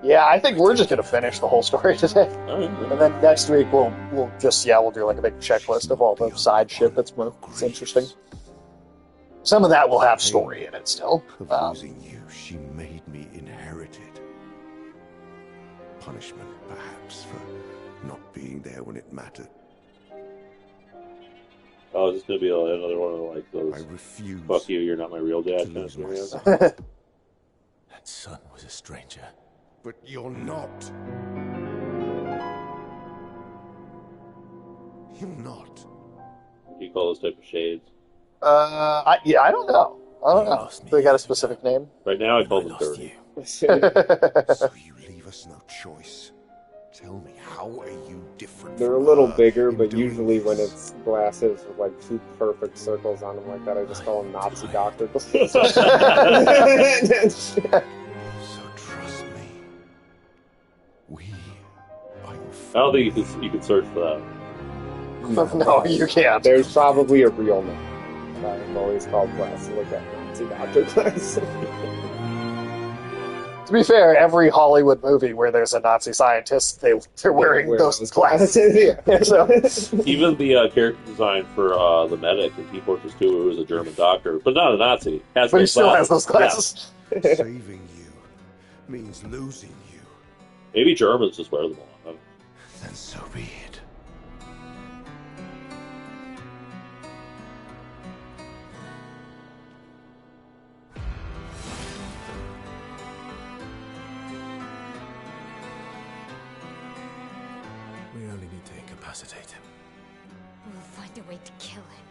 Yeah, I think we're just gonna finish the whole story today, Alright. and then next week we'll do like a big checklist of all the side shit that's interesting. Some of that will have story in it still. Of losing you, she made me inherited. Punishment, perhaps, for not being there when it mattered. Oh, is this gonna be another one of like those I refuse. "fuck you, you're not my real dad" to kind of lose my scenarios? son. That son was a stranger. But you're not. You're not. Do you call those type of shades? I don't know. They got a specific name. Right now, I call I them lost dirty. you. So you leave us no choice. Tell me, how are you different They're a from little her bigger, in but doing usually when this? it's glasses with like two perfect circles on them like that, I just call them Nazi doctor glasses. So trust me. We are your I don't think you can search for that. No, you can't. There's probably a real name. I've always called glasses like that Nazi doctor glasses. To be fair, every Hollywood movie where there's a Nazi scientist, they're wearing those glasses. Yeah. So, Even the character design for the medic in Team Fortress 2, who was a German doctor, but not a Nazi, has but he those still has glasses. those glasses. saving you means losing you. Maybe Germans just wear them all. Then so be it. We only need to incapacitate him. We'll find a way to kill him.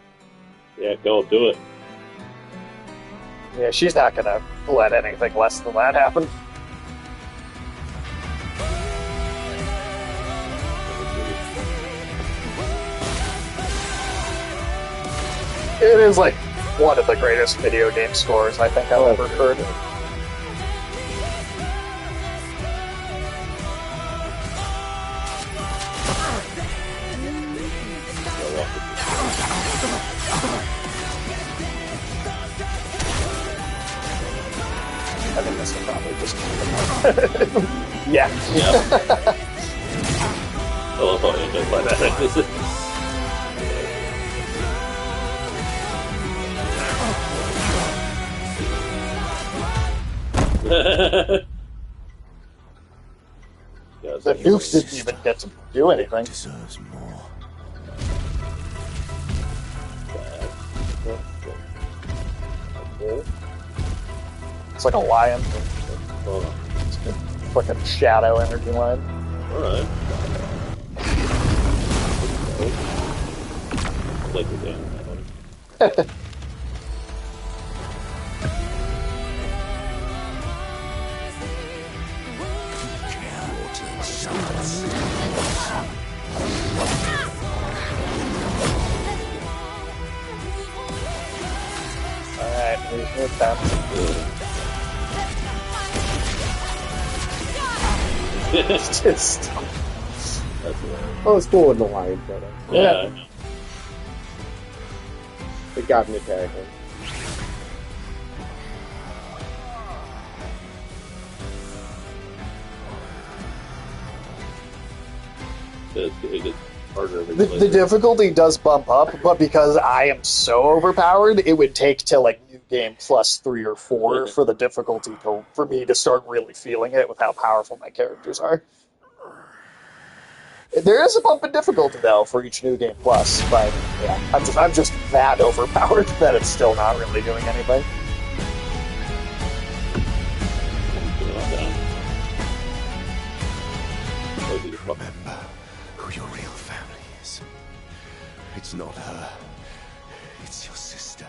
Yeah, go do it. Yeah, she's not gonna let anything less than that happen. It is like one of the greatest video game scores I think I've ever heard. I think this will probably just yeah. I love how you just like that. The nukes didn't even get to do anything. Deserves more. It's like a lion. It's a fucking shadow energy line. Alright. Like the game. Alright, here's time. It's just... Oh, it's cool in the lion photo. Yeah. They got me attacking. It gets harder every The difficulty does bump up, but because I am so overpowered, it would take till like new game plus 3 or 4 for the difficulty for me to start really feeling it with how powerful my characters are. There is a bump in difficulty though for each new game plus, but yeah, I'm just that overpowered that it's still not really doing anything. Remember who your real family is. It's not her. It's your sister,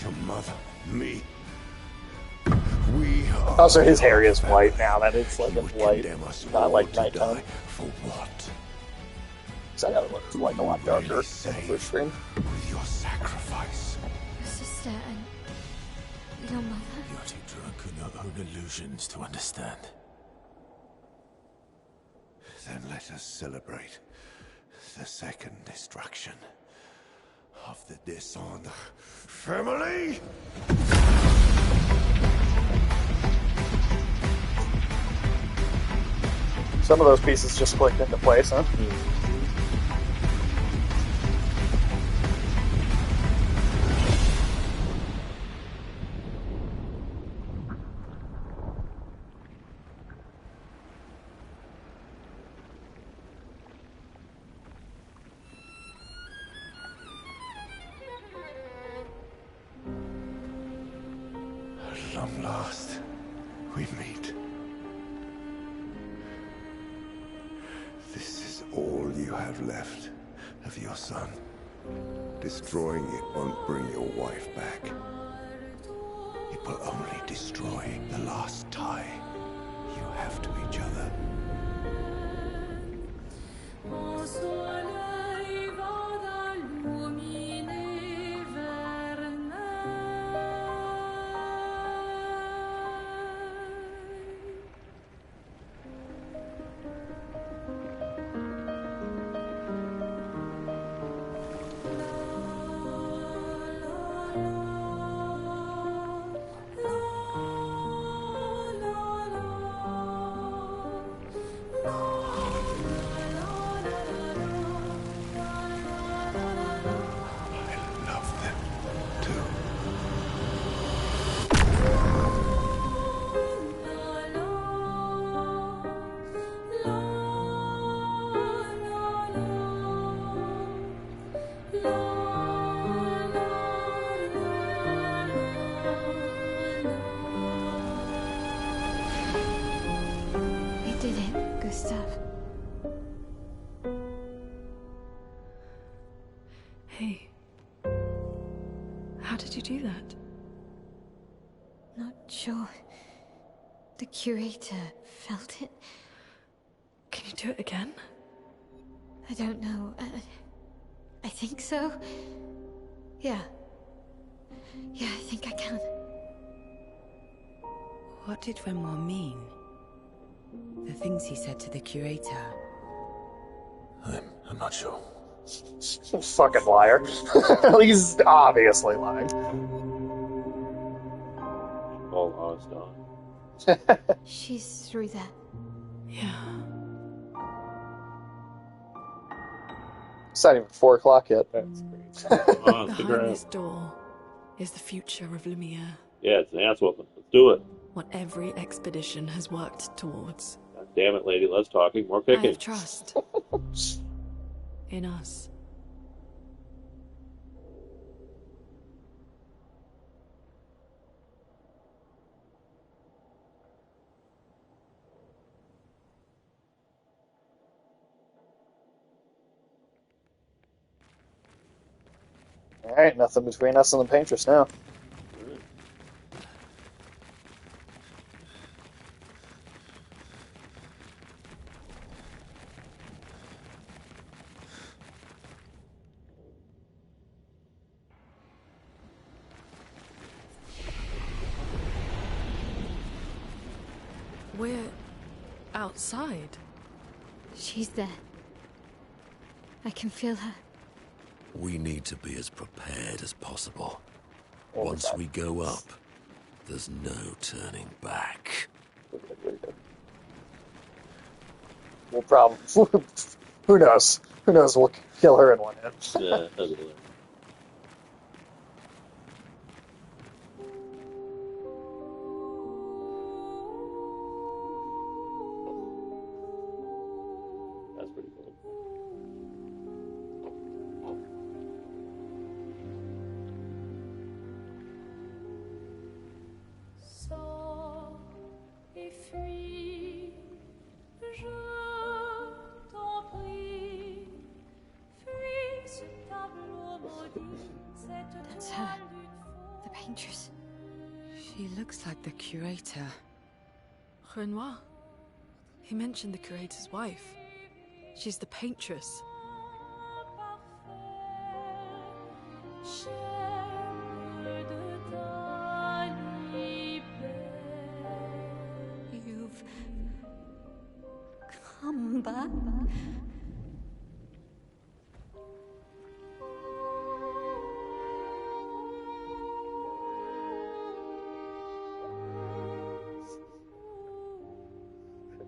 your mother, me. We are. Also, his hair is white now that it's like You a would white, condemn us not all like to nighttime. die for what? So I gotta look like a lot darker in the first screen. With your sacrifice. Your sister and your mother. You're too drunk in your own illusions to understand. Then let us celebrate the second destruction of the Descendre family. Some of those pieces just clicked into place, huh? At long last, we meet. This is all you have left of your son. Destroying it won't bring your wife back. It will only destroy the last tie you have to each other. Hey. How did you do that? Not sure. The curator felt it. Can you do it again? I don't know. I think so. Yeah. Yeah, I think I can. What did Renoir mean? The things he said to the curator. I'm not sure. Fucking liar. He's obviously lying. All lost on. She's through there. Yeah. It's not even 4 o'clock yet. That's great. Behind this door is the future of Lumiere. Yeah, it's an ass whooping. Let's do it. What every expedition has worked towards. God damn it, lady. Less talking, more I picking. have trust. In us. Alright, nothing between us and the Paintress now. We're outside. She's there. I can feel her. We need to be as prepared as possible. Once we go up, there's no turning back. We'll probably... Who knows? Who knows? We'll kill her in one hit. Yeah, that's it. That's pretty cool. That's her. The Paintress. She looks like the curator. Renoir. He mentioned the curator's wife. She's the Paintress. You've come back.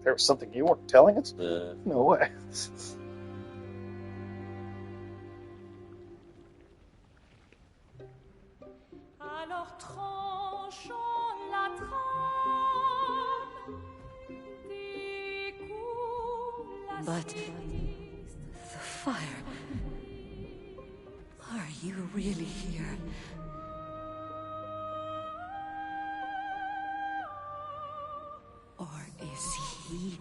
There was something you weren't telling us? Yeah. No way. But the fire. Are you really here? Or is he?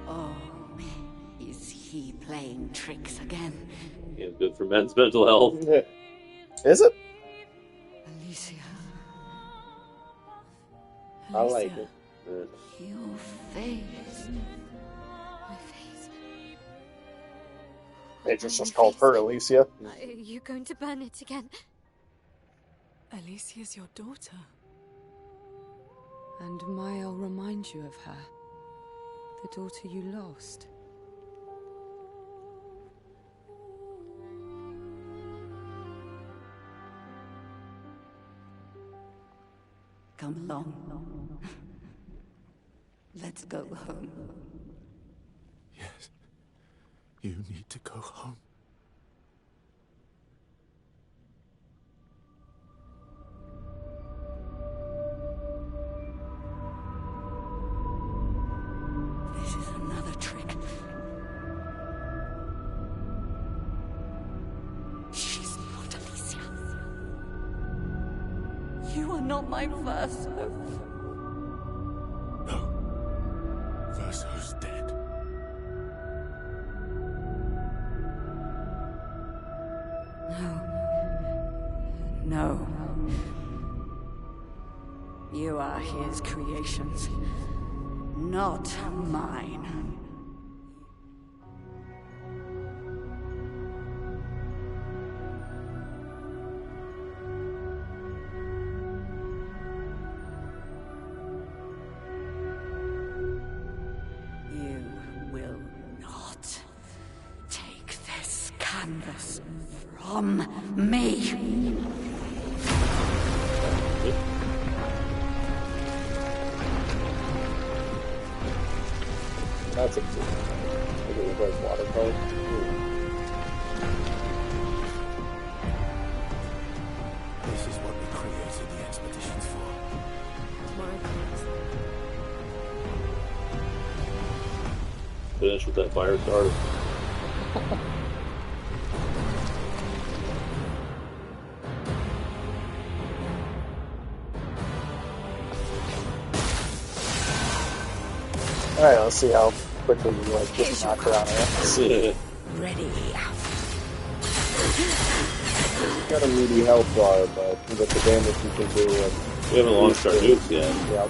Oh, is he playing tricks again? It's good for men's mental health. Is it? Alicia. I like it. Your face. My face. They just called her Alicia. Are you going to burn it again? Alicia's your daughter. And Mael reminds you of her. The daughter you lost. Come along. Let's go home. Yes. You need to go home. This is another trick. She's not Alicia. You are not my Verso. No. Verso's dead. No. You are his creations, not mine. You will not take this canvas from me. That's a cool. Look at the like watercolor. This is what we created the expeditions for. Finish with that fire starter. Alright, let's see how quickly you like just knock her out of it. Ready. Got a meaty health bar, but with the damage you can do and We haven't launched our nukes yet. yeah.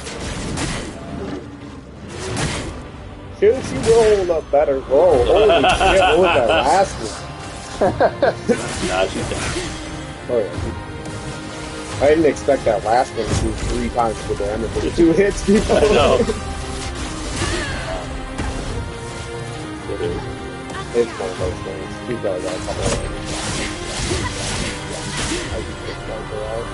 Should you roll a better roll? Holy shit, what was that last one? Nah, she's dead. Oh yeah. I didn't expect that last one to do 3 times the damage with 2 hits before. I know. It's one of those things. He's probably got a couple of them. I just picked Sniper out.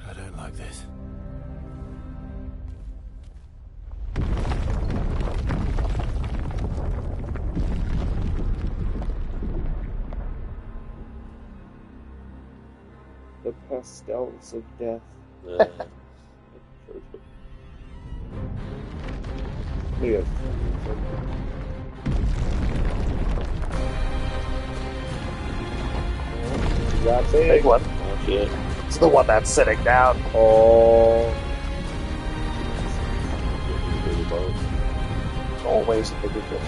I don't like this. The pastels of death. Yeah. Look at this. You got it. Big one. Oh shit. It's the one that's sitting down. Oh. Always a bigger fish.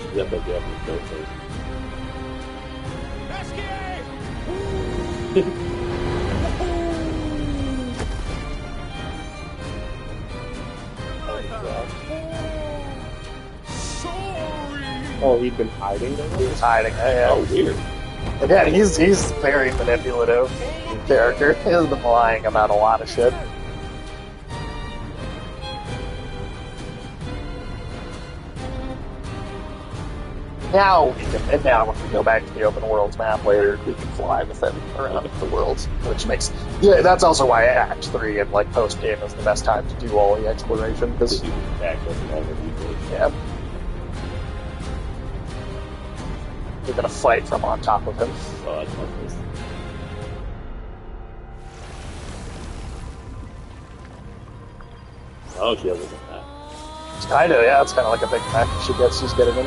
She's got that Japanese note thing. Oh, he'd been hiding there? He was hiding. Yeah. Oh, weird. Again, he's very manipulative character. He has been lying about a lot of shit. Now when we go back to the open worlds map later, we can fly with it around the worlds, which makes that's also why Act 3 and like post game is the best time to do all the exploration because yeah, you're gonna fight from on top of him. Oh, that's not this. Oh, she has a good map. It's kind of it's kind of like a big pack she's getting in.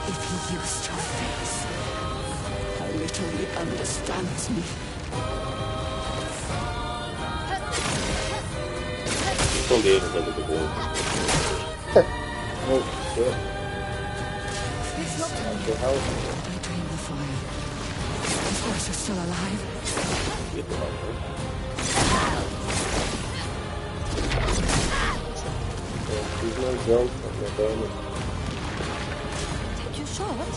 if he used your face. How little he understands me. This whole game is like a big one. Oh, shit. It's not Watch your health. I dream the fire. His voice is still alive. Get the fuck out. There's no jump on the damage. Take your shot.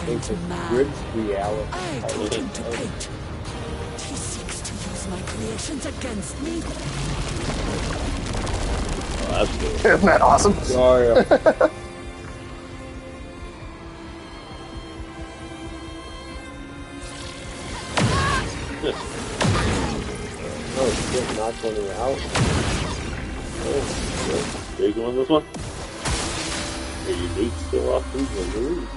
It's a good reality. I taught him to paint. He seeks to use my creations against me. Oh, that's good. Isn't that awesome? Oh, yeah. Oh, shit, knocked one out. Oh, big one, this one? Are you nukes still off these ones?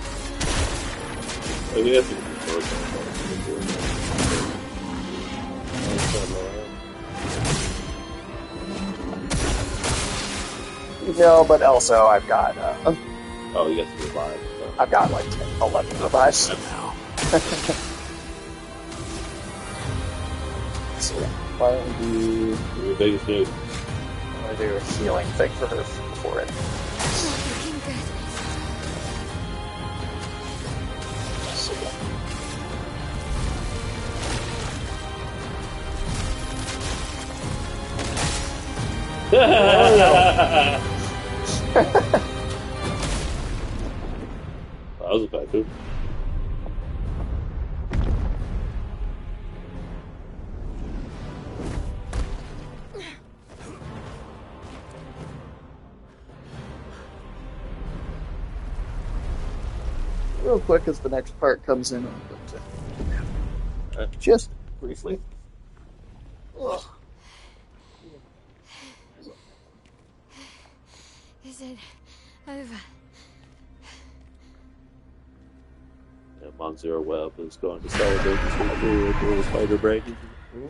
I mean, that's a good first No, but also I've got oh, you got to revive. I've got like 10, 11 revives. So why don't we do Your biggest nuke. I want to do a healing thing for her before it. Looking good. So, That was a bad too. real quick as the next part comes in, just briefly. Ugh. Is it over? Yeah, Monzero Webb is going to celebrate this victory with the spider break. Ooh.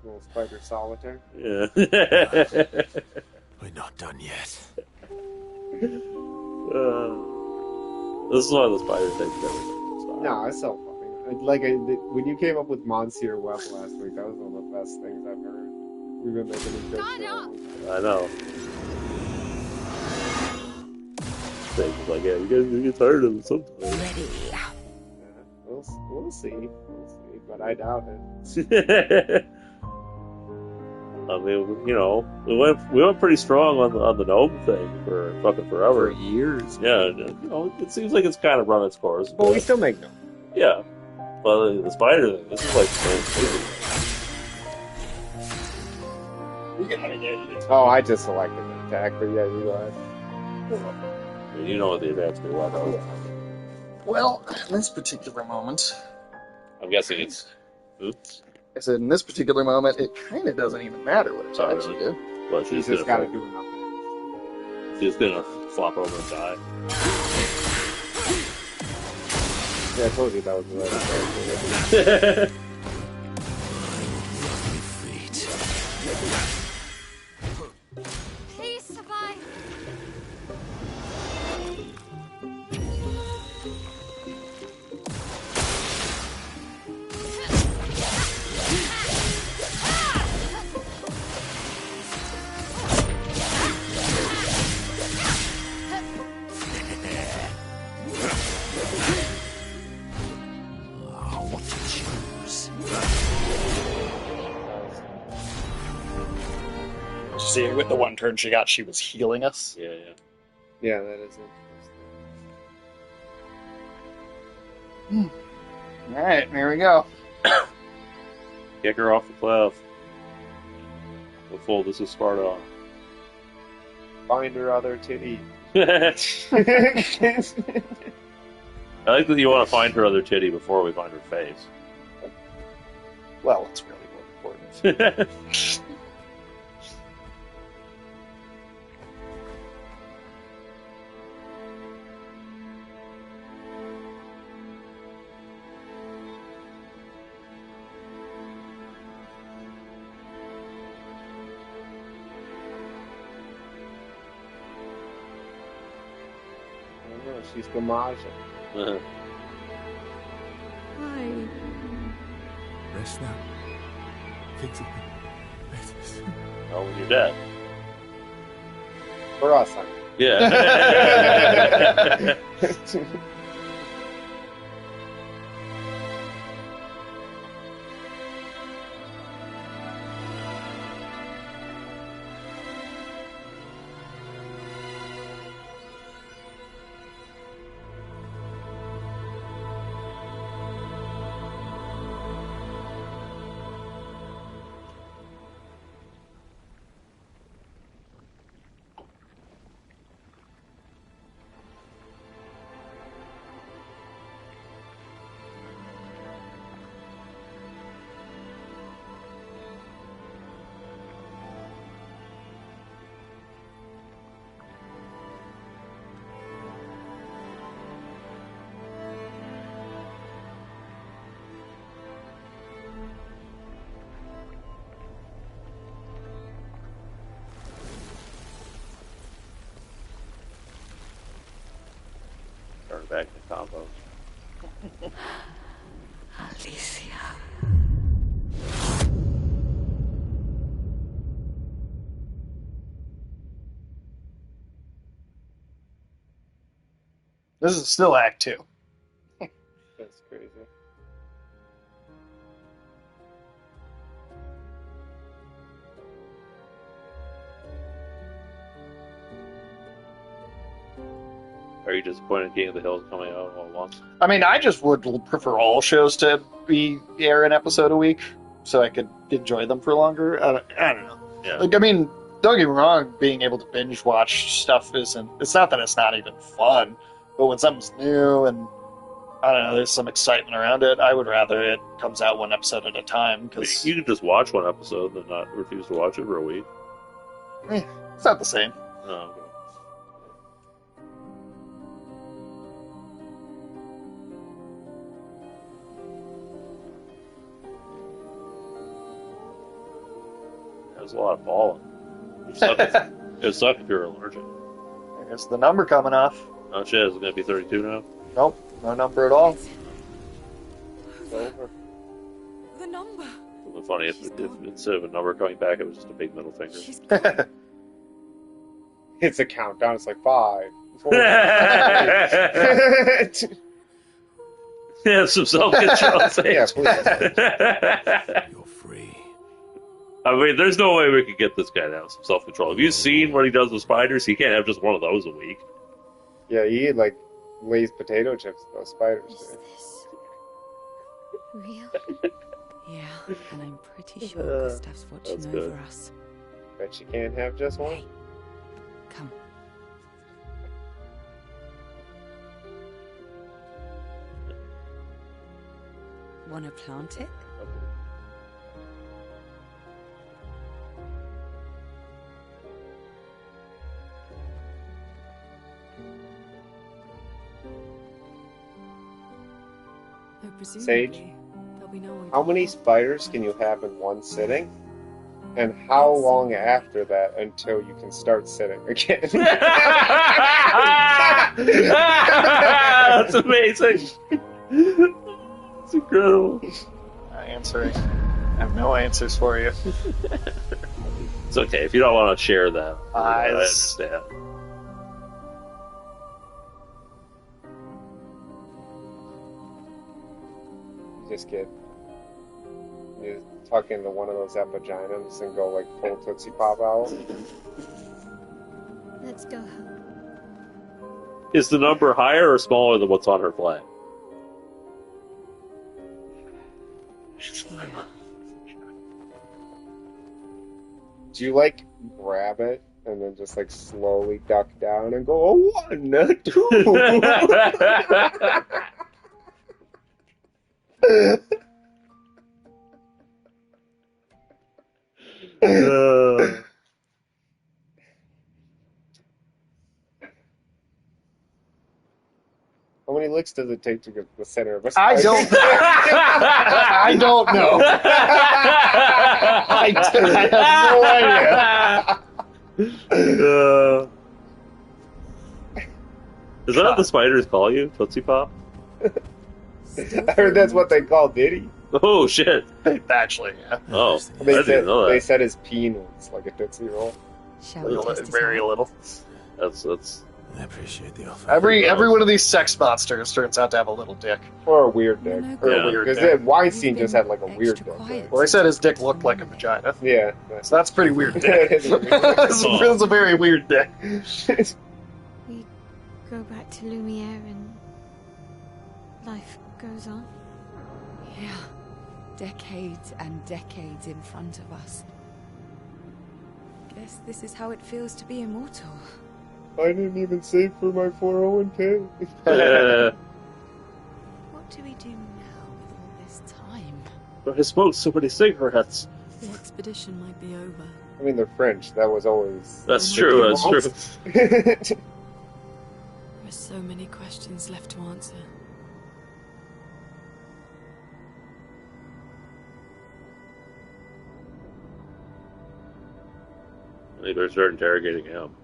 Little spider solitaire. Yeah. We're not done yet. This is one of the spider things everything. No, it's so funny. When you came up with Monsieur Webb last week, that was one of the best things I've heard. We've been making these jokes for a long time. I know. Things like, yeah, you guys get tired of it sometimes. Ready. Yeah, we'll see. We'll see, but I doubt it. I mean, you know, we went pretty strong on the gnome thing for fucking forever. For years. Yeah, you know, it seems like it's kind of run its course. But we still make them. Yeah. But the spider thing, this is like Oh, I just selected the attack, but yeah, you go ahead. you know what the advanced new weapon is. Well, in this particular moment, I'm guessing it's. Oops. I said in this particular moment, it kind of doesn't even matter what Oh, attacks really? you do. Well, She's just got to do nothing. She's gonna flop over and die. Yeah, I told you that was the right attack. Please survive. What to choose? See, with the one turn she got, she was healing us. Yeah. Yeah, that is interesting. All right, here we go. Kick her off the cliff. Full, this is Sparta. Find her other titty. I like that you want to find her other titty before we find her face. Well, it's really more important. know, she's gamaging. Why? Rest now. Things have been better soon. Oh, when you're dead. For us, honey. Yeah. Turn back to combo. Alicia. This is still Act 2. That's crazy. Are you disappointed King of the Hill is coming out all at once? I mean, I just would prefer all shows to be air an episode a week, so I could enjoy them for longer. I don't know. Yeah. Like, I mean, don't get me wrong, being able to binge watch stuff isn't. It's not that it's not even fun, but when something's new and I don't know, there's some excitement around it, I would rather it comes out one episode at a time. Cause You can just watch one episode and not refuse to watch it for a week. It's not the same. Oh, okay. There's a lot of falling. It suck if you're allergic. There's the number coming off. Oh shit, is it going to be 32 now? Nope, no number at all. It's over. The number. It would be funny if instead of a number coming back, it was just a big middle finger. She's gone. It's a countdown. It's like 5, 4. Yeah, some self-control. Yeah, please. You're free. I mean, there's no way we could get this guy to have some self-control. Have you seen what he does with spiders? He can't have just one of those a week. Yeah, he like lays potato chips with those spiders. Is Dude. this real? Yeah, and I'm pretty sure Gustav's watching that's over good. us. Bet you can't have just one. Hey, come. Wanna plant it? Oh, presumably, Sage? there'll be no one. How many spiders can you have in one sitting? And how long after that until you can start sitting again? That's amazing. It's incredible. Not answering. I have no answers for you. It's okay if you don't want to share that. I Eyes. understand. Just get you tuck into one of those epiginums and go like full Tootsie Pop out. Let's go. Is the number higher or smaller than what's on her flag? Do you like grab it and then just like slowly duck down and go, oh, 1, 2? How many licks does it take to get to the center of a spider? I don't. I don't know. I have no idea. Is that what the spiders call you? Tootsie Pop? I heard that's what they call Diddy. Oh, shit. Actually, yeah. Oh, I didn't know that. They said his peen was like a Tootsie Roll. Very little. That's... I appreciate the offer. Every one of these sex monsters turns out to have a little dick. Or a weird dick. Because Weinstein just had like a weird dick. Well, they said his dick looked like a vagina. Yeah. So that's a pretty weird dick. That's a very weird dick. We go back to Lumiere and life goes on. Yeah. Decades and decades in front of us. Guess this is how it feels to be immortal. I didn't even save for my 401k. What do we do now with all this time? But I smoked so many cigarettes. The expedition might be over. I mean, they're French. That was always... That's true, that's true. There are so many questions left to answer. They better start interrogating him.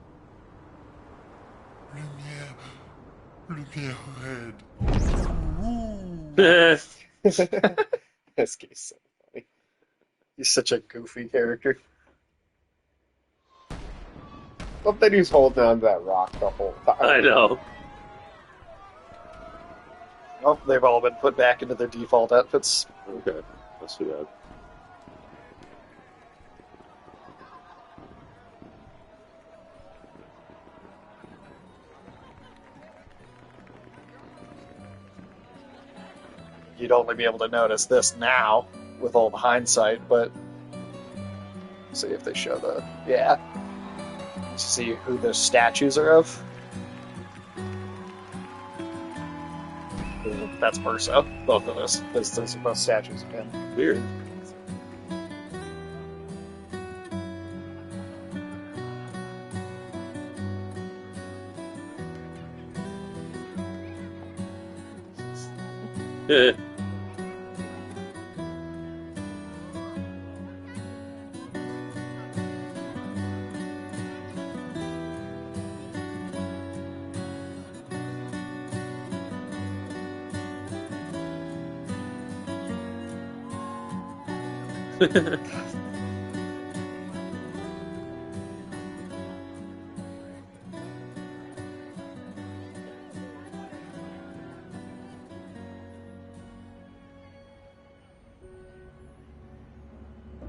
This guy's so funny. He's such a goofy character. Love that he's holding on to that rock the whole time. I know. Oh, they've all been put back into their default outfits. Okay, that's too bad. You'd only be able to notice this now with all the hindsight, but see if they show the see who the statues are of. That's Perso. Both of those. Those are both statues of him. Weird.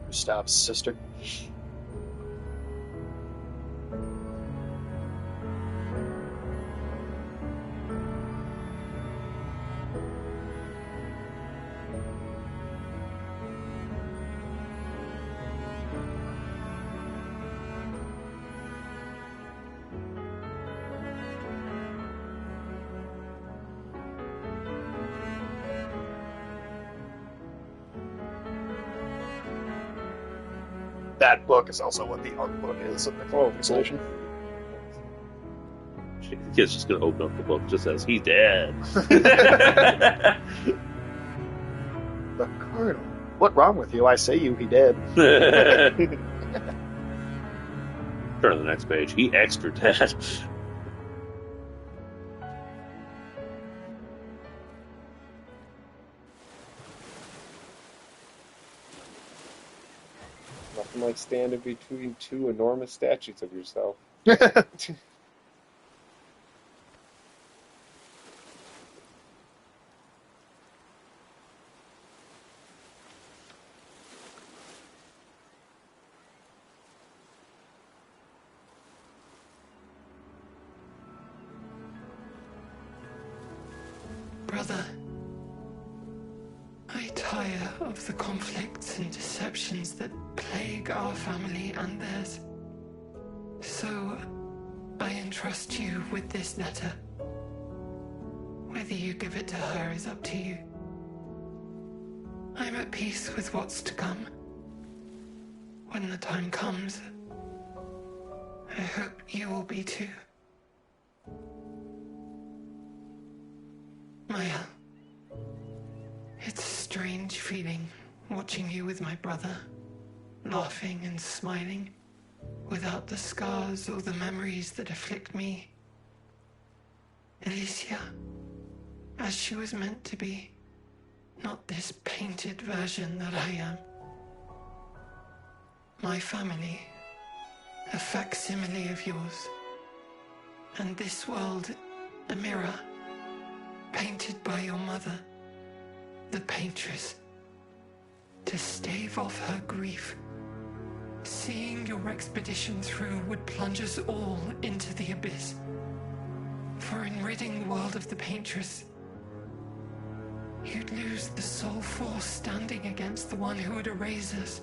Gustav's sister. That book is also what the art book is in the collector's edition. The kid's just gonna open up the book, just says he's dead. The Colonel. What wrong with you? I say you, he did. Turn to the next page. He extra dead. Nothing like standing between two enormous statues of yourself. Brother, I tire of the conflicts and deceptions that plague our family and theirs. So, I entrust you with this letter. Whether you give it to her is up to you. I'm at peace with what's to come. When the time comes, I hope you will be too. Maya, it's a strange feeling watching you with my brother, laughing and smiling, without the scars or the memories that afflict me. Alicia, as she was meant to be, not this painted version that I am. My family, a facsimile of yours, and this world, a mirror, painted by your mother, the paintress, to stave off her grief. Seeing your expedition through would plunge us all into the abyss. For in ridding the world of the paintress, you'd lose the sole force standing against the one who would erase us,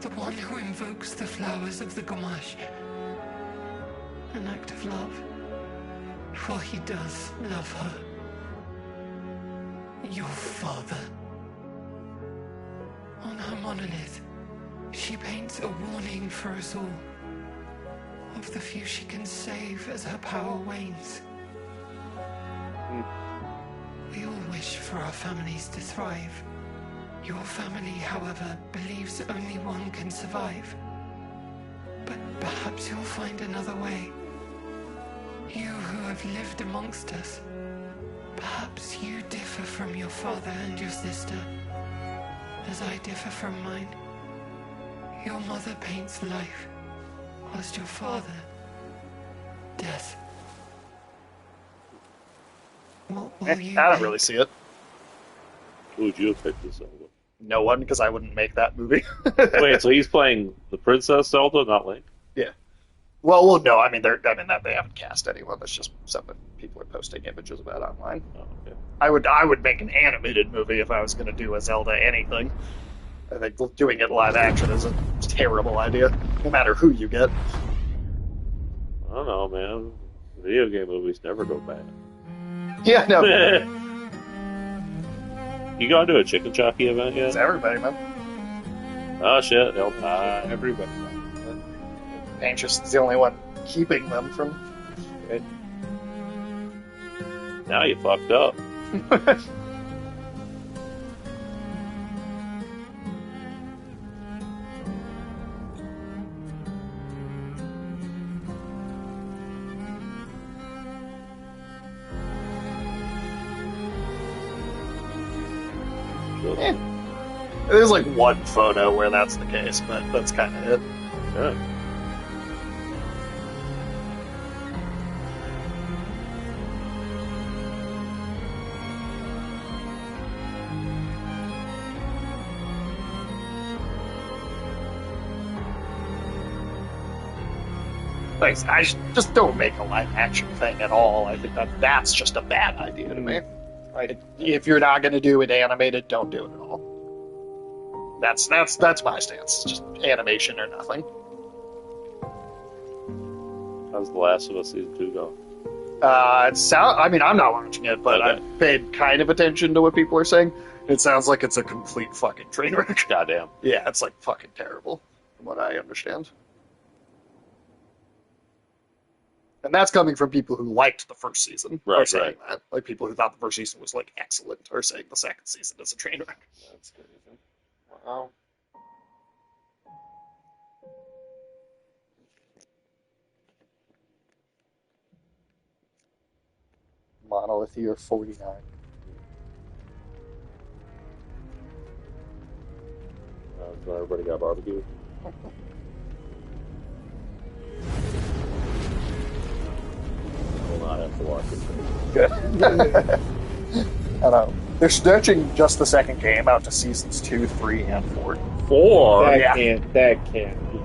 the one who invokes the flowers of the Gomage. An act of love, for he does love her. Your father. On her monolith, she paints a warning for us all, of the few she can save as her power wanes. We all wish for our families to thrive. Your family, however, believes only one can survive. But perhaps you'll find another way. You who have lived amongst us, perhaps you differ from your father and your sister, as I differ from mine. Your mother paints life, whilst your father, death. What will you I don't really see it. Who would you have picked as Zelda? No one, because I wouldn't make that movie. Wait, so he's playing the Princess Zelda, not Link? Yeah. Well, no. I mean, that they haven't cast anyone. That's just something people are posting images about online. Oh, okay. I would make an animated movie if I was going to do a Zelda anything. I think doing it live action is a terrible idea, no matter who you get. I don't know, man. Video game movies never go bad. Yeah, no. You gone to a chicken jockey event yet? It's everybody, man. Oh shit, they'll die. Everybody. Paintress is the only one keeping them from. Now you fucked up. There's like one photo where that's the case, but that's kind of it. Yeah. Like, just don't make a live action thing at all. I think that's just a bad idea to me. If you're not going to do it animated, don't do it at all. That's my stance. Just animation or nothing. How's The Last of Us Season 2 going? I mean, I'm not watching it, but Okay. I've paid kind of attention to what people are saying. It sounds like it's a complete fucking train wreck. Goddamn. Yeah, it's like fucking terrible, from what I understand. And that's coming from people who liked the first season. Right, are saying right. that. Like, people who thought the first season was, like, excellent are saying the second season is a train wreck. That's crazy. Wow. Monolith Year 49. So everybody got barbecue? Will not have to watch it. Good. I don't know. They're stretching just the second game out to seasons 2, 3, and 4. 4? That can't be.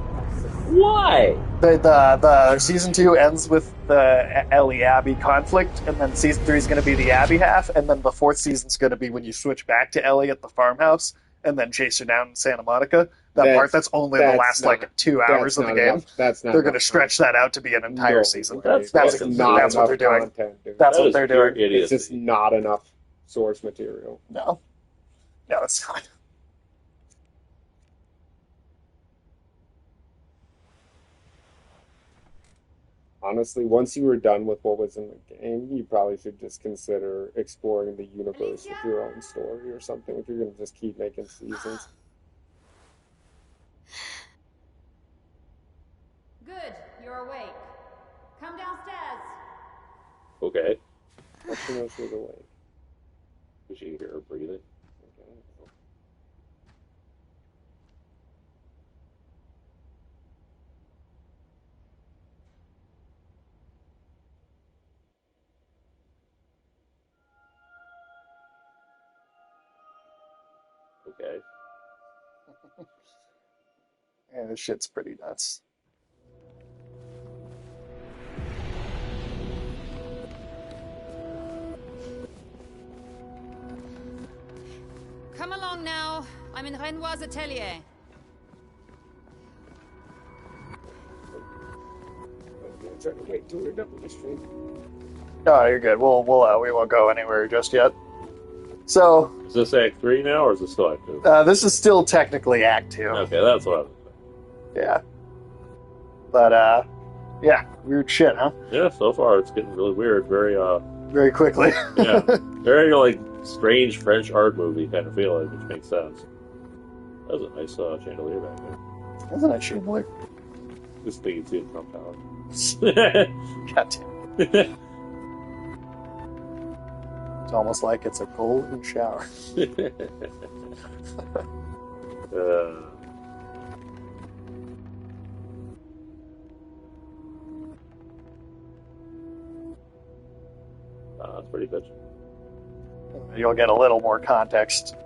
Why? The season 2 ends with the Ellie Abby conflict, and then season 3 is going to be the Abby half, and then the fourth season's going to be when you switch back to Ellie at the farmhouse, and then chase her down in Santa Monica. That's only the last like 2 hours of the game. Enough. That's not. They're going to stretch that out to be an entire season. That's That's not what they're doing. Content, dude. That's That what is they're pure doing. idiocy. It's just not enough source material. No, it's not. Honestly, once you were done with what was in the game, you probably should just consider exploring the universe with your own story or something if you're going to just keep making seasons. Good, you're awake. Come downstairs. Okay. How do you know she was awake? Did she hear her breathing? Okay. Yeah, this shit's pretty nuts. Come along now. I'm in Renoir's atelier. I'm trying to wait till we're done with the stream. No, you're good. We won't go anywhere just yet. So, is this Act 3 now, or is it still Act 2? This is still technically Act 2. Okay, that's what I was saying. Yeah. But, yeah, weird shit, huh? Yeah, so far it's getting really weird. Very quickly. Yeah. Very, strange French art movie kind of feeling, which makes sense. That was a nice chandelier back there. That's a nice chandelier. Just think you see it Trump Tower. God damn. It's almost like it's a golden shower. That's pretty bitch. You'll get a little more context.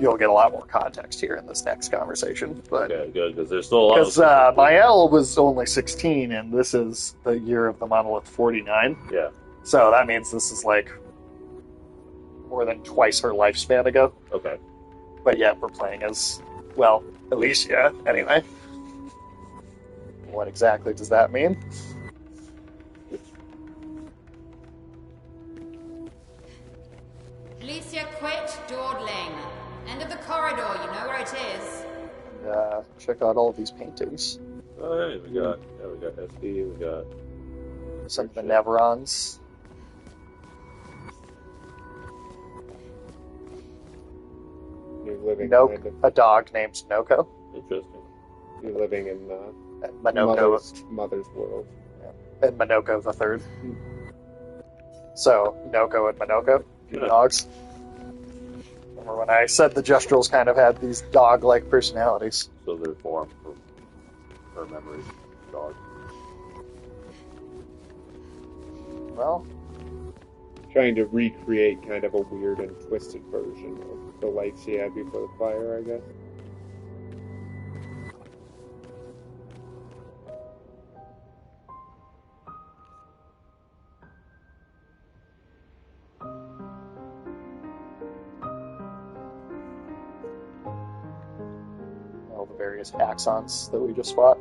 You'll get a lot more context here in this next conversation. But okay, good, because there's still a lot. Because Mael was only 16, and this is the year of the monolith 49. Yeah. So that means this is more than twice her lifespan ago. Okay. But yet we're playing as, Alicia, anyway. What exactly does that mean? Alicia, quit dawdling. End of the corridor, you know where it is. And, check out all of these paintings. Oh, yeah, we got SD, we got some Beneverons. You're living a dog named Noko. Interesting. You're living in mother's world. Yeah. And Minoko the third. So, Noko and Minoko, two dogs. Remember when I said the Gestrels kind of had these dog-like personalities? So they're formed from her memories of dog. Well, trying to recreate kind of a weird and twisted version of the life she had before the fire, I guess. all the various axons that we just fought.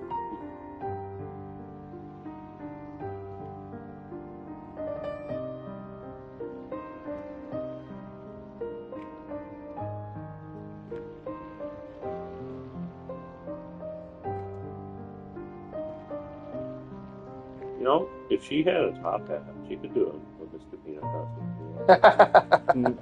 If she had a top hat, she could do a Mr. Peanut costume.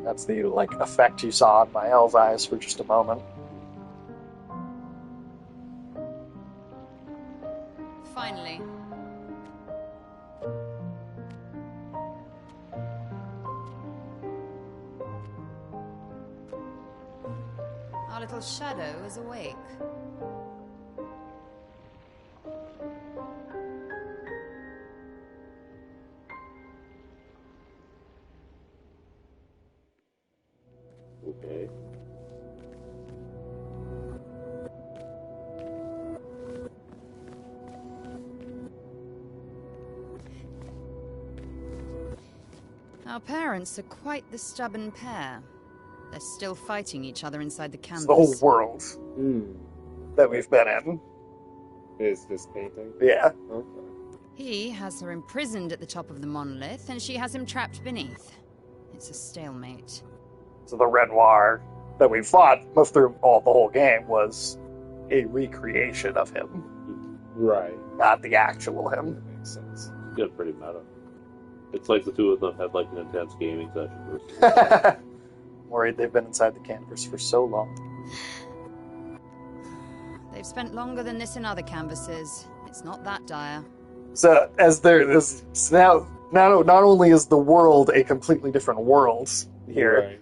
That's the effect you saw in my elf eyes for just a moment. Finally. Our little shadow is awake. Okay. Our parents are quite the stubborn pair. They're still fighting each other inside the canvas. It's the whole world that we've been in. Is this painting? Yeah. Okay. He has her imprisoned at the top of the monolith, and she has him trapped beneath. It's a stalemate. So the Renoir that we fought through the whole game was a recreation of him. Right. Not the actual him. That makes sense. Good, pretty meta. It's like the two of them had an intense gaming session. Worried they've been inside the canvas for so long. They've They've spent longer than this in other canvases. It's not that dire. So as there is now, not only is the world a completely different world here, Right.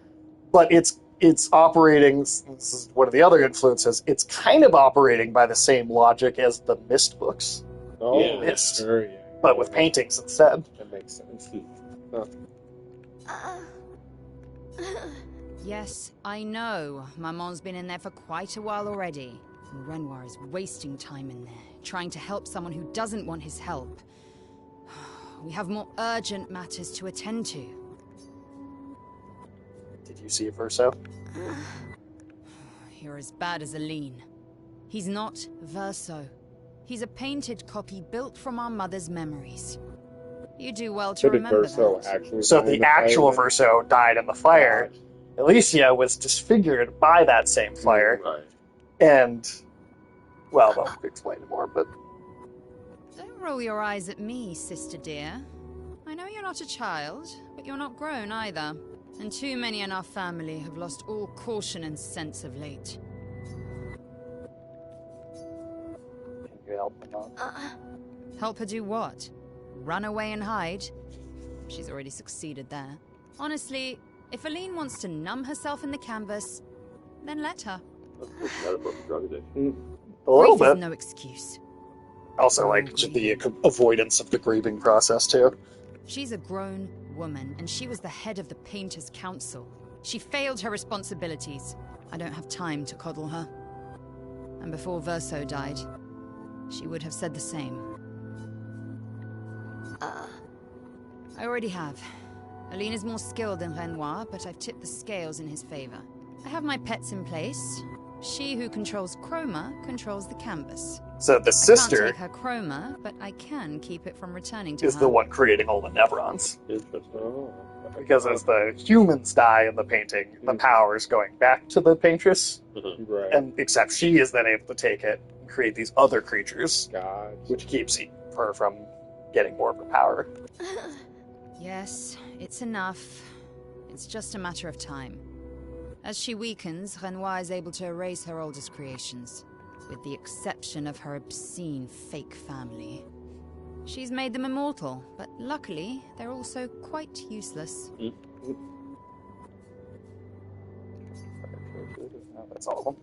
but it's operating. This is one of the other influences. It's kind of operating by the same logic as the Mist books. Oh, Yeah. Mist, sure, yeah. but with paintings instead. That makes sense. Yes, I know. Maman's been in there for quite a while already. And Renoir is wasting time in there, trying to help someone who doesn't want his help. We have more urgent matters to attend to. Did you see Verso? You're as bad as Aline. He's not Verso. He's a painted copy built from our mother's memories. You do well to So did remember Verso that. actually So die in the the fire actual then? Verso died in the fire. Alicia was disfigured by that same fire, Right. and well, they'll explain it more. But Don't roll your eyes at me, sister dear. I know you're not a child, but you're not grown either. And too many in our family have lost all caution and sense of late. can you help me out? Help her do what? Run away and hide? She's already succeeded there. Honestly, if Aline wants to numb herself in the canvas, then let her. Drug addiction. A little Grief is bit. no excuse. Also, like the avoidance of the grieving process too. She's a grown woman, and she was the head of the Painters' Council. She failed her responsibilities. I don't have time to coddle her. And before Verso died, she would have said the same. I already have. Aline is more skilled than Renoir, but I've tipped the scales in his favor. I have my pets in place. She who controls chroma controls the canvas. So the I sister can't take her chroma, but I can keep it from returning to is her. the one creating all the Nevrons. Interesting. Because as the humans die in the painting, the power is going back to the paintress, Right. and except she is then able to take it and create these other creatures, God. which keeps her from getting more of her power. Yes, it's enough. It's just a matter of time. As she weakens, Renoir is able to erase her oldest creations, with the exception of her obscene fake family. She's made them immortal, but luckily, they're also quite useless. That's all of them.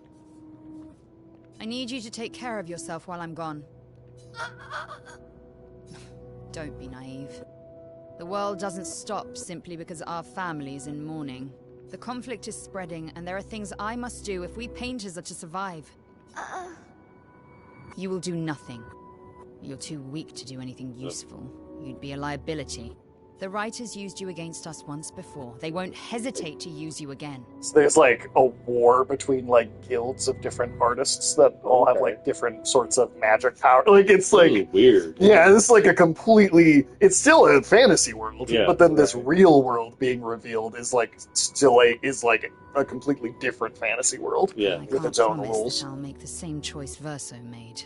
I need you to take care of yourself while I'm gone. Don't be naive. The world doesn't stop simply because our family is in mourning. The conflict is spreading, and there are things I must do if we painters are to survive. You will do nothing. You're too weak to do anything useful. You'd be a liability. The writers used you against us once before. They won't hesitate to use you again. So there's like a war between like guilds of different artists that all have like different sorts of magic power. Like it's like weird. Yeah, this is like a completely. It's still a fantasy world, Yeah, but then this real world being revealed is like still a completely different fantasy world. Yeah, I with can't its own promise rules. that I'll make the same choice Verso made.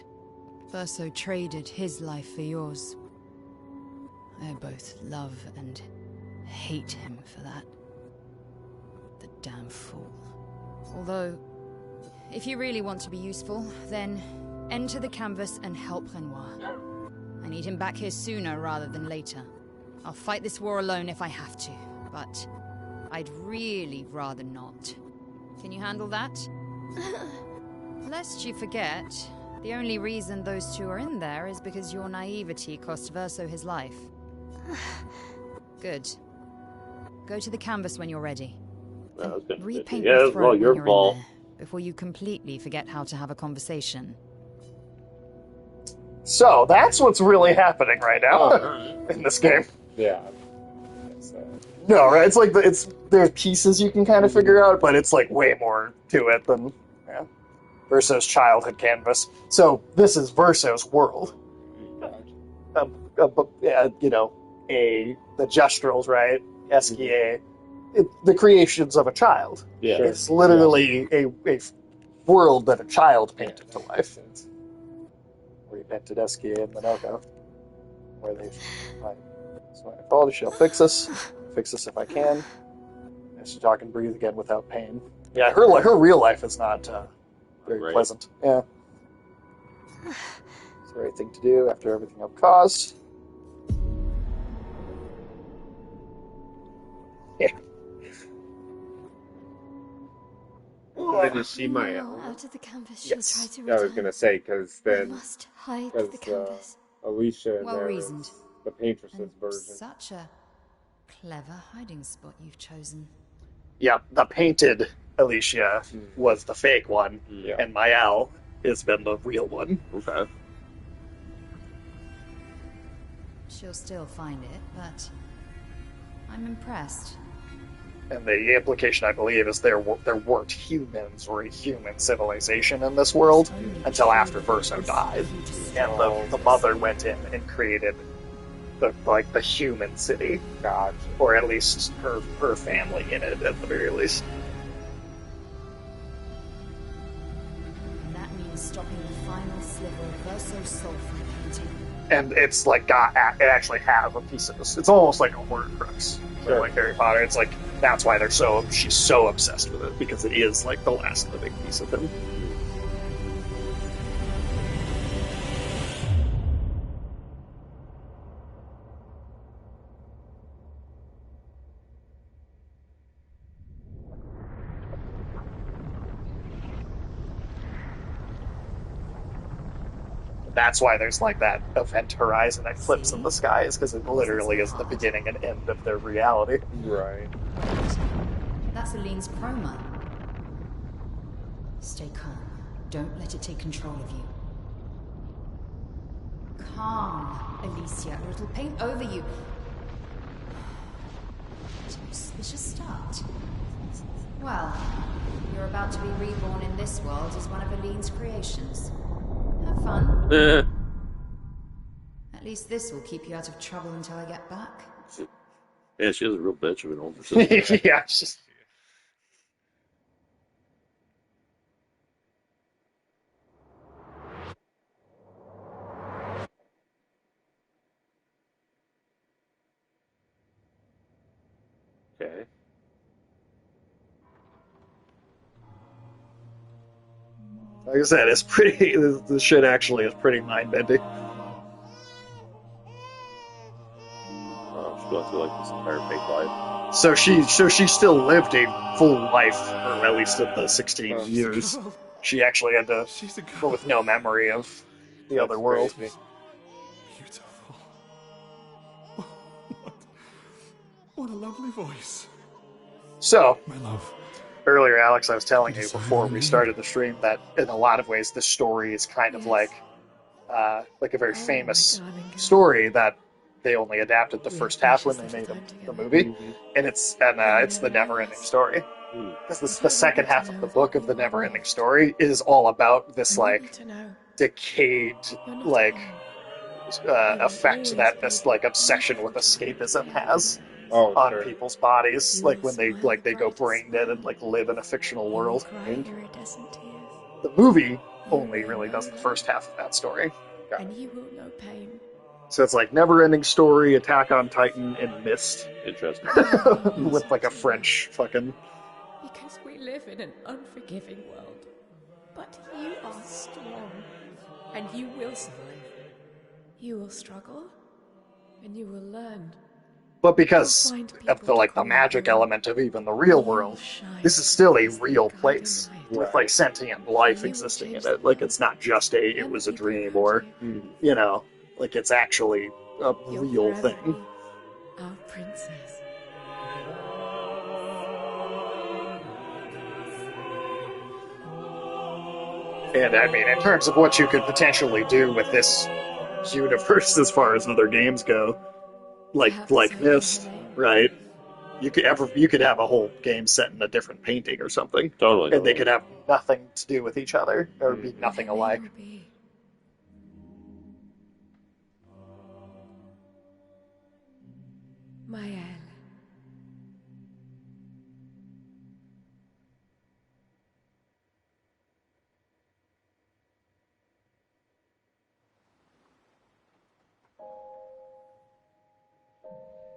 Verso traded his life for yours. I both love and hate him for that. The damn fool. Although, if you really want to be useful, then enter the canvas and help Renoir. I need him back here sooner rather than later. I'll fight this war alone if I have to, but I'd really rather not. Can you handle that? Lest you forget, the only reason those two are in there is because your naivety cost Verso his life. Good. Go to the canvas when you're ready. Repaint Yeah, the it's throat all when your you're fault. in there, before you completely forget how to have a conversation. So that's what's really happening right now in this game. Yeah. No, right? It's like there's pieces you can kind of figure out, but it's like way more to it than Verso's childhood canvas. So this is Verso's world. The gestrals, right? SKA, the creations of a child. Yeah. It's literally a world that a child painted to life. Repainted SKA and Minoko, where they've so my apologies, she'll fix us if I can. And she talk and breathe again without pain. Yeah, her real life is not very Right. pleasant. Yeah. It's the right thing to do after everything I've caused. Yeah. Did you see my out of the canvas, Yes. she'll try to I return. was gonna say, because We then must hide because the canvas. Alicia in Well there reasoned. is the Paintress's And version. such a clever hiding spot you've chosen. Yeah, the painted Alicia was the fake one, and Mael has been the real one. Okay. She'll still find it, but I'm impressed. And the implication, I believe, is there weren't humans or a human civilization in this world until after Verso died, and the mother went in and created the human city, or at least her family in it at the very least. And that means stopping the final sliver of Verso's soul from painting. And it's like it actually has a piece of this. It's almost like a Horcrux, like Harry Potter. It's like that's why she's so obsessed with it, because it is like the last living piece of him. That's why there's like that event horizon eclipse in the sky, is because it literally is the beginning and end of their reality. Right. That's Aline's chroma. Stay calm. Don't let it take control of you. Calm, Alicia, or it'll paint over you. Suspicious start. Well, you're about to be reborn in this world as one of Aline's creations. Have fun. At least this will keep you out of trouble until I get back. Yeah, she is a real bitch of an older sister. Yeah, it's just... Okay. Like I said, it's pretty. The shit actually is pretty mind-bending. Oh, she's going through like this entire fake life. So she still lived a full life, or at least in the 16 years. She actually had to go with no memory of the other world. Beautiful. What a lovely voice. So, My love. Earlier, Alex, I was telling you before we started the stream that in a lot of ways this story is kind of like a very famous story that they only adapted the first half when they made the movie, and it's the never-ending story. Because the second half of the book of the never-ending story is all about this like decayed effect that this like obsession with escapism has on people's bodies, like when they go brain dead and like live in a fictional world. The movie only really does the first half of that story. And you will know pain. So it's like never-ending story, Attack on Titan, and Mist. Interesting. With like a French fucking... Because we live in an unforgiving world. But you are strong. And you will survive. You will struggle. And you will learn. But because of the magic element of even the real world, this is still a real place with like sentient life existing in it. Like it's not just it was a dream or, like it's actually a real thing. Our princess. And I mean, in terms of what you could potentially do with this universe as far as other games go, like Mist, right? You could have a whole game set in a different painting or something. Totally. And they could have nothing to do with each other or be nothing alike. Mael.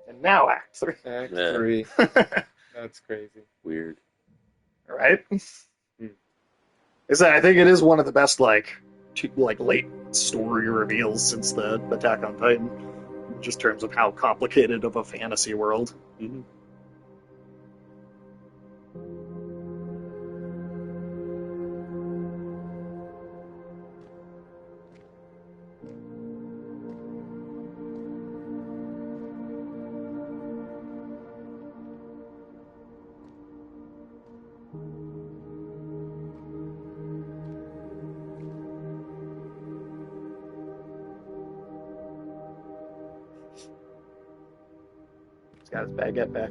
And now Act 3. Act 3. That's crazy. Weird. Right? I think it is one of the best, late story reveals since the Attack on Titan, just in terms of how complicated of a fantasy world. Mm-hmm. He's got his baguette back.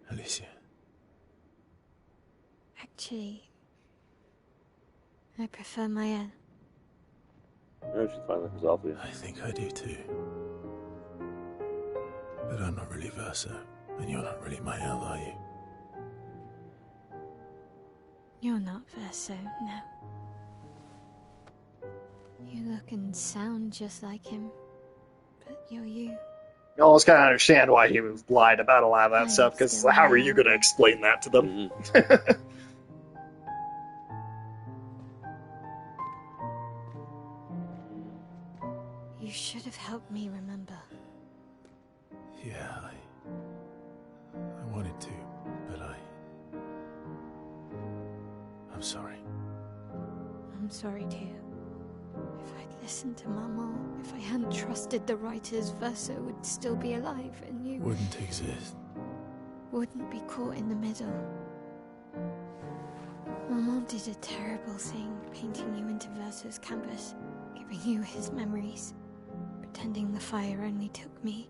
Alicia. Actually, I prefer Maya. Yeah, she's fine with herself, yeah. I think I do too. But I'm not really Verso, and you're not really Mael, are you? You're not Verso, no. You look and sound just like him, but you're you. You almost kind of understand why he was lied about a lot of that stuff, because how are you going to explain that to them? You should have helped me remember. Yeah, I wanted to, but I'm sorry. I'm sorry too. If I'd listened to Mama, if I hadn't trusted the writers, Verso would still be alive, and you Wouldn't exist. wouldn't be caught in the middle. Mama did a terrible thing, painting you into Verso's canvas, giving you his memories, pretending the fire only took me.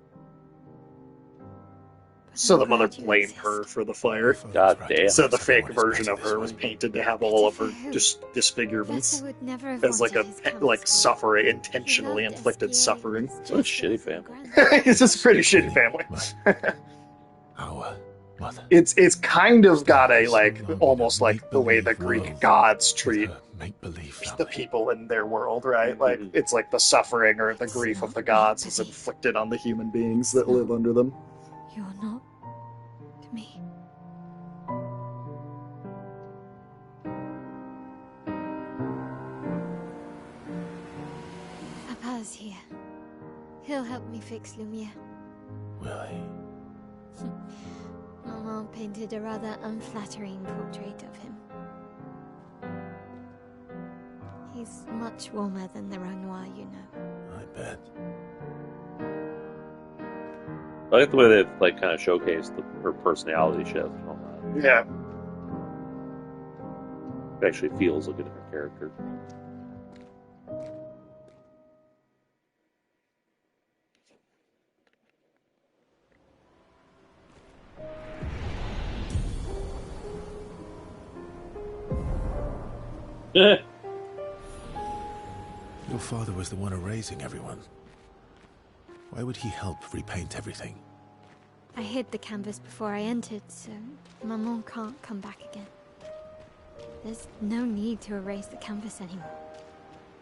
So the mother blamed her for the fire. God damn. So the fake version of her was painted to have all of her disfigurements Verso would never have as like suffering, intentionally inflicted suffering. What a shitty family. It's just a pretty shitty family. Our mother. It's kind of got a almost like the way the Greek gods treat the people in their world, right? Like it's like the suffering or the grief of the gods is inflicted on the human beings that live under them. You're not to me. Papa's here. He'll help me fix Lumiere. Will he? Mama painted a rather unflattering portrait of him. He's much warmer than the Renoir, you know. I bet. I like the way they've kind of showcased her personality shift and all that. Yeah. It actually feels like a different character. Your father was the one erasing everyone. Why would he help repaint everything? I hid the canvas before I entered, so Maman can't come back again. There's no need to erase the canvas anymore.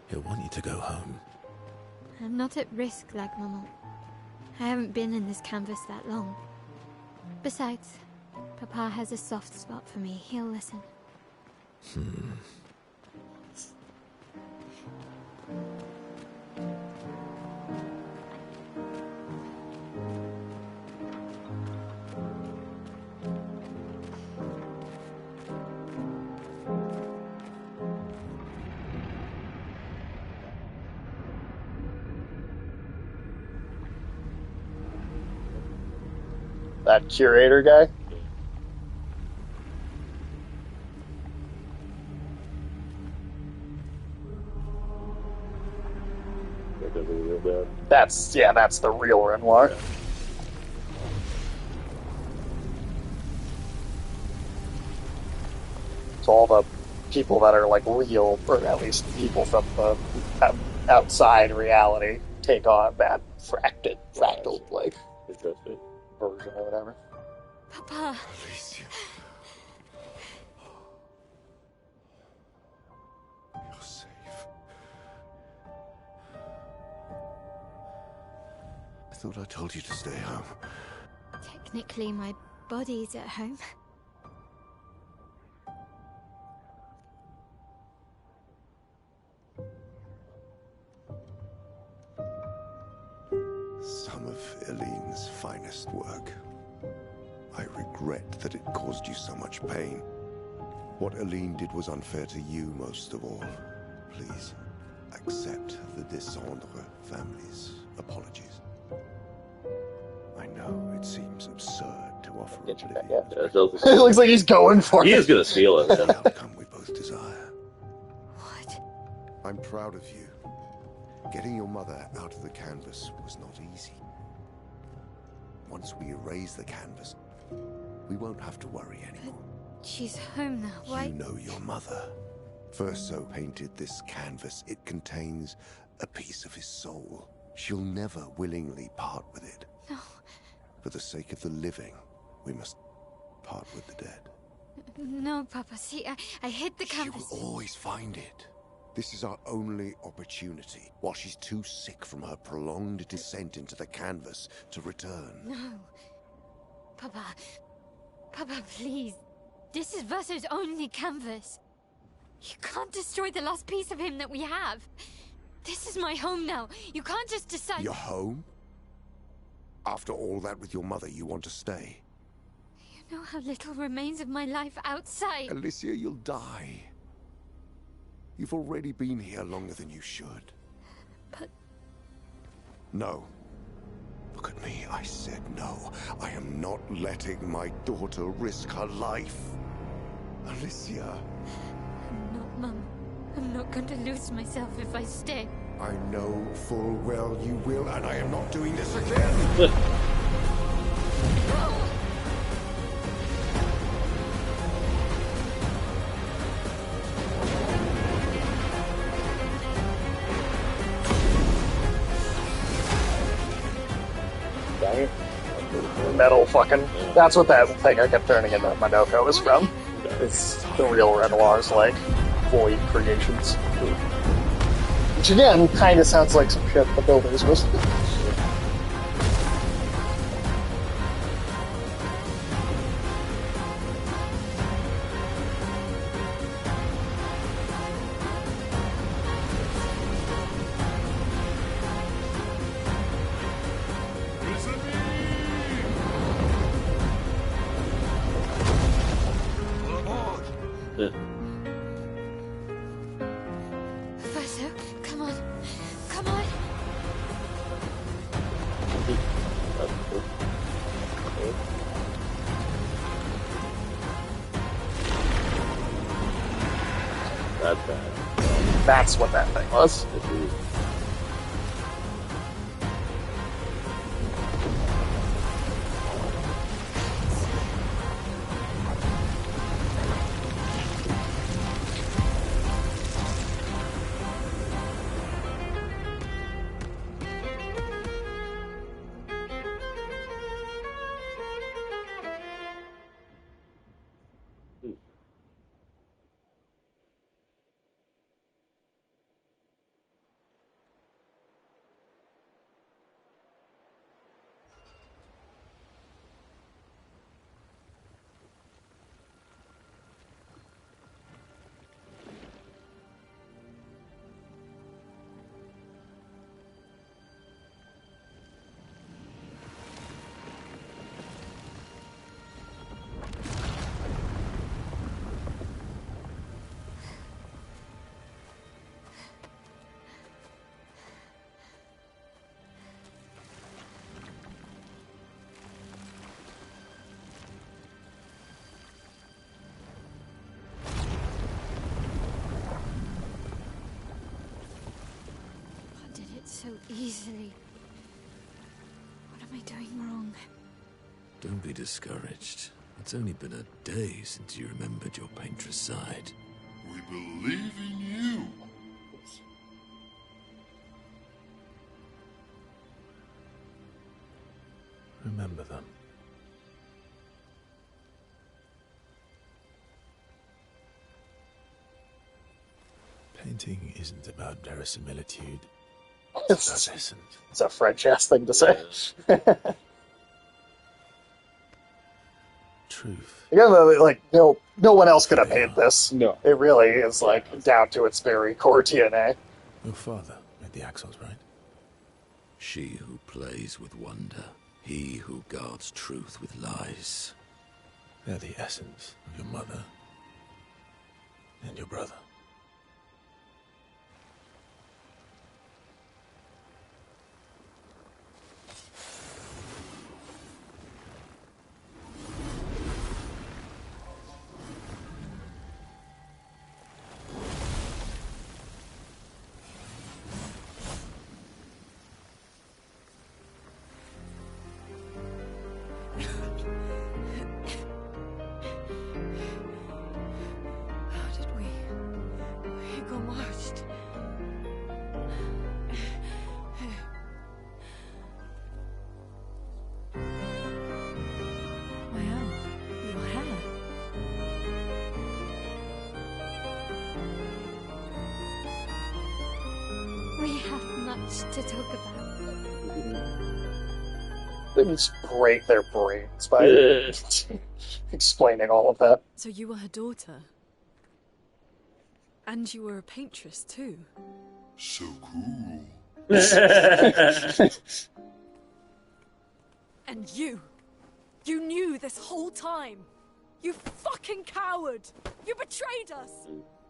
He'll want you to go home. I'm not at risk like Maman. I haven't been in this canvas that long. Besides, Papa has a soft spot for me. He'll listen. That curator guy? That's the real Renoir. Yeah. So all the people that are like real, or at least people from the outside reality, take on that fractal like version or whatever. Papa. Alicia. You're safe. I thought I told you to stay home. Technically, my body's at home. Elene's finest work. I regret that it caused you so much pain. What Elene did was unfair to you most of all. Please, accept the Descendre family's apologies. I know it seems absurd to offer oblivion. It does. It looks like he's going for it. He is going to steal it. The outcome we both desire. What? I'm proud of you. Getting your mother out of the canvas was not easy. Once we erase the canvas, we won't have to worry anymore. She's home now. Why? You know your mother. Verso painted this canvas. It contains a piece of his soul. She'll never willingly part with it. No. For the sake of the living, we must part with the dead. No, Papa. See, I hid the canvas. She will always find it. This is our only opportunity, while she's too sick from her prolonged descent into the canvas to return. No. Papa. Papa, please. This is Verso's only canvas. You can't destroy the last piece of him that we have. This is my home now. You can't just decide... Your home? After all that with your mother, you want to stay? You know how little remains of my life outside. Alicia, you'll die. You've already been here longer than you should. But... No. Look at me, I said no. I am not letting my daughter risk her life. Alicia. I'm not, Mum. I'm not going to lose myself if I stay. I know full well you will, and I am not doing this again! Metal fucking. That's what that thing I kept turning into Manoko was from. It's the real Renoir's, like, void creations. Which again, kind of sounds like some shit the builders was. Verso, come on. Come on. That's what that thing was. So easily. What am I doing wrong? Don't be discouraged. It's only been a day since you remembered your painter's side. We believe in you. Remember them. Painting isn't about verisimilitude. It's a French-ass thing to say. Truth. Again, like, no one else could have painted this. No. It really is, like, down to its very core DNA. Your father made the axles, right? She who plays with wonder, he who guards truth with lies. They're the essence of your mother and your brother. We have much to talk about. They just break their brains by explaining all of that. So you were her daughter? And you were a paintress, too? So cool. And you knew this whole time! You fucking coward! You betrayed us!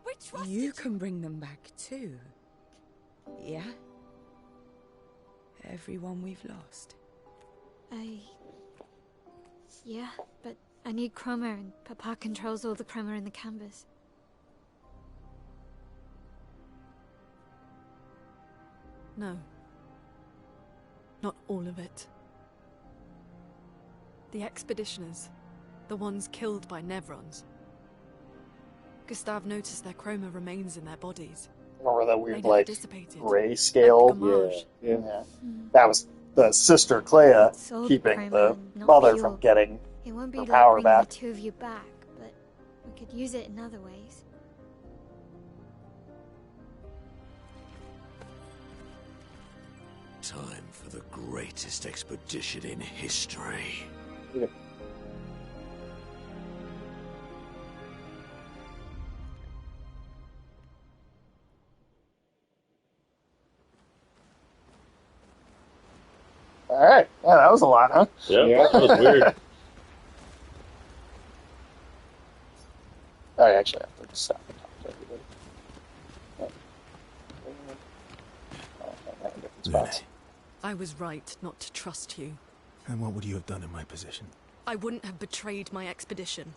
We trusted you! You can bring them back, too. Yeah? Everyone we've lost. Yeah, but I need chroma, and Papa controls all the chroma in the canvas. No. Not all of it. The expeditioners. The ones killed by Nevrons. Gustave noticed their chroma remains in their bodies. Remember that weird, They like, dissipated. grayscale? Like the gamage. Yeah. That was the sister Clair keeping the mother from getting It won't be her like power bringing back. the two of you back, but we could use it in other ways. Time for the greatest expedition in history. Yeah. Alright. Yeah, that was a lot, huh? Yeah, that was weird. I actually have to just stop and talk to everybody. I was right not to trust you. And what would you have done in my position? I wouldn't have betrayed my expedition.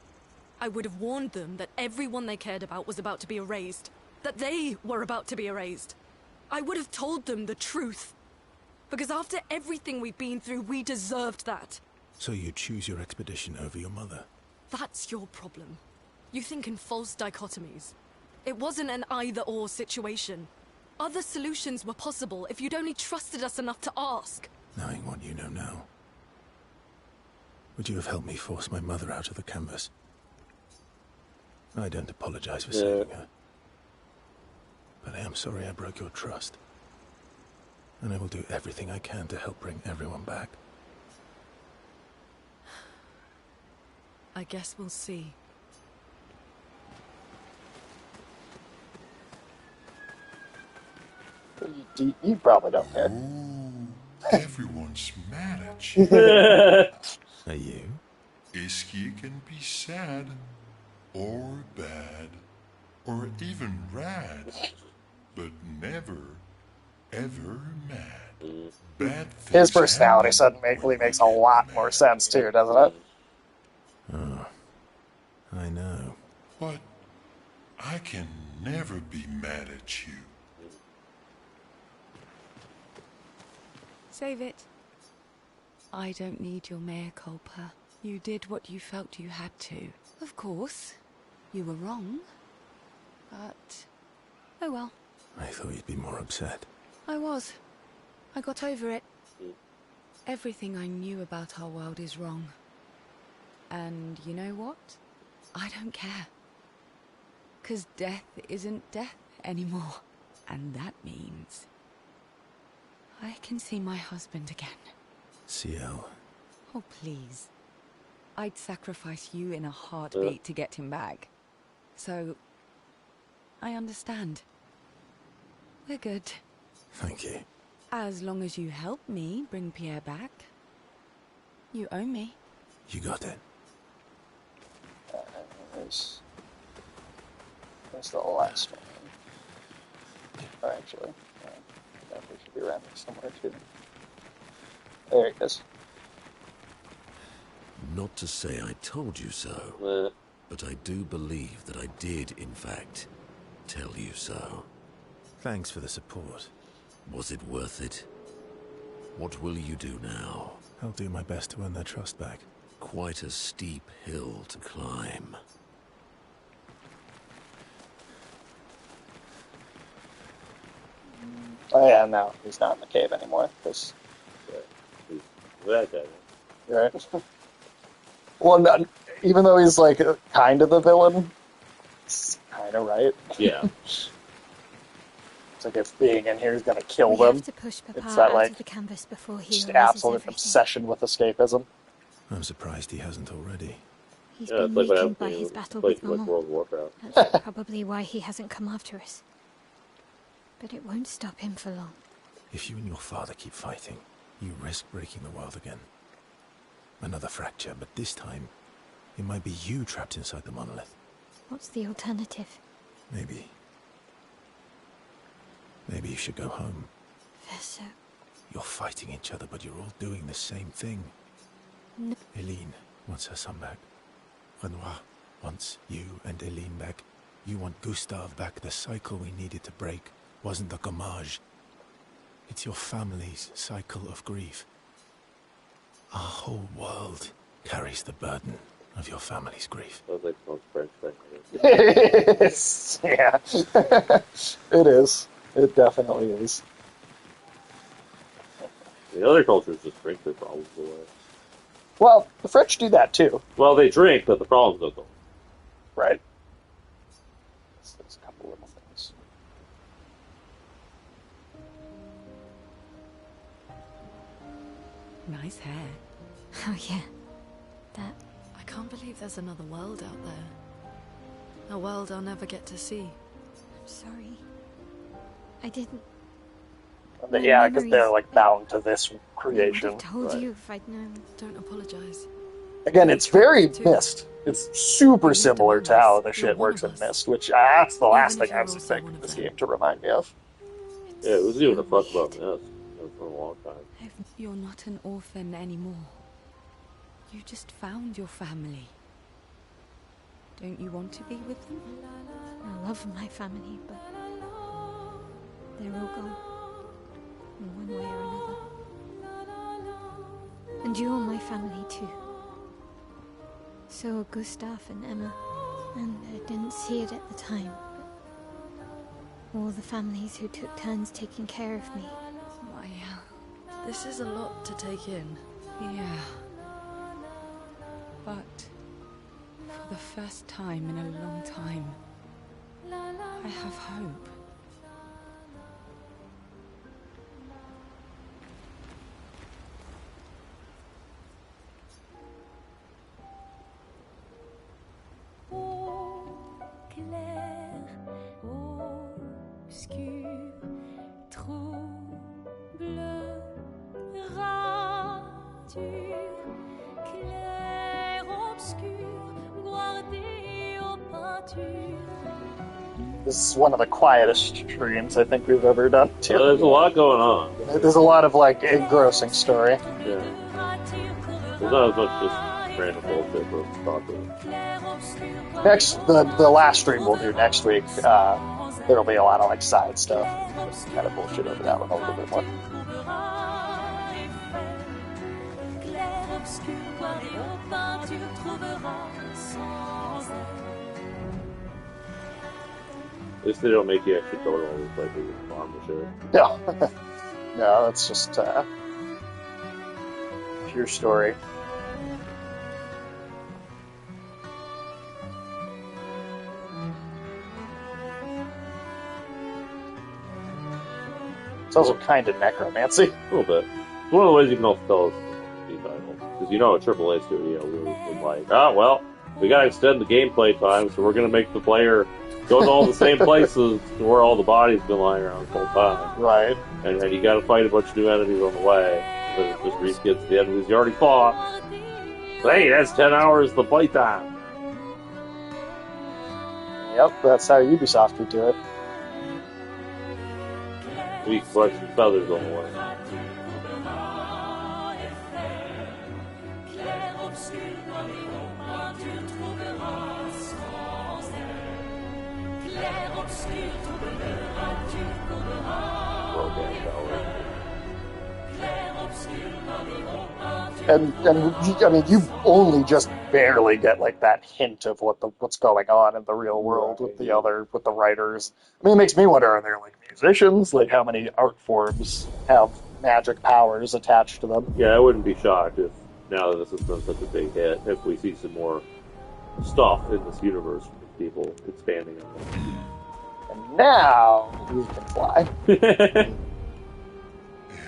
I would have warned them that everyone they cared about was about to be erased. That they were about to be erased. I would have told them the truth. Because after everything we've been through, we deserved that. So you choose your expedition over your mother? That's your problem. You think in false dichotomies. It wasn't an either-or situation. Other solutions were possible if you'd only trusted us enough to ask. Knowing what you know now, would you have helped me force my mother out of the canvas? I don't apologize for saving her. But I am sorry I broke your trust. And I will do everything I can to help bring everyone back. I guess we'll see. You probably don't care. Everyone's mad at you. Are you? Ischia can be sad, or bad, or even rad, but never, ever mad. Bad things His personality suddenly makes a lot more sense, too, doesn't it? Oh, I know. But I can never be mad at you. Save it. I don't need your mea culpa. You did what you felt you had to. Of course, you were wrong. But, oh well. I thought you'd be more upset. I was. I got over it. Everything I knew about our world is wrong. And you know what? I don't care. 'Cause death isn't death anymore. And that means I can see my husband again. CL. Oh, please. I'd sacrifice you in a heartbeat to get him back. So, I understand. We're good. Thank you. As long as you help me bring Pierre back. You owe me. You got it. There's the last one. Oh, actually, we should be around here somewhere too. There he is. Not to say I told you so, but I do believe that I did, in fact, tell you so. Thanks for the support. Was it worth it? What will you do now? I'll do my best to earn their trust back. Quite a steep hill to climb. Oh yeah, no, he's not in the cave anymore. Because He's that guy. right. Well, no, even though he's like kind of the villain, he's kind of right. Yeah. It's like if being in here is gonna kill We them. have to push Papa It's that out like of the canvas before he just erases absolute everything. obsession with escapism. I'm surprised he hasn't already. He's Yeah, been it's like what weakened happened by to his battle like with Maman. World of Warcraft. That's probably why he hasn't come after us. But it won't stop him for long. If you and your father keep fighting, you risk breaking the world again. Another fracture, but this time, it might be you trapped inside the monolith. What's the alternative? Maybe you should go home. Verso. You're fighting each other, but you're all doing the same thing. No. Eileen wants her son back. Renoir wants you and Eileen back. You want Gustave back. The cycle we needed to break wasn't the gommage. It's your family's cycle of grief. Our whole world carries the burden of your family's grief. That was like the most French thing. Yeah, it is. It definitely is. The other cultures just drink their problems away. Well, the French do that too. Well, they drink, but the problems don't go. Right. There's a couple little things. Nice hair. Oh yeah. That. I can't believe there's another world out there. A world I'll never get to see. I'm sorry. I didn't. Yeah, because they're like bound to this creation. I would have told Right. you if I'd known. Don't apologize. Again, it's very Myst. It's super similar to how the shit works in Myst, which that's the last thing I was expecting this game to remind me of. Yeah, it wasn't even a fuck about this for a long time. You're not an orphan anymore. You just found your family. Don't you want to be with them? I love my family, but they're all gone. In one way or another. And you're my family too. So are Gustave and Emma. And I didn't see it at the time. But all the families who took turns taking care of me. This is a lot to take in. Yeah. But for the first time in a long time, I have hope. Clair, obscur, trouble, rature, clair, obscur, guardé aux peintures. This is one of the quietest streams I think we've ever done, too. There's a lot going on. There's a lot of, like, engrossing story. Yeah. There's not as much just random bullshit we're talking. Next, the last stream we'll do next week, there'll be a lot of, like, side stuff. Kind of bullshit over that one a little bit more. At least they don't make you actually go to all these places and farm and shit. No. No, it's just pure story. It's also kind of necromancy. A little bit. It's one of the ways you can also tell it's these titles. Because you know a AAA studio was like, well, we gotta extend the gameplay time, so we're gonna make the player go to all the same places where all the bodies been lying around the whole time. Right. And you gotta fight a bunch of new enemies on the way. But it just resets the enemies you already fought. So, hey, that's 10 hours the playtime. Yep, that's how Ubisoft would do it. We collect some feathers on the way. And I mean, you only just barely get like that hint of what's going on in the real world with the writers. I mean, it makes me wonder: are there like musicians? Like, how many art forms have magic powers attached to them? Yeah, I wouldn't be shocked if now that this has been such a big hit, if we see some more stuff in this universe from people expanding on it. And now we can fly.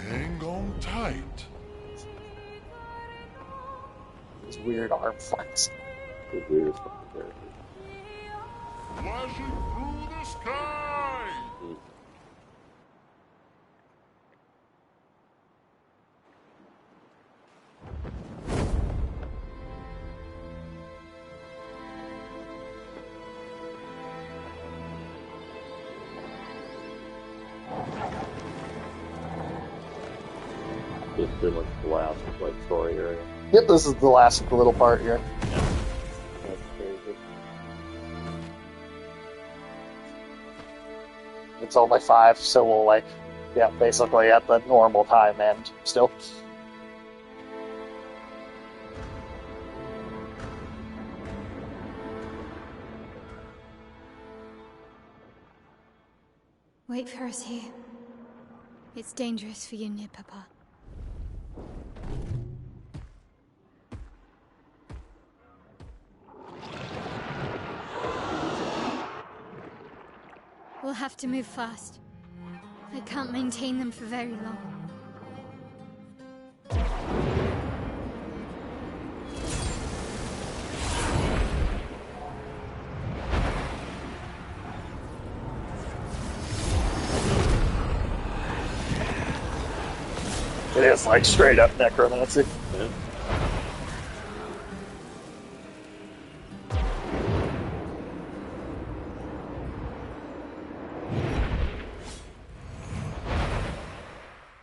Hang on tight. These weird arm flaps. The weirdest fucking characters. Flashing through the sky! This is pretty much the last like story area. Yep, this is the last little part here. Yeah. That's crazy. It's only 5, so we'll like, yeah, basically at the normal time end still. Wait for us here. It's dangerous for you near Papa. We'll have to move fast. I can't maintain them for very long. It is like straight up necromancy. Yeah.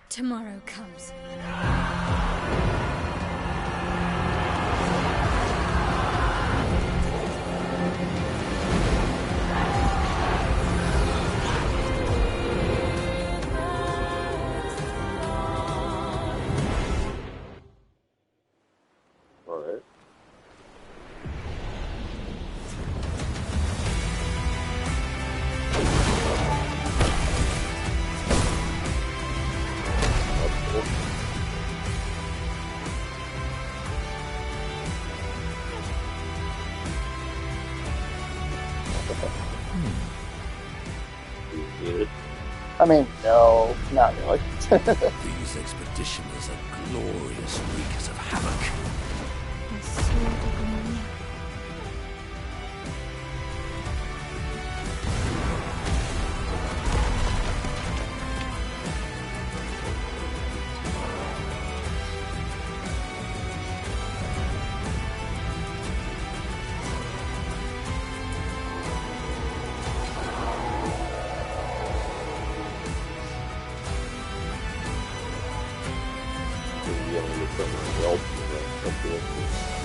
Tomorrow comes. All right. I mean, no, not really. These expeditioners are glorious wreakers of havoc.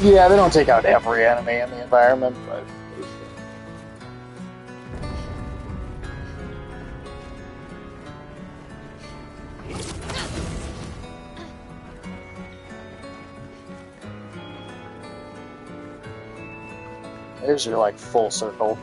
Yeah, they don't take out every enemy in the environment, but there's your like full circle.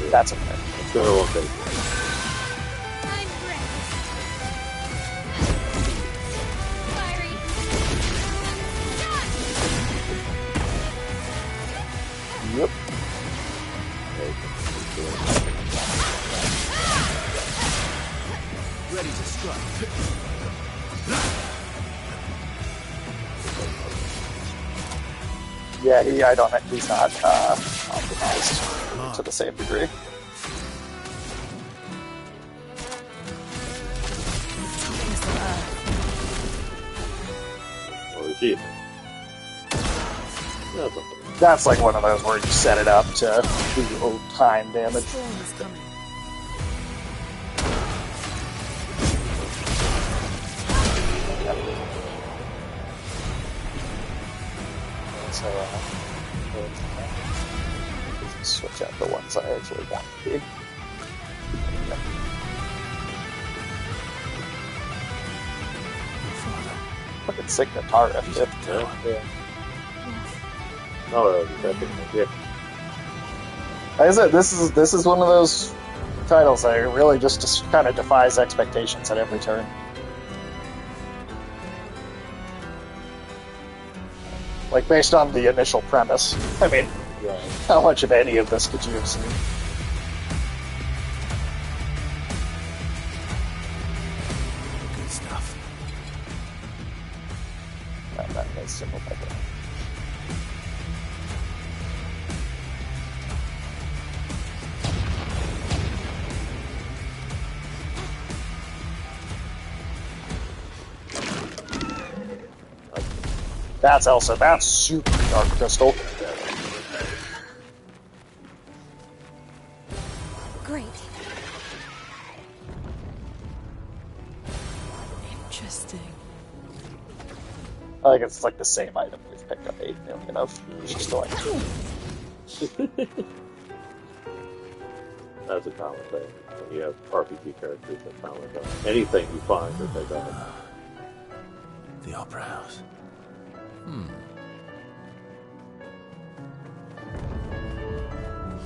That's okay. I'm sure it won't take. Yep. Ready to strike. Yeah, he's not optimized to the same degree. Or is he? That's like one of those where you set it up to do time damage. So, switch out the ones I actually want to be. Fucking sick guitar riff, too. Yeah. Oh, yeah. Like I said, this is one of those titles that really just kind of defies expectations at every turn. Like, based on the initial premise. I mean, how much of any of this could you have seen? Good stuff. That makes simple like that. That's super dark crystal. Great. Interesting. I think it's like the same item we've picked up 8 million of. It's just like... That's a common thing. When you have RPG characters that comment on anything you find or pick up. The Opera House.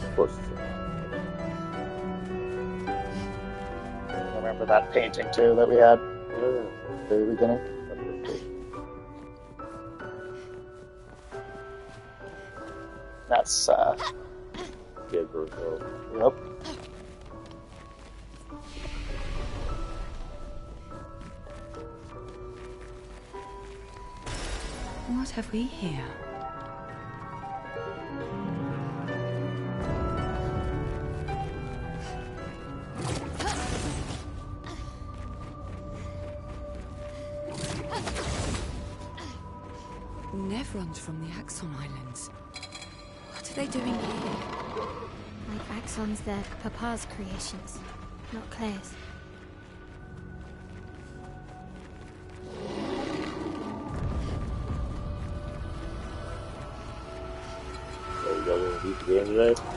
Of course. Remember that painting too that we had at the very beginning? That's Kid Virgo. Yep. What have we here? Nevrons from the Axon Islands. What are they doing here? Like Axon's their Papa's creations, not Claire's.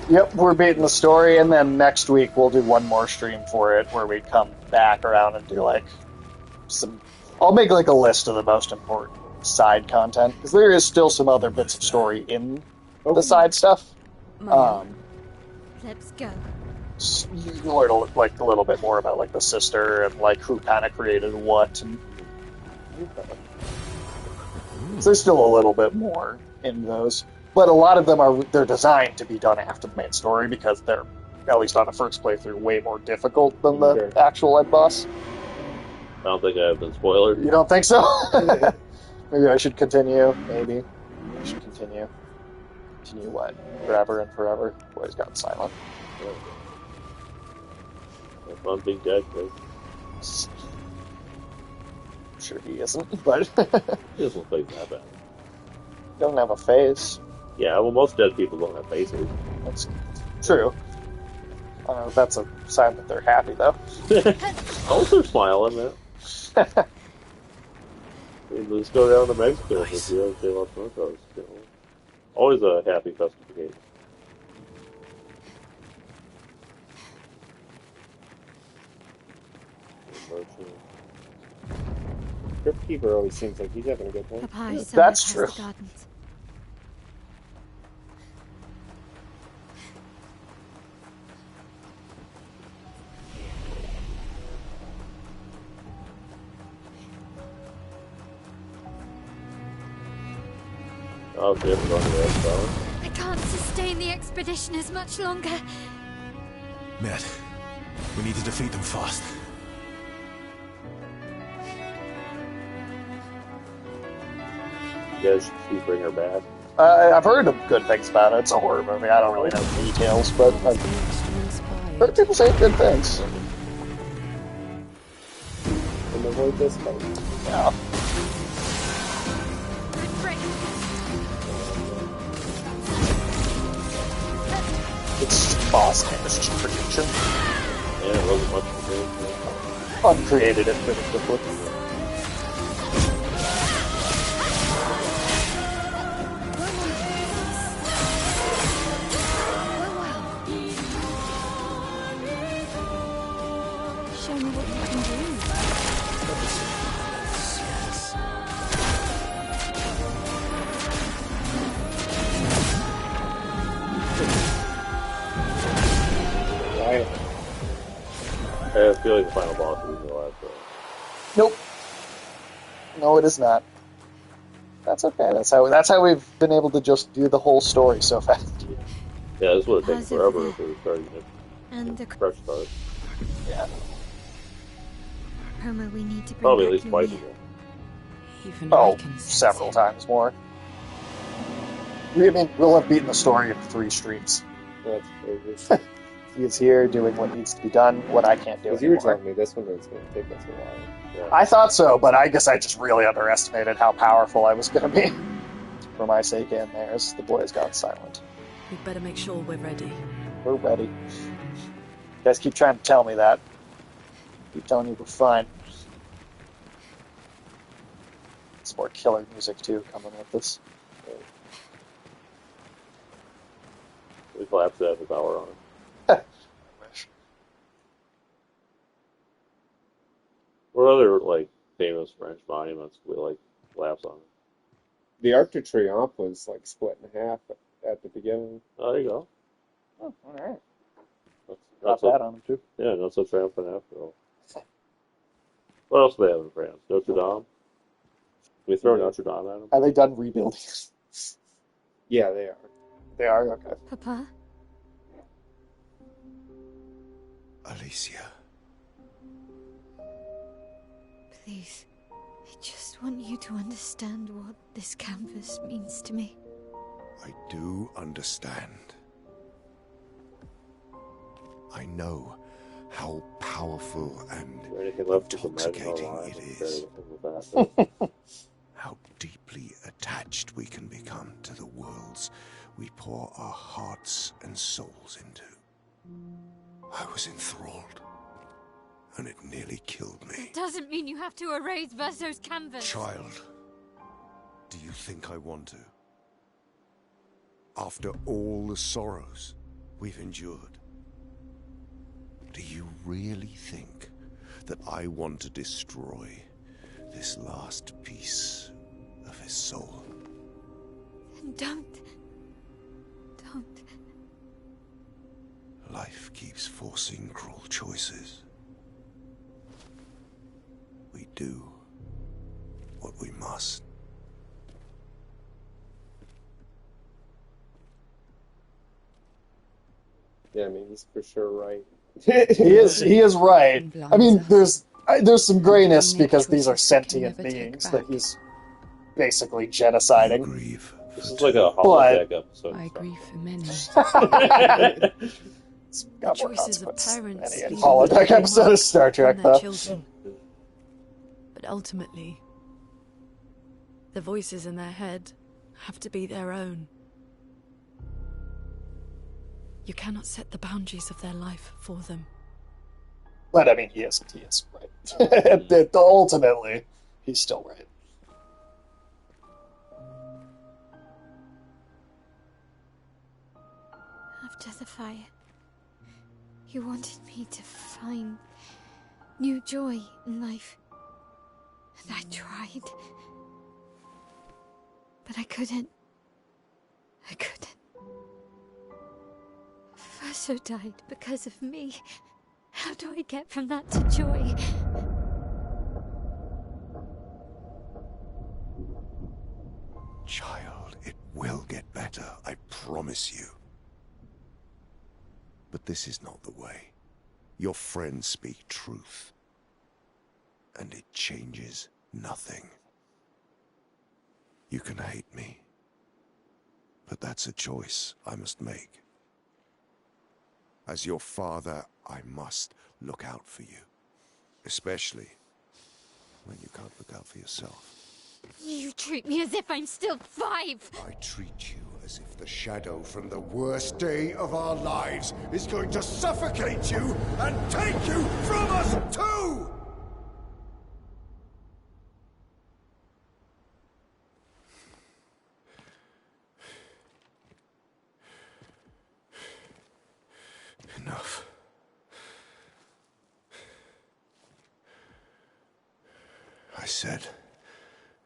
Yep, we're beating the story, and then next week we'll do one more stream for it, where we come back around and do like some... I'll make like a list of the most important side content, because there is still some other bits of story in the side stuff. Let's go. You can learn like a little bit more about like the sister and like who kind of created what. And... So there's still a little bit more in those, but a lot of them they're designed to be done after the main story because they're, at least on the first playthrough, way more difficult than the actual end boss. I don't think I've been spoiled. You don't think so? Maybe I should continue. Maybe I should continue. Continue what? Forever and forever. Boy's gotten silent. If I'm being dead, please. I'm sure he isn't, but He doesn't look that bad. He doesn't have a face. Yeah, well, most dead people don't have faces. That's true. I don't know if that's a sign that they're happy, though. Oh, they're smiling, man. Let's go down to Mexico and see how they Los Muertos. You know. Always a happy festival game. Crypt Keeper always seems like he's having a good time. Papa is That's somewhere true. past the gardens. Oh, so you haven't gone to the Expo? I can't sustain the expedition as much longer. Ned, we need to defeat them fast. You guys should bring her back. I've heard good things about it. It's a horror movie. I don't really know the details, but I've heard people say good things. And avoid this fight. Yeah. It's boss damage creation. Yeah, it wasn't much to do. Uncreated it pretty quickly. Show me what you can do. I feel like the final boss is the last one. Nope. No, it is not. That's okay. That's how we've been able to just do the whole story so fast. Yeah, this would have taken forever if we were starting it. And the Fresh start. Yeah. Roma, we need to bring Probably at back least twice Louis. again. Even Oh, several times more. I mean, we'll have beaten the story in 3 streams. That's crazy. He is here doing what needs to be done, what I can't do Because you were anymore. telling me this one was going to take us a while. Yeah. I thought so, but I guess I just really underestimated how powerful I was going to be. For my sake and theirs, the boys got silent. We'd better make sure we're ready. We're ready. You guys keep trying to tell me that. Keep telling you we're fine. Some more killer music, too, coming with this. We collapsed it with power on it. What other, like, famous French monuments we, like, collapse on? The Arc de Triomphe was like split in half at the beginning. Oh, there you go. Oh, alright. That's Got that on them, too. Yeah, not so triumphant after all. What else do they have in France? Notre Dame? Can we throw Notre Dame at them? Are they done rebuilding? Yeah, they are. They are? Okay. Papa? Alicia. Please. I just want you to understand what this canvas means to me. I do understand. I know how powerful and intoxicating it is. How deeply attached we can become to the worlds we pour our hearts and souls into. I was enthralled, and it nearly killed me. It doesn't mean you have to erase Verso's canvas. Child, do you think I want to? After all the sorrows we've endured, do you really think that I want to destroy this last piece of his soul? Then don't. Life keeps forcing cruel choices. We do what we must. Yeah, I mean, he's for sure right. He is right. I mean, there's some grayness because these are sentient beings that he's basically genociding. This is like a holodeck episode. I agree for many. It's got more Choices of consequence parents than any lead holodeck them episode of Star Trek, from their though. children. But ultimately, the voices in their head have to be their own. You cannot set the boundaries of their life for them. But I mean, he is right. Ultimately, he's still right. After the fire, you wanted me to find new joy in life. And I tried. But I couldn't. Verso died because of me. How do I get from that to joy? Child, it promise you. But this is not the way. Your friends speak truth, and it changes nothing. You can hate me, but that's a choice I must make. As your father, I must look out for you, especially when you can't look out for yourself. You treat me as if I'm still 5! I treat you as if the shadow from the worst day of our lives is going to suffocate you and take you from us too! Enough. I said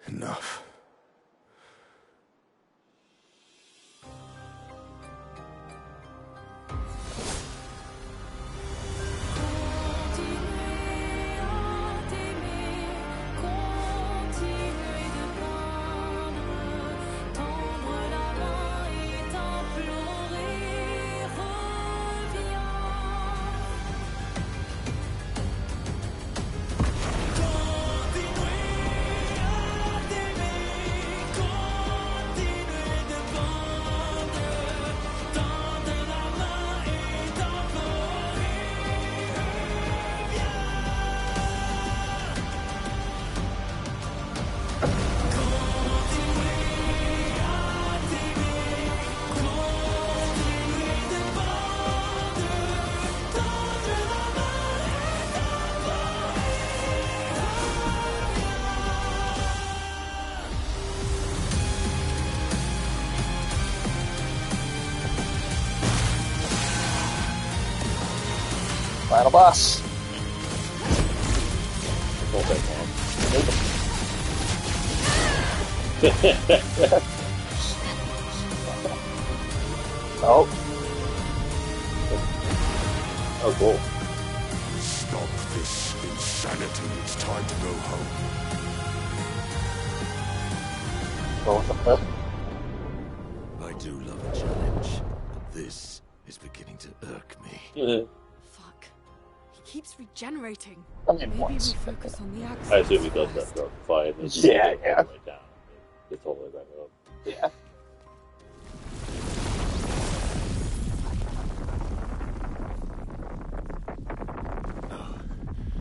enough. Final boss. Oh. Oh, cool. Stop this insanity. It's time to go home. Go with the flip. I do love a challenge, but this is beginning to irk me. Fuck. He keeps regenerating. I mean, Maybe once. we focus on the axis. I assume he does that throughout the fight. It's just Yeah, like, yeah. Right down. It's totally back up. Yeah.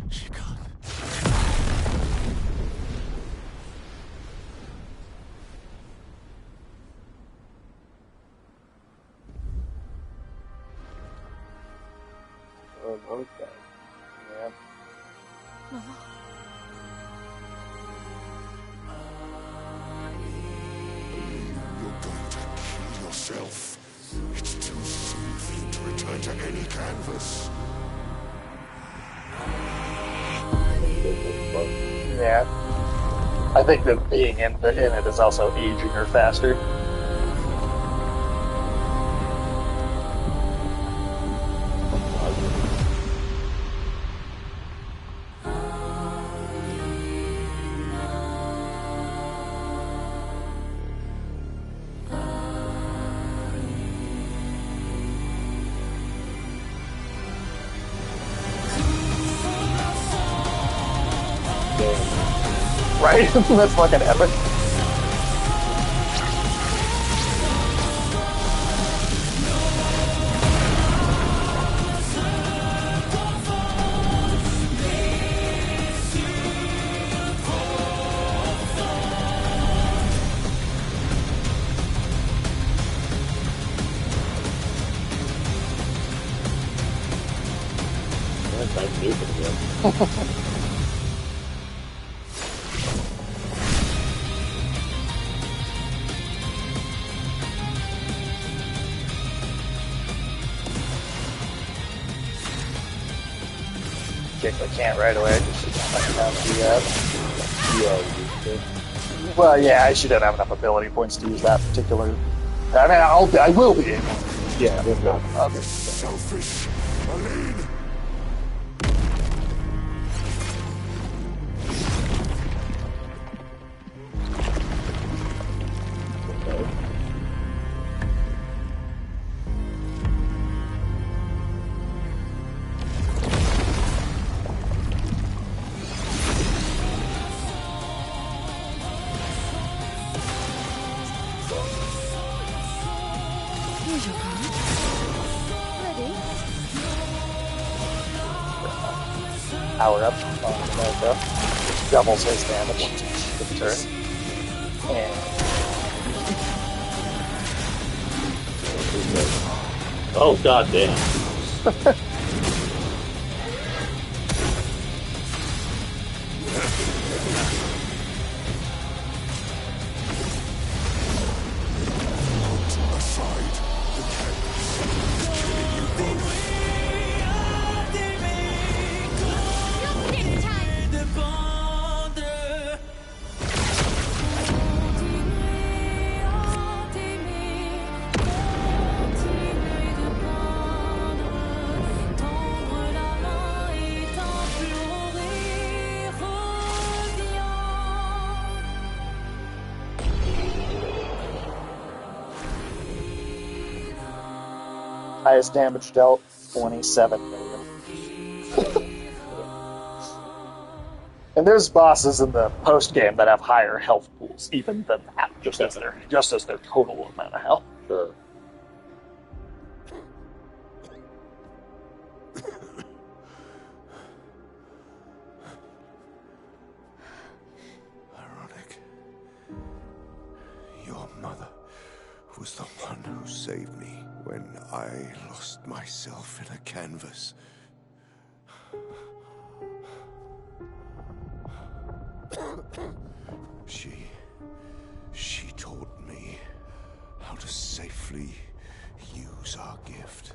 She can't. Okay. Yeah. Mama. You're going to kill yourself. It's too soon for you to return to any canvas. Yeah. I think that being in it is also aging her faster. Right? That's fucking epic. I can't right away. Well, yeah, she didn't have enough ability points to use that particular. I mean, I will be able. Yeah. Okay. Selfish, Aline. Here's your card. Ready? Power up on America. Doubles his damage for the turn. And oh, god damn. highest damage dealt, 27 million. And there's bosses in the post game that have higher health pools even than that, just as their total amount of health. Sure. Ironic. Your mother was the one who saved me when I lost myself in a canvas. She taught me how to safely use our gift.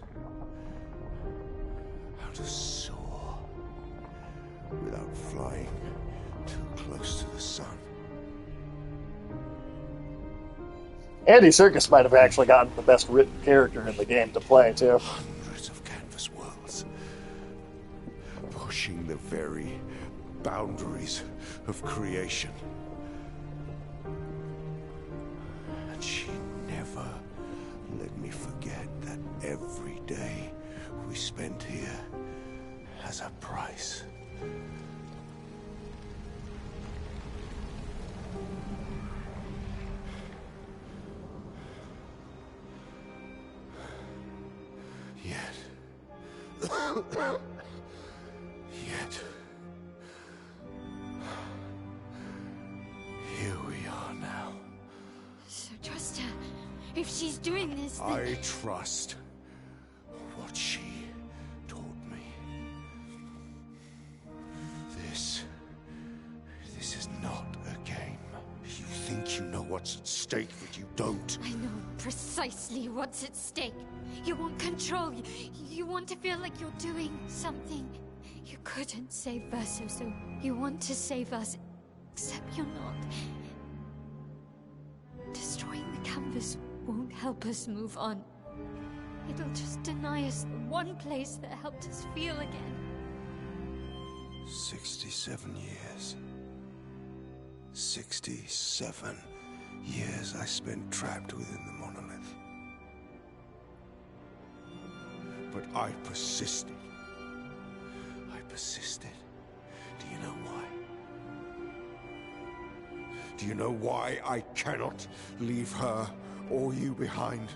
How to soar without flying too close to the sun. Andy Serkis might have actually gotten the best written character in the game to play, too. Hundreds of canvas worlds, pushing the very boundaries of creation. And she never let me forget that every day we spent here has a price. Yet, here we are now. So trust her. If she's doing this, then... I trust what she taught me. This is not a game. You think you know what's at stake, but you don't. I know precisely what's at stake. You want control. You want to feel like you're doing something. You couldn't save Verso, so you want to save us. Except you're not. Destroying the canvas won't help us move on. It'll just deny us the one place that helped us feel again. 67 years. 67 years I spent trapped within the monolith. But I persisted. I persisted. Do you know why? Do you know why I cannot leave her or you behind?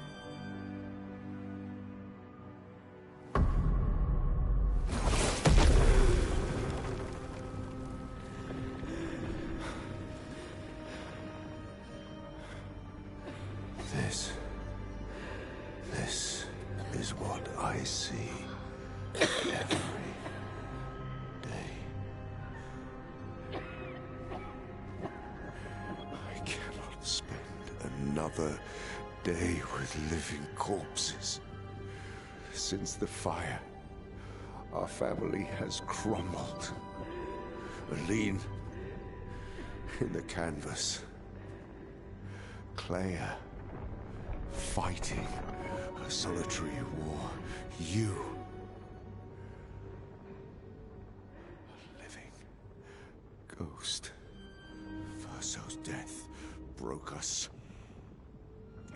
This is what I see every day. I cannot spend another day with living corpses. Since the fire, our family has crumbled. Aline in the canvas. Clair fighting a solitary war. You, a living ghost. Verso's death broke us.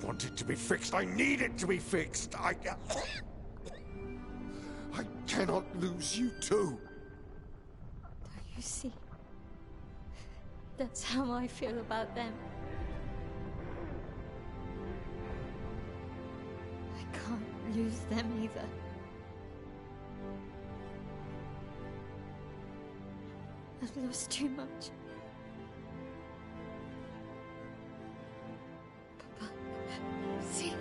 Want it to be fixed. I need it to be fixed. I cannot lose you too. You see, that's how I feel about them. I can't lose them either. I've lost too much. Papa, see?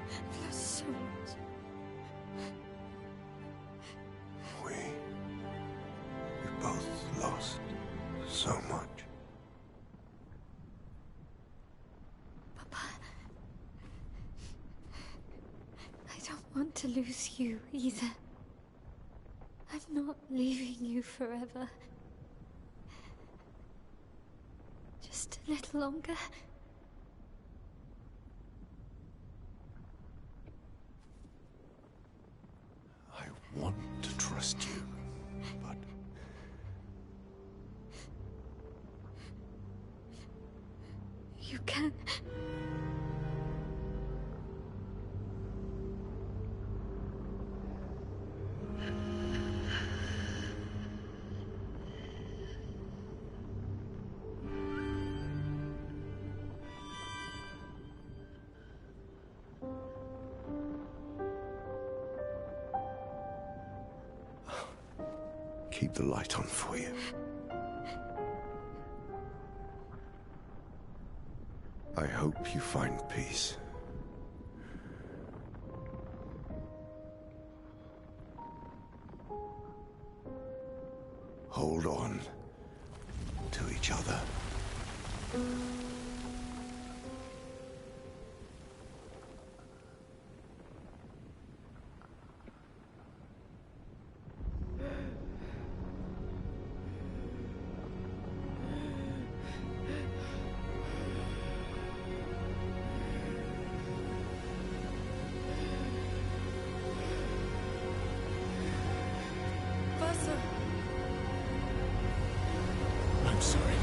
I've lost so much. We both lost so much. Papa, I don't want to lose you either. I'm not leaving you forever. Just a little longer. I want to trust you, but... You can. Keep the light on for you. I hope you find peace. Hold on to each other. I'm sorry.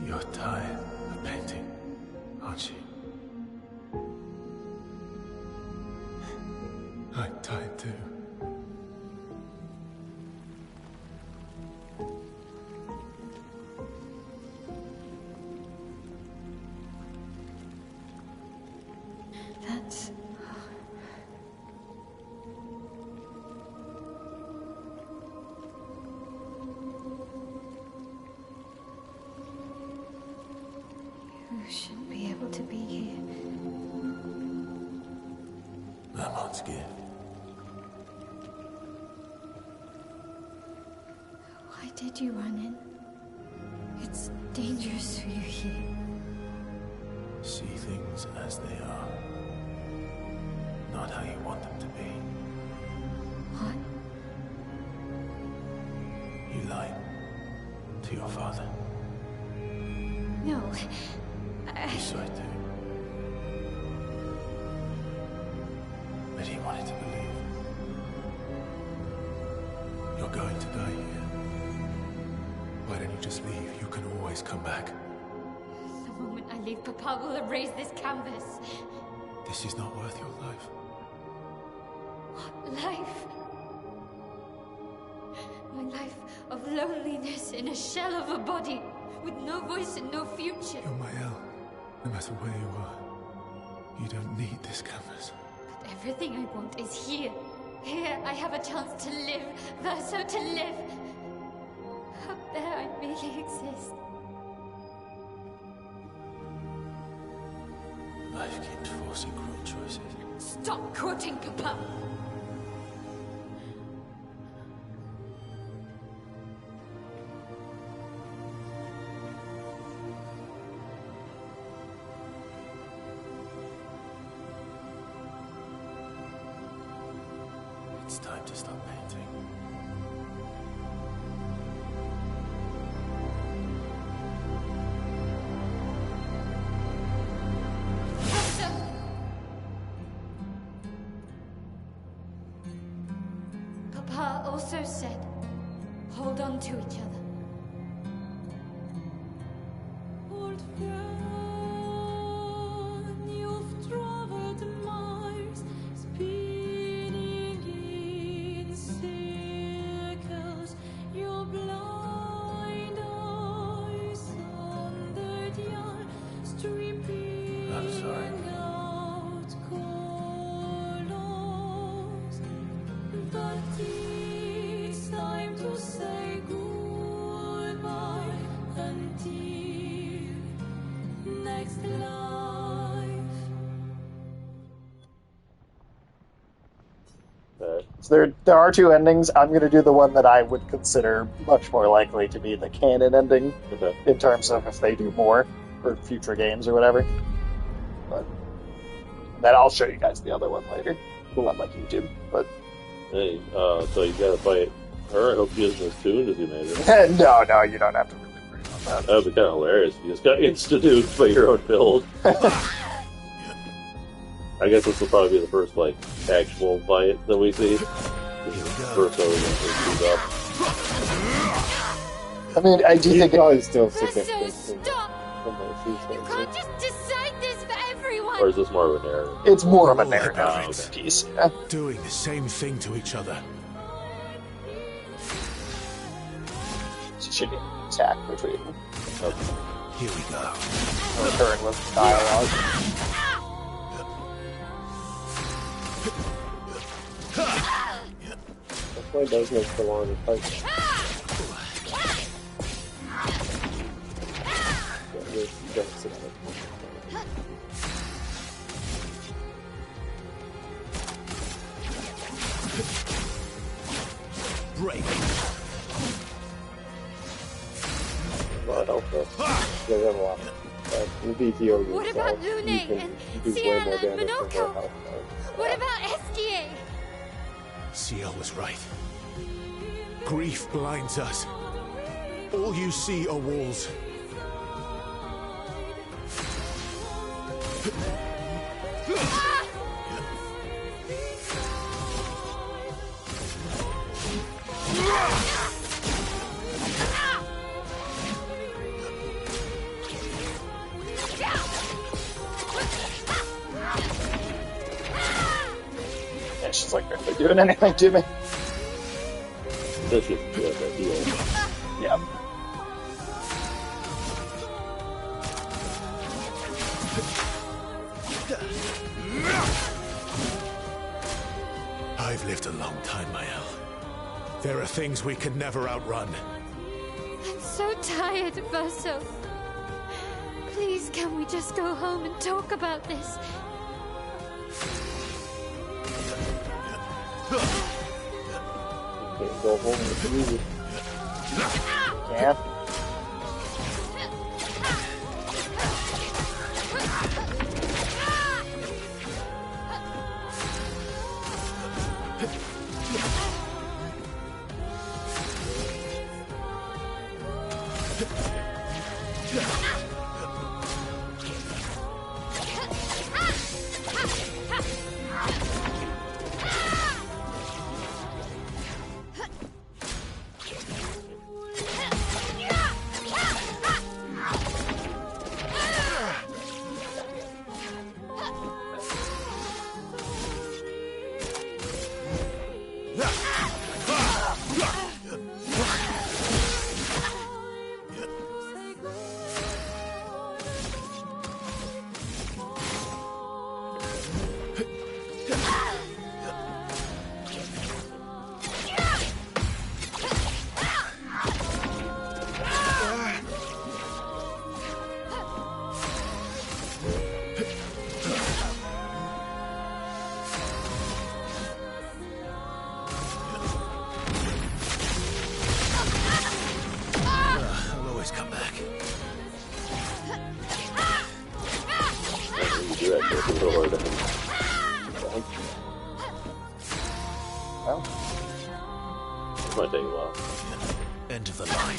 You're tired of painting, aren't you? I'm tired too. That's... You shouldn't be able to be here. Lamont gift. Why did you run in? It's dangerous for you here. See things as they are, not how you want them to be. What? You lied to your father. No. Yes, I do. But he wanted to believe. You're going to die here. Why don't you just leave? You can always come back. The moment I leave, Papa will erase this canvas. This is not worth your life. What life? My life of loneliness in a shell of a body, with no voice and no future. You're Mael. No matter where you are, you don't need this canvas. But everything I want is here. Here I have a chance to live, Verso, to live. Up there I merely exist. Life keeps forcing cruel choices. Stop quoting Papa! It's time to stop painting. Papa also said, hold on to each other. Old friend, you've traveled miles, spinning in circles. Your blind eyes on the dial, stripping I'm sorry. out colors. But it's time to say goodbye until next life. So there are two endings. I'm going to do the one that I would consider much more likely to be the canon ending, in terms of if they do more for future games or whatever. But then I'll show you guys the other one later on like YouTube. But Hey, so you gotta fight her. I hope she isn't as tuned as you made her. no, you don't have to really worry about that. That would be kind of hilarious if you just got insta-duped by your own build. I guess this will probably be the first, like, actual fight that we see. First up. I mean, I do think probably still Verso, significant. stop! You can't just decide this for everyone! Or is this more of a narrative? It's more of a narrative okay. piece. Yeah. Doing the same thing to each other. It should be an attack between them. Okay. Here we go. Return with dialogue. That play does make for longer fights. Break. Well, helpful. Yeah, they have a lot. You beat Hio yourself. What about You Lune can and do way Ciel more and damage with Minoko? more health. What about Esquier? Ciel was right. Grief blinds us. All you see are walls. And she's like, are they doing anything to me? This is good, that deal. Yeah. I've lived a long time, Mael. There are things we can never outrun. I'm so tired, Verso. Please, can we just go home and talk about this? Can't go home with you. Yeah. Well, It might take a while. End of the line.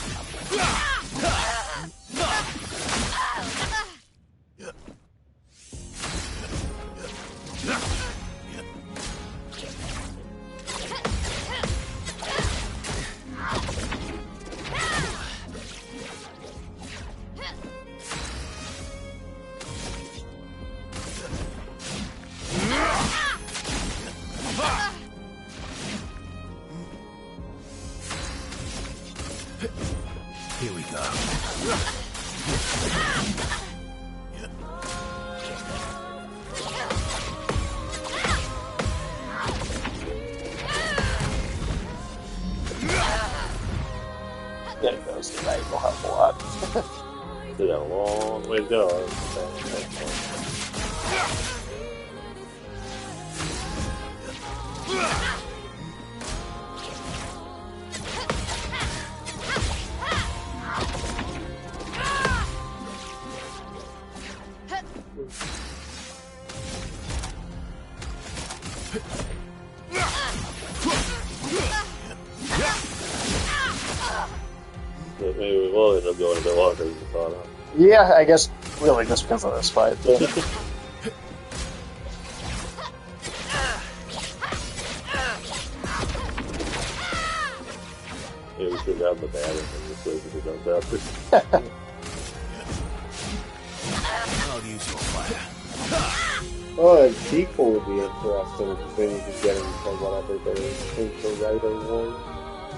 Here we go. Getting those tonight will help a lot. Did have a long way to go. But maybe we will end up going a bit longer than we thought. Huh? Yeah, I guess really just because of this fight. Too. Yeah, we should have the bad and just wait for the guns after. I'll use your fire. Well, a sequel would be interesting if they need to get into whatever they think the writer wants.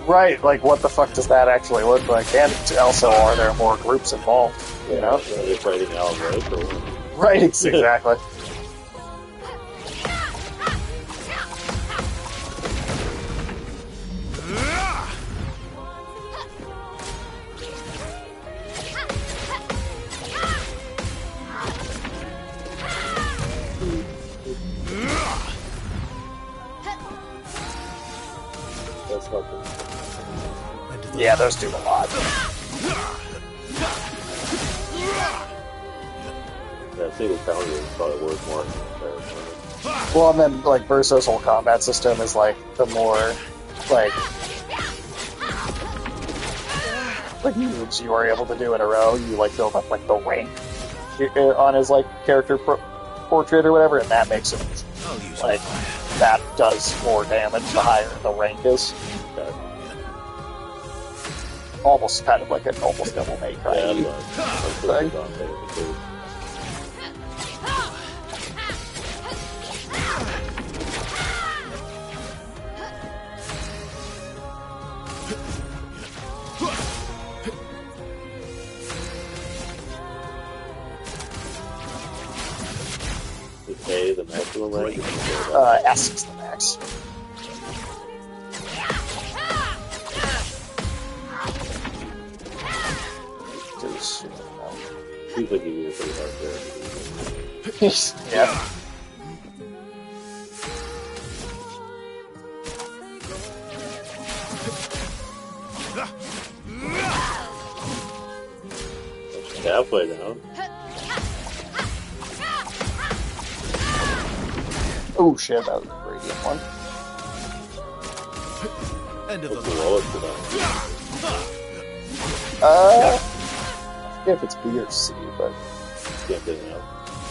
Right, like what the fuck does that actually look like? And also, are there more groups involved? You know? Are they fighting Alan Wake or what? Right, exactly. That's fucking. Yeah, those do a lot. That single counter is probably worth more than that. Well, and then, like, Verso's whole combat system is, like, the more, like moves you are able to do in a row, you, like, build up, like, the rank on his, like, character portrait or whatever, and that makes it, like, that does more damage the higher the rank is. Almost kind of like an almost Devil May Cry thing. Is A the maximum rank? S is the max. Seems like you get pretty hard there. Yeah. Halfway down. Oh shit, that was a radiant one. End of the If it's B or C, but can't get it out.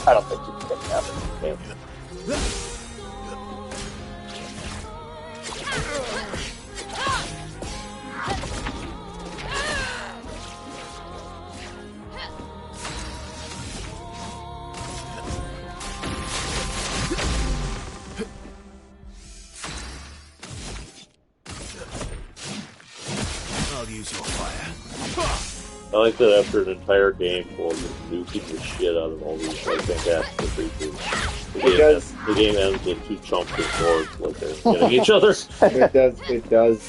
I don't think you can get that. Damn. I'll use your fire. I like that after an entire game full of nuking the shit out of all these like fantastic creatures. The game ends with two chumps with swords like they're hitting each other. It does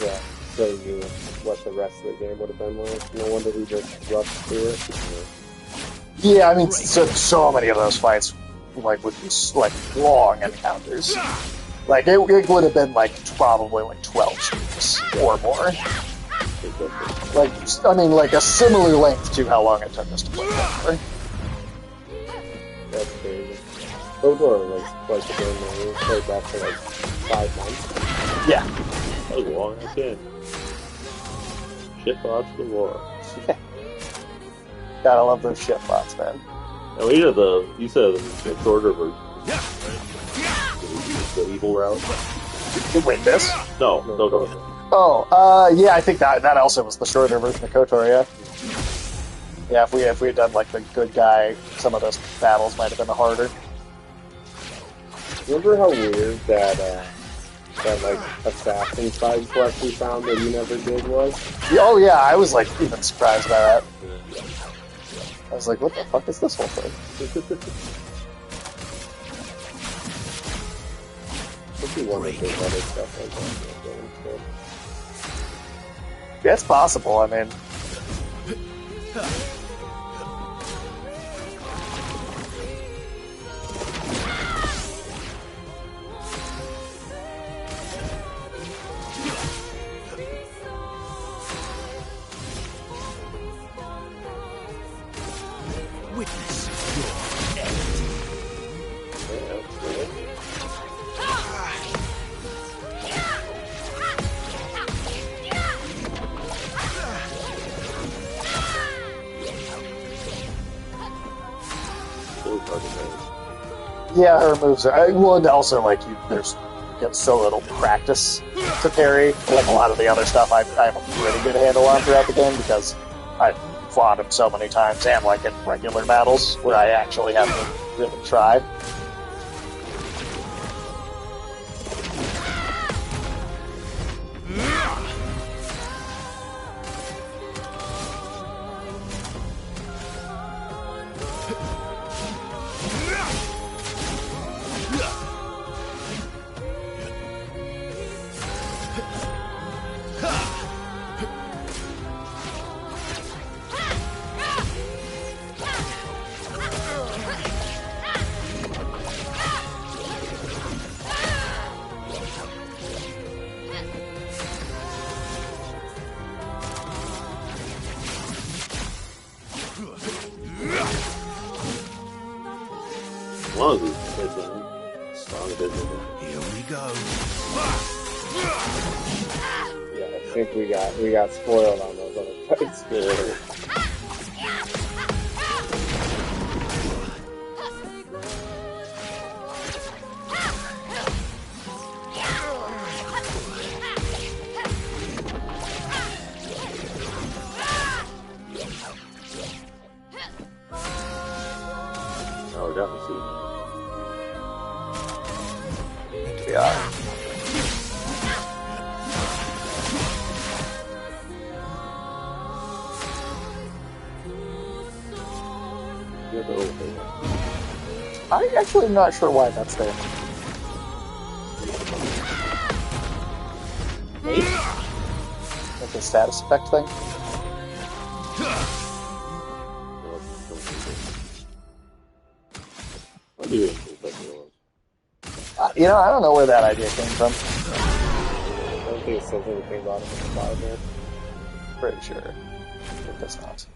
show you what the rest of the game would have been like. No wonder we just rushed through it. Yeah, I mean, so many of those fights like would be like long encounters. Like it would have been like probably like 12 streams or more. Like, I mean, like a similar length to how long it took us to play that. That's crazy. Those were like quite the game. We played that for like 5 months. Yeah. That was a long ass game. Shitbots galore. Gotta love those shitbots, man. And we did you said the shorter version. Right? The evil route. Wait, this? No, go ahead. Oh, yeah, I think that also was the shorter version of KOTOR, yeah. Yeah, if we had done like the good guy, some of those battles might have been harder. Remember how weird that like assassin side quest we found that you never did was? Oh yeah, I was like even surprised by that. I was like, what the fuck is this whole thing? Yeah, it's possible, I mean. Witness Yeah, her moves are. Well, and also, like, you get so little practice to parry. Like, a lot of the other stuff I have a pretty good handle on throughout the game because I've fought him so many times, and, like, in regular battles where I actually have to really try. One of these kids in strong business. Here we go. Yeah, I think we got spoiled on those other fights. Oh, we definitely see. Yeah. I'm actually not sure why that's there. Like a status effect thing? You know, I don't know where that idea came from. I don't think it says anything about it in the file there. Pretty sure. It does not.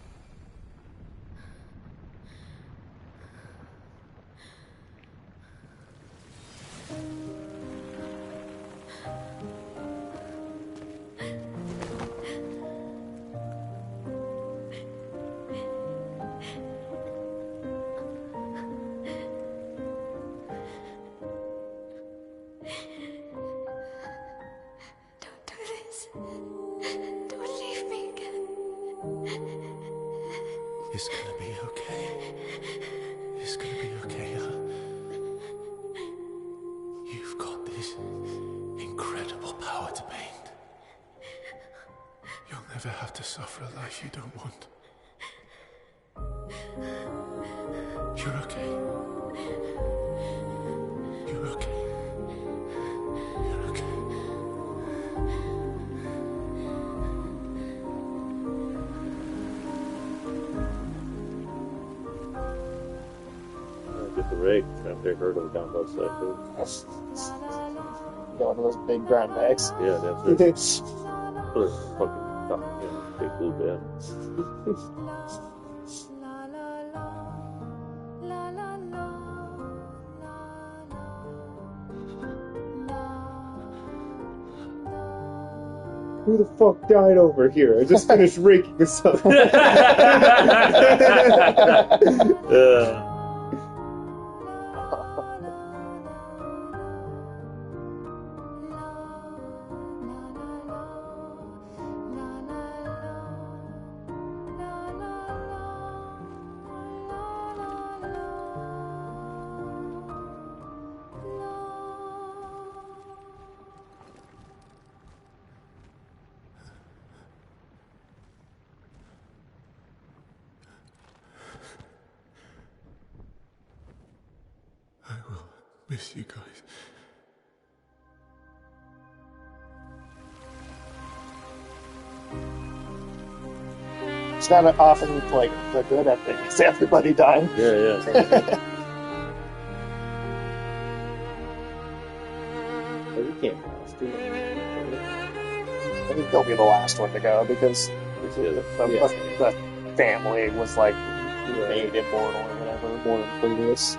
It's gonna be okay. It's gonna be okay, huh? You've got this incredible power to paint. You'll never have to suffer a life you don't want. You're okay. You're okay. You're okay. Get the rig after I heard of the combo site. One of those big brown bags. Yeah, that's it. Put a fucking big blue band. who the fuck died over here? I just finished raking this up. I will miss you guys. It's not often like the good ending. It's everybody dying. Yeah. You can't pass, do it. I think they'll be the last one to go because the family was like made immortal or whatever, more than previous.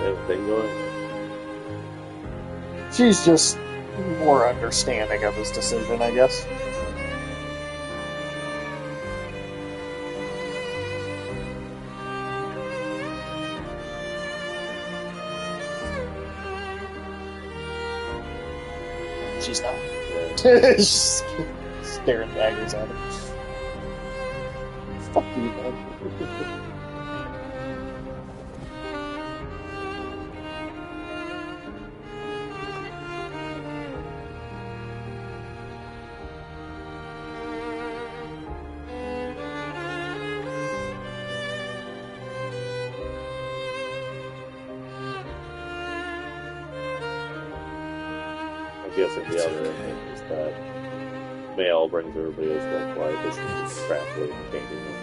Everything going. She's just more understanding of his decision, I guess. She's not. She's staring daggers at him. Fuck you, man. I'm guessing the other thing is that Male brings everybody else back to life. It's practically changing them.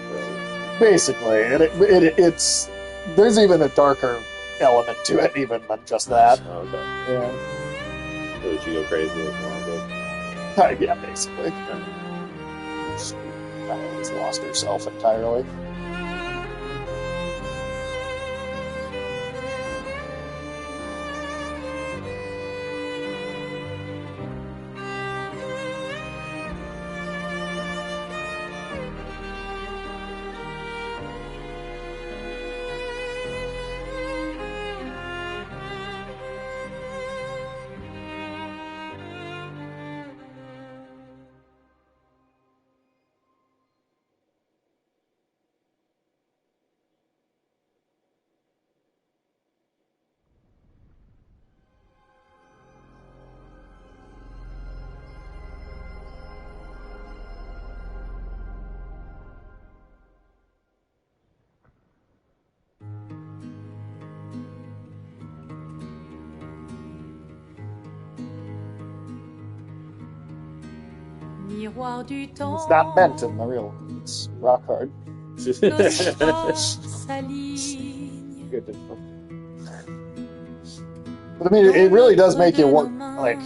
Basically, and it's there's even a darker element to it, even than just that. Oh, okay. Yeah. So did she go crazy with Wanda? Yeah, basically. She's lost herself entirely. Miroir du temps. It's not bent in the real. It's rock hard. Good But I mean, it really does make you want. Like,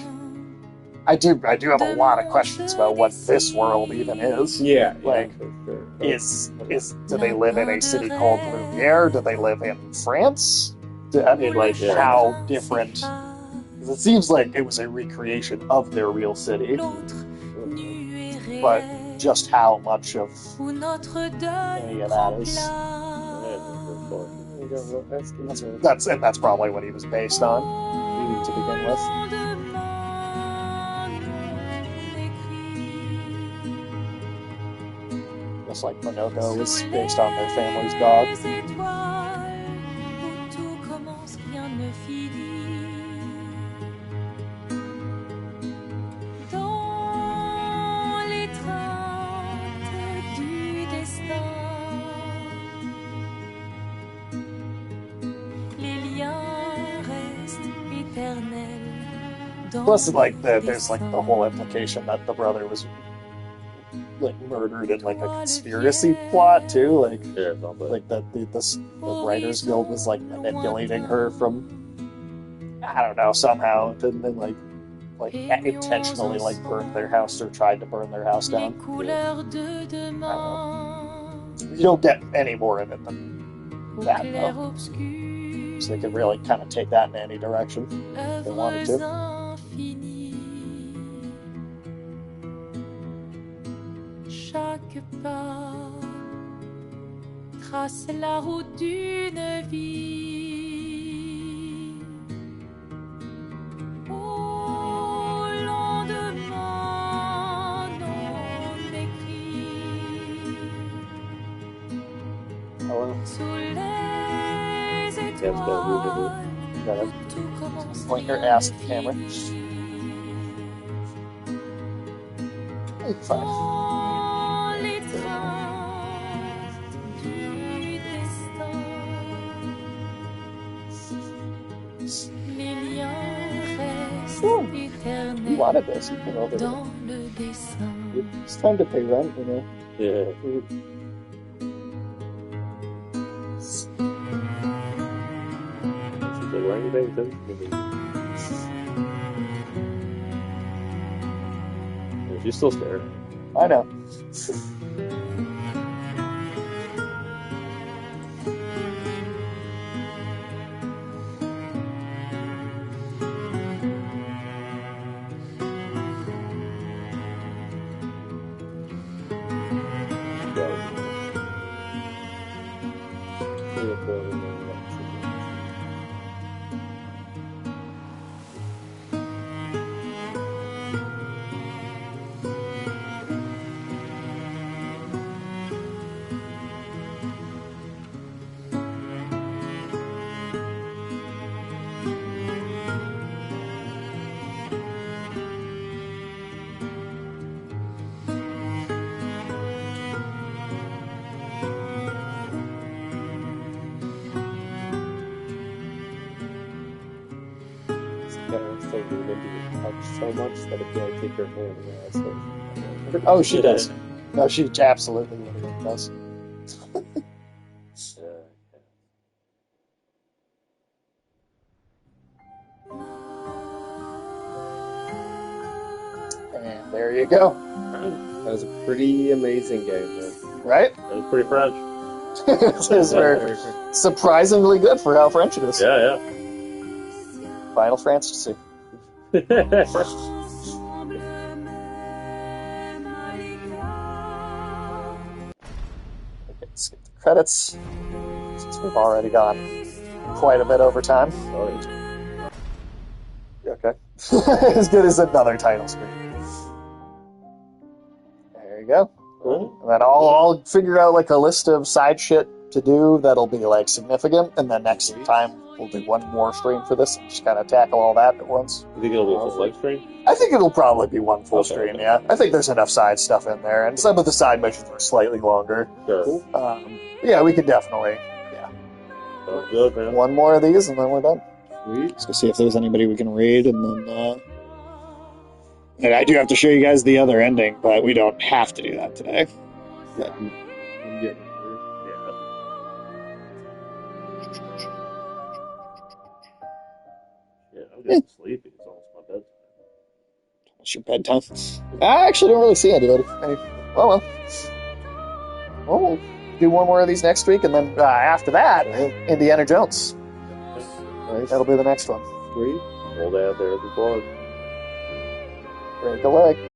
I do have a lot of questions about what this world even is. Yeah. Like, do they live in a city called Lumiere? Do they live in France? I mean, like, how different? 'Cause it seems like it was a recreation of their real city, but just how much of any of that is. That's probably what he was based on to begin with. Just like Monoko was based on their family's dog. Plus, like, there's like the whole implication that the brother was like murdered in like a conspiracy plot too. Like, like that the Writers Guild was like manipulating her from I don't know, somehow didn't they like intentionally like burned their house or tried to burn their house down. You don't get any more of it than that though. So they could really kind of take that in any direction if they wanted to. Chaque pas trace la route d'une vie. Au lendemain, non écrit. Sous les étoiles, tout commence. Point your ass at the camera. Fine. Les traces du destin. Les liens restent éternels. You wanted this, you came over dans le dessin. It's time to pay rent, you know. Yeah. She's still scared. I know. So much that if you like take your hand, Oh, she does. No, she absolutely does. And there you go. That was a pretty amazing game, man. Right? That was pretty French. It is very surprisingly good for how French it is. Yeah, yeah. Final Fantasy. Let's skip the credits, since we've already gone quite a bit over time. Okay. As good as another title screen. There you go. Cool. And then I'll figure out like a list of side shit to do that'll be like significant, and then next time we'll do one more stream for this and just kind of tackle all that at once. You think it'll be a full length stream? I think it'll probably be one full Okay. stream, yeah. I think there's enough side stuff in there, and some of the side missions are slightly longer. Sure. Yeah, we could definitely, Sounds good, man. one more of these and then we're done. Sweet. Let's go see if there's anybody we can raid, and then, and I do have to show you guys the other ending, but we don't have to do that today. Yeah, I'm getting through. Yeah, I'm getting sleepy. It's almost my bedtime. What's your bedtime? I actually don't really see anybody. Oh well. Well, we'll do one more of these next week, and then after that, Indiana Jones. That'll be the next one. Sweet. Old out there at the board. Break a leg.